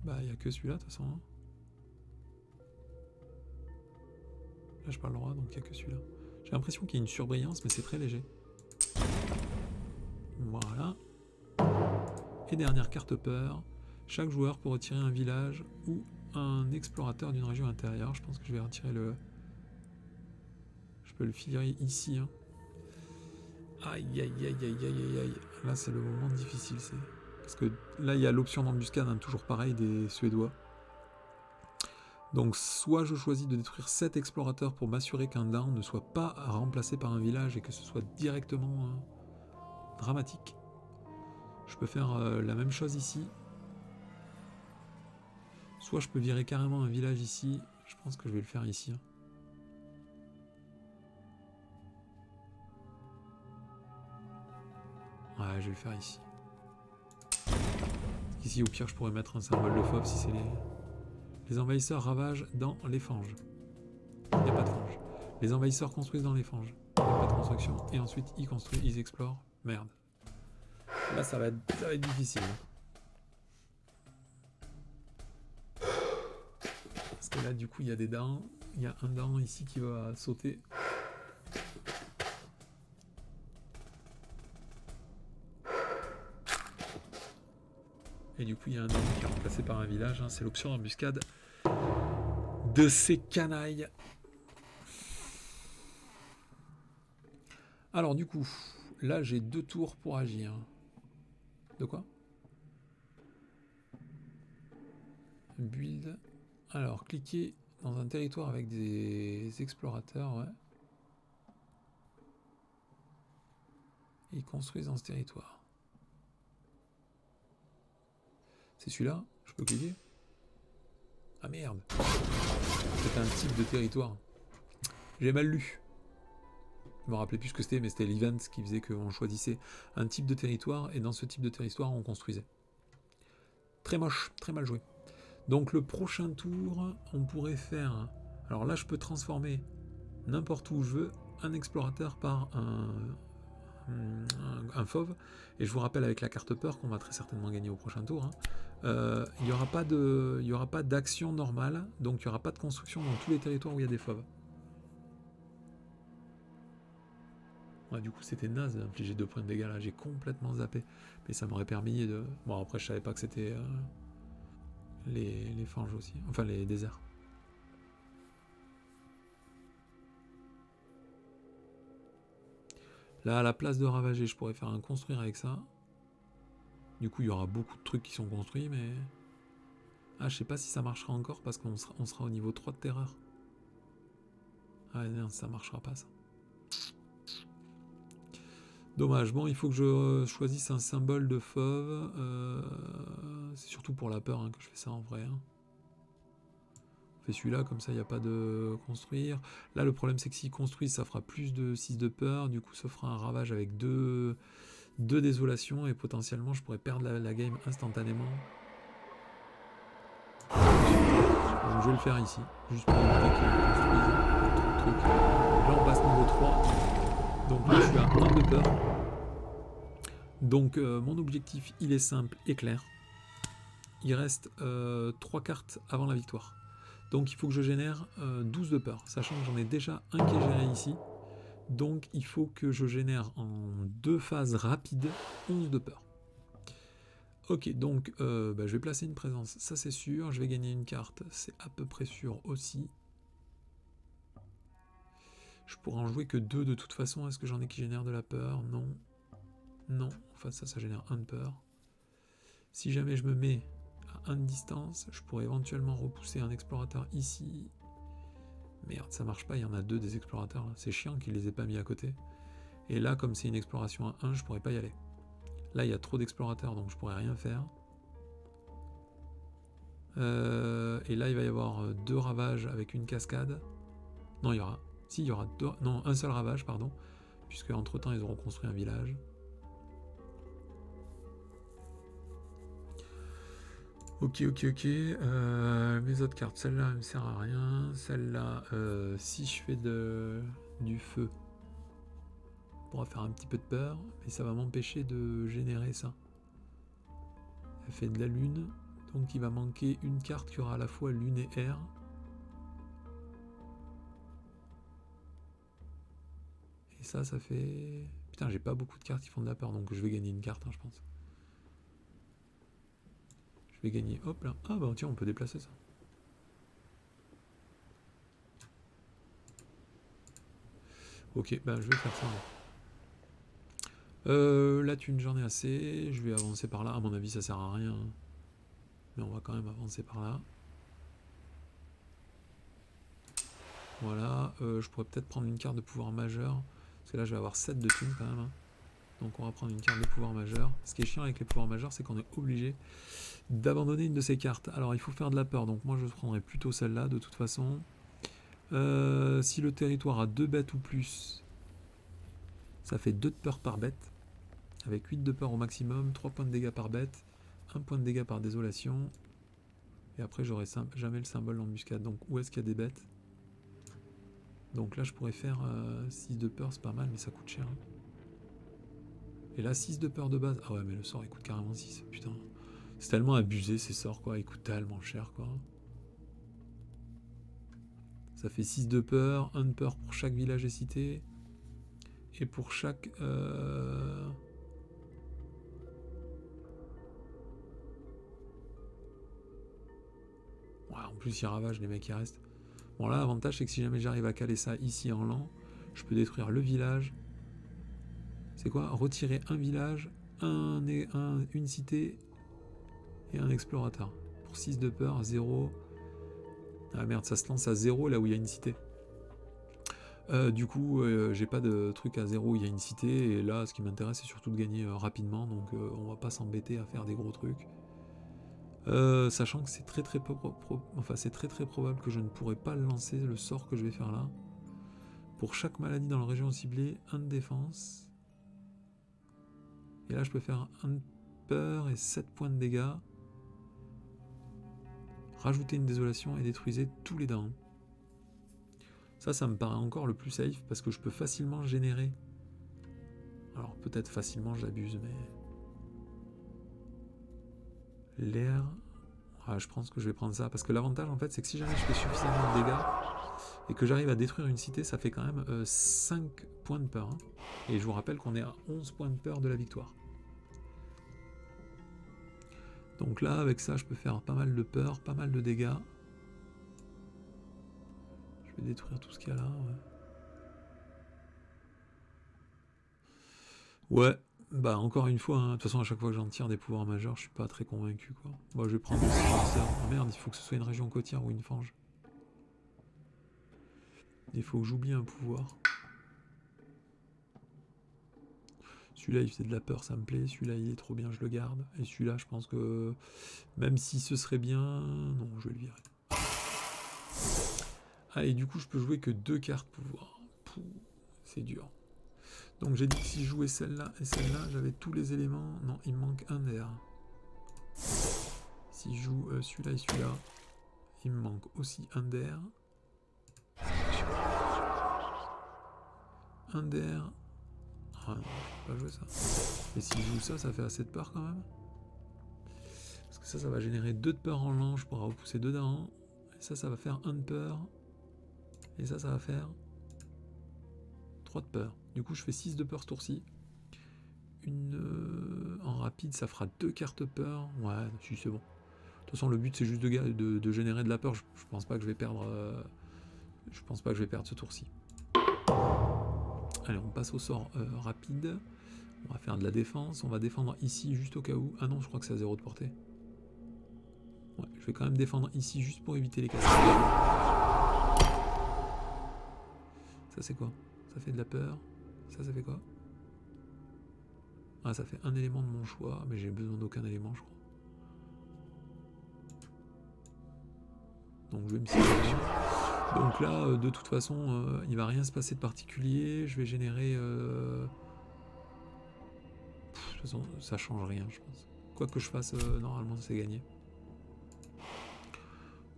A: bah, il n'y a que celui-là, de toute façon. Hein. Là, je parle droit, donc il n'y a que celui-là. J'ai l'impression qu'il y a une surbrillance, mais c'est très léger. Voilà. Et dernière carte peur. Chaque joueur peut retirer un village ou un explorateur d'une région intérieure. Je pense que je vais retirer le... Je peux le filer ici. Hein. Aïe, aïe, aïe, aïe, aïe, aïe, aïe. Là, c'est le moment difficile. Parce que là, il y a l'option d'embuscade, hein, toujours pareil, des Suédois. Donc, soit je choisis de détruire 7 explorateurs pour m'assurer qu'un down ne soit pas remplacé par un village et que ce soit directement dramatique. Je peux faire la même chose ici. Soit je peux virer carrément un village ici. Je pense que je vais le faire ici. Hein. Ouais, je vais le faire ici. Ici, au pire, je pourrais mettre un symbole de fauve si c'est les envahisseurs ravagent dans les fanges. Il n'y a pas de fange. Les envahisseurs construisent dans les fanges. Il n'y a pas de construction. Et ensuite, ils construisent, ils explorent. Merde. Là, ça va être difficile. Parce que là, du coup, il y a des dents. Il y a un dent ici qui va sauter. Et du coup, il y a un dent qui est remplacé par un village. Hein. C'est l'option d'embuscade de ces canailles. Alors, du coup, là, j'ai 2 tours pour agir. De quoi? Build. Alors, cliquez dans un territoire avec des explorateurs, ouais. Ils construisent dans ce territoire. C'est celui-là? Je peux cliquer? Ah merde! C'est un type de territoire. J'ai mal lu. Je me rappelais plus ce que c'était, mais c'était l'event qui faisait qu'on choisissait un type de territoire, et dans ce type de territoire, on construisait. Très moche, très mal joué. Donc le prochain tour, on pourrait faire... Alors là, je peux transformer n'importe où je veux un explorateur par un fauve. Et je vous rappelle avec la carte peur qu'on va très certainement gagner au prochain tour. Hein. Il n'y aura pas d'action normale, donc il n'y aura pas de construction dans tous les territoires où il y a des fauves. Ouais, du coup, c'était naze d'infliger 2 points de dégâts là, j'ai complètement zappé. Mais ça m'aurait permis de... Bon, après, je savais pas que c'était les fanges aussi, enfin les déserts. Là, à la place de ravager, je pourrais faire un construire avec ça. Du coup, il y aura beaucoup de trucs qui sont construits, mais... Ah, je sais pas si ça marchera encore, parce qu'on sera au niveau 3 de terreur. Ah non, ça marchera pas, ça. Dommage. Bon, il faut que je choisisse un symbole de fauve. C'est surtout pour la peur hein, que je fais ça en vrai. Hein. On fait celui-là, comme ça il n'y a pas de construire. Là le problème c'est que s'il construit ça fera plus de 6 de peur, du coup ça fera un ravage avec 2 désolations et potentiellement je pourrais perdre la game instantanément. Donc je vais le faire ici, juste pour éviter qu'il construise trop de trucs. Là on passe niveau 3, donc là je suis à 1 de peur. Donc mon objectif il est simple et clair. Il reste 3 cartes avant la victoire. Donc il faut que je génère 12 de peur, sachant que j'en ai déjà un qui est géré ici. Donc il faut que je génère en 2 phases rapides 11 de peur. Ok, donc je vais placer une présence, ça c'est sûr. Je vais gagner une carte, c'est à peu près sûr aussi. Je pourrais en jouer que 2 de toute façon. Est-ce que j'en ai qui génèrent de la peur? Non. Non, enfin ça génère 1 de peur. Si jamais je me mets à 1 de distance, je pourrais éventuellement repousser un explorateur ici. Merde, ça marche pas, il y en a 2 des explorateurs. C'est chiant qu'ils les aient pas mis à côté. Et là, comme c'est une exploration à 1, je pourrais pas y aller. Là, il y a trop d'explorateurs, donc je pourrais rien faire. Et là, il va y avoir 2 ravages avec une cascade. Non, il y aura... Si, il y aura 2... Non, un seul ravage, pardon. Puisque entre-temps, ils auront construit un village. Ok. Mes autres cartes, celle-là, elle me sert à rien. Celle-là, si je fais du feu, on pourra faire un petit peu de peur, mais ça va m'empêcher de générer ça. Elle fait de la lune, donc il va manquer une carte qui aura à la fois lune et air. Et ça fait... Putain, j'ai pas beaucoup de cartes qui font de la peur, donc je vais gagner une carte, hein, je pense. Je vais gagner, hop là. Ah bah tiens, on peut déplacer ça. Ok, bah je vais faire ça. La thune, j'en ai assez. Je vais avancer par là. À mon avis, ça sert à rien. Mais on va quand même avancer par là. Voilà. Je pourrais peut-être prendre une carte de pouvoir majeur. Parce que là, je vais avoir 7 de thunes quand même. Hein. Donc on va prendre une carte de pouvoir majeur. Ce qui est chiant avec les pouvoirs majeurs, c'est qu'on est obligé d'abandonner une de ces cartes. Alors il faut faire de la peur. Donc moi, je prendrai plutôt celle-là de toute façon. Si le territoire a 2 bêtes ou plus, ça fait 2 de peur par bête. Avec 8 de peur au maximum, 3 points de dégâts par bête, 1 point de dégâts par désolation. Et après, j'aurai jamais le symbole d'embuscade. Donc où est-ce qu'il y a des bêtes? Donc là, je pourrais faire 6 de peur, c'est pas mal, mais ça coûte cher. Hein. Et là, 6 de peur de base. Ah ouais, mais le sort, il coûte carrément 6. Putain. C'est tellement abusé, ces sorts, quoi. Ils coûtent tellement cher, quoi. Ça fait 6 de peur, 1 de peur pour chaque village et cité. Et pour chaque... Ouais, en plus, il ravage les mecs qui restent. Bon, là, l'avantage, c'est que si jamais j'arrive à caler ça ici en lent, je peux détruire le village. C'est quoi? Retirer un village, une cité et un explorateur. Pour 6 de peur, 0. Ah merde, ça se lance à 0 là où il y a une cité. Du coup, j'ai pas de truc à 0 où il y a une cité. Et là, ce qui m'intéresse, c'est surtout de gagner rapidement. Donc, on va pas s'embêter à faire des gros trucs. Sachant que c'est très très probable que je ne pourrai pas lancer le sort que je vais faire là. Pour chaque maladie dans la région ciblée, 1 de défense. Et là, je peux faire 1 de peur et 7 points de dégâts. Rajouter une désolation et détruisez tous les dents. Ça me paraît encore le plus safe parce que je peux facilement générer. Alors peut-être facilement, j'abuse, mais... L'air... Ah, je pense que je vais prendre ça. Parce que l'avantage, en fait, c'est que si jamais je fais suffisamment de dégâts et que j'arrive à détruire une cité, ça fait quand même 5 points de peur. Hein. Et je vous rappelle qu'on est à 11 points de peur de la victoire. Donc là, avec ça, je peux faire pas mal de peur, pas mal de dégâts. Je vais détruire tout ce qu'il y a là. Ouais, bah encore une fois, hein. De toute façon, à chaque fois que j'en tire des pouvoirs majeurs, je suis pas très convaincu, quoi. Bon, je vais prendre ça. Oh merde, il faut que ce soit une région côtière ou une fange. Il faut que j'oublie un pouvoir. Celui-là, il fait de la peur, ça me plaît. Celui-là, il est trop bien, je le garde. Et celui-là, je pense que même si ce serait bien... Non, je vais le virer. Ah, et du coup, je peux jouer que 2 cartes pouvoir. C'est dur. Donc j'ai dit que si je jouais celle-là et celle-là, j'avais tous les éléments. Non, il me manque un d'air. Si je joue celui-là et celui-là, il me manque aussi un d'air. Un d'air. Ah non, je peux pas jouer ça. Et si je joue ça, ça fait assez de peur quand même. Parce que ça va générer 2 de peur en lance, je pourrai repousser 2 dedans. Et ça va faire 1 de peur. Et ça va faire 3 de peur. Du coup, je fais 6 de peur ce tour-ci. En rapide, ça fera 2 cartes peur. Ouais, si c'est bon. De toute façon, le but, c'est juste de générer de la peur. Je pense pas que je vais perdre... je pense pas que je vais perdre ce tour-ci. Allez, on passe au sort rapide. On va faire de la défense. On va défendre ici, juste au cas où. Ah non, je crois que c'est à 0 de portée. Ouais, je vais quand même défendre ici, juste pour éviter les cascades. Ça, c'est quoi? Ça fait de la peur. Ça fait quoi? Ah, ça fait un élément de mon choix, mais j'ai besoin d'aucun élément, je crois. Donc je vais me sélectionner. Donc là, de toute façon, il va rien se passer de particulier. Je vais générer... de toute façon, ça change rien, je pense. Quoi que je fasse, normalement, c'est gagné.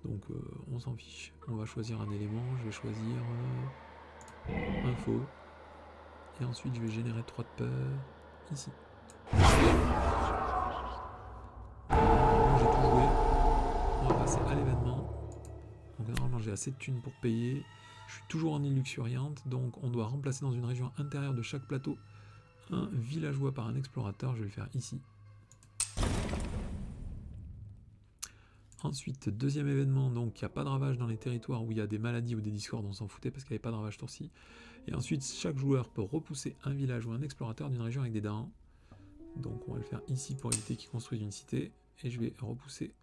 A: Donc on s'en fiche. On va choisir un élément. Je vais choisir un faux. Et ensuite, je vais générer 3 de peur ici. J'ai tout joué. On va passer à l'événement. Donc normalement j'ai assez de thunes pour payer. Je suis toujours en île luxuriante, donc on doit remplacer dans une région intérieure de chaque plateau un villageois par un explorateur. Je vais le faire ici. Ensuite, deuxième événement, donc il n'y a pas de ravage dans les territoires où il y a des maladies ou des discordes, on s'en foutait parce qu'il n'y avait pas de ravage tour-ci. Et ensuite, chaque joueur peut repousser un village ou un explorateur d'une région avec des dents. Donc on va le faire ici pour éviter qu'il construise une cité. Et je vais repousser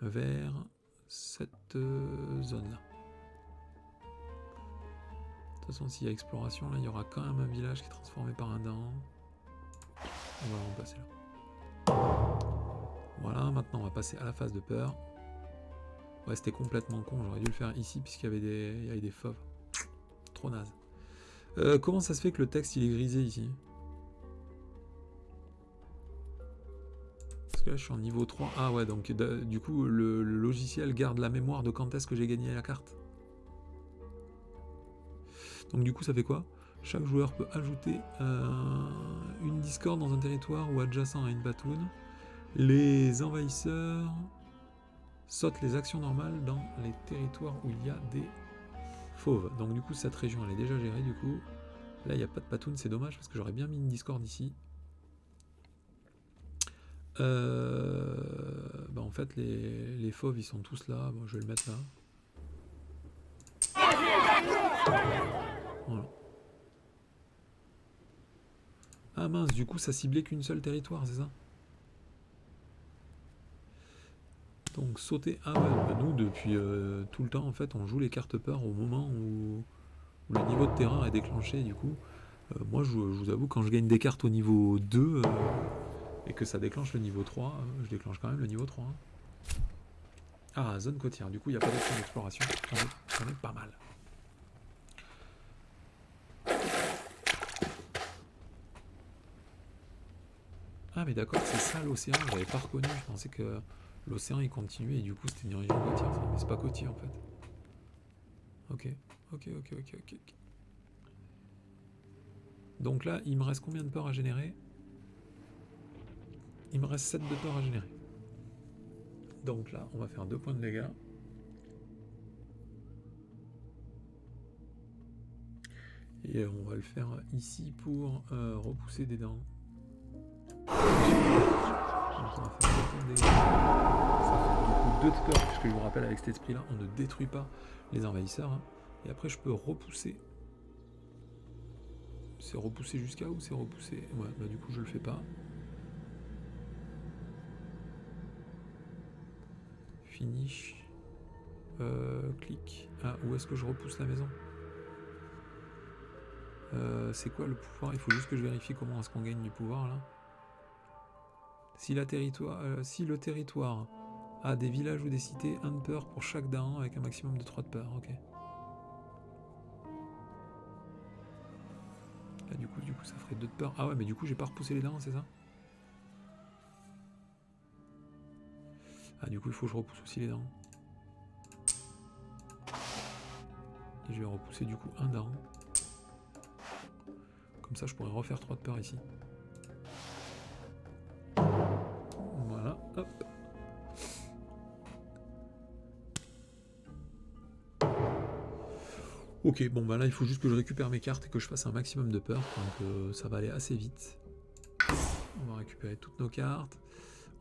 A: vers cette zone-là. De toute façon, s'il y a exploration, là, il y aura quand même un village qui est transformé par un dent. On va le remplacer là. Voilà, maintenant on va passer à la phase de peur. Ouais, c'était complètement con, j'aurais dû le faire ici puisqu'il y avait des fauves. Trop naze. Comment ça se fait que le texte il est grisé ici? Parce que là je suis en niveau 3. Ah ouais, donc du coup le logiciel garde la mémoire de quand est-ce que j'ai gagné la carte. Donc du coup ça fait quoi? Chaque joueur peut ajouter une discorde dans un territoire ou adjacent à une batoune. Les envahisseurs sautent les actions normales dans les territoires où il y a des fauves. Donc du coup cette région elle est déjà gérée du coup. Là il n'y a pas de batoune, c'est dommage parce que j'aurais bien mis une discorde ici. Bah en fait les fauves ils sont tous là, bon, je vais le mettre là. Voilà. Ah mince, du coup ça ciblait qu'une seule territoire, c'est ça? Donc sauter... Ah ouais, bah nous depuis tout le temps en fait on joue les cartes peur au moment où le niveau de terreur est déclenché du coup. Moi je vous avoue quand je gagne des cartes au niveau 2 et que ça déclenche le niveau 3, je déclenche quand même le niveau 3. Hein. Ah, zone côtière, du coup il n'y a pas d'option d'exploration, j'en ai pas mal. Ah mais d'accord, c'est ça l'océan, je l'avais pas reconnu, je pensais que l'océan il continuait et du coup c'était une région côtière, ça. Mais c'est pas côtier en fait. Ok. Donc là, il me reste combien de peur à générer? Il me reste 7 de peur à générer. Donc là, on va faire 2 points de dégâts. Et on va le faire ici pour repousser des dents. Donc on va faire 2 points de dégâts. Ça fait du coup 2 de peur, puisque je vous rappelle, avec cet esprit-là, on ne détruit pas les envahisseurs. Hein. Et après, je peux repousser. C'est repoussé jusqu'à où? C'est repoussé. Ouais, bah du coup, je le fais pas. Finish. Clic. Ah, où est-ce que je repousse la maison? C'est quoi le pouvoir? Il faut juste que je vérifie comment est-ce qu'on gagne du pouvoir là. Si le territoire a des villages ou des cités, 1 de peur pour chaque dahan avec un maximum de 3 de peur. Ok. Là du coup ça ferait 2 de peur. Ah ouais, mais du coup j'ai pas repoussé les dahans, c'est ça? Ah du coup il faut que je repousse aussi les dahans. Et je vais repousser du coup un dahan. Comme ça je pourrais refaire 3 de peur ici. Voilà, hop. Ok, bon bah là il faut juste que je récupère mes cartes et que je fasse un maximum de peur, donc ça va aller assez vite. On va récupérer toutes nos cartes.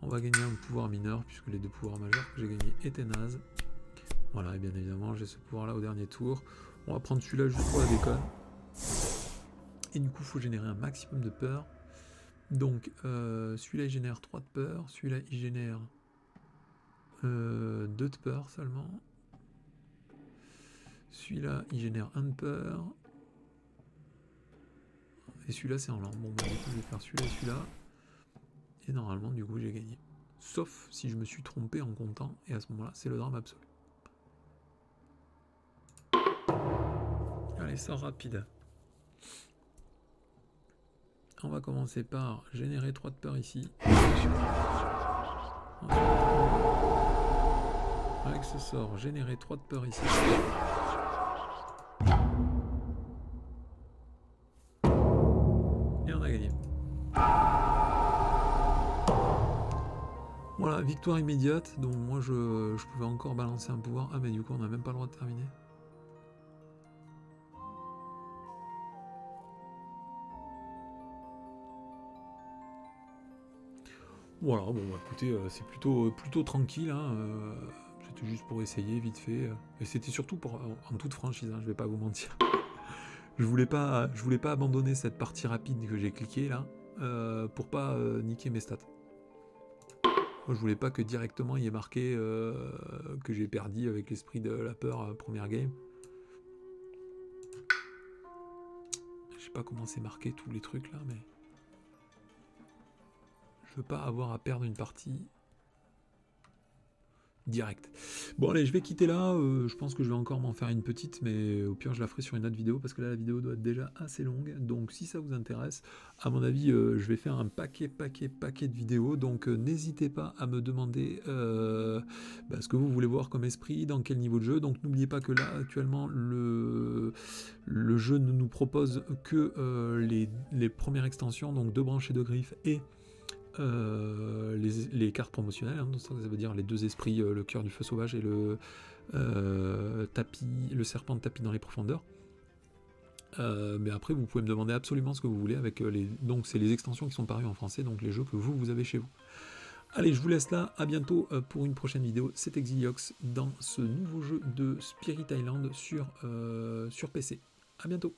A: On va gagner un pouvoir mineur, puisque les 2 pouvoirs majeurs que j'ai gagnés étaient nazes. Voilà, et bien évidemment j'ai ce pouvoir là au dernier tour. On va prendre celui-là juste pour la déconne. Et du coup il faut générer un maximum de peur. Donc celui-là il génère 3 de peur, celui-là il génère 2 de peur seulement. Celui-là il génère 1 de peur. Et celui-là c'est en lent. Bon bah du coup je vais faire celui-là et celui-là. Et normalement du coup j'ai gagné. Sauf si je me suis trompé en comptant, et à ce moment-là c'est le drame absolu. Allez, sort rapide. On va commencer par générer 3 de peur ici. Ensuite, avec ce sort, générer 3 de peur ici. Et on a gagné. Voilà, victoire immédiate. Donc moi je pouvais encore balancer un pouvoir. Ah mais du coup on n'a même pas le droit de terminer. Voilà, bon bah écoutez, c'est plutôt tranquille, hein, c'était juste pour essayer vite fait, et c'était surtout pour, en toute franchise, hein, je vais pas vous mentir. je voulais pas abandonner cette partie rapide que j'ai cliqué là, pour pas niquer mes stats. Moi je voulais pas que directement il y ait marqué que j'ai perdu avec l'esprit de la peur première game. Je sais pas comment c'est marqué tous les trucs là, mais... Je veux pas avoir à perdre une partie direct. Bon allez, je vais quitter là, je pense que je vais encore m'en faire une petite, mais au pire je la ferai sur une autre vidéo, parce que là la vidéo doit être déjà assez longue, donc si ça vous intéresse, à mon avis je vais faire un paquet de vidéos, donc n'hésitez pas à me demander ce que vous voulez voir comme esprit, dans quel niveau de jeu, donc n'oubliez pas que là actuellement le jeu ne nous propose que les premières extensions, donc 2 branches et 2 griffes, et les cartes promotionnelles, hein, ça veut dire les 2 esprits, le cœur du feu sauvage et le serpent de tapis dans les profondeurs. Mais après vous pouvez me demander absolument ce que vous voulez avec donc c'est les extensions qui sont parues en français, donc les jeux que vous avez chez vous. Allez, je vous laisse là, à bientôt pour une prochaine vidéo, c'est Exiliox dans ce nouveau jeu de Spirit Island sur PC. À bientôt.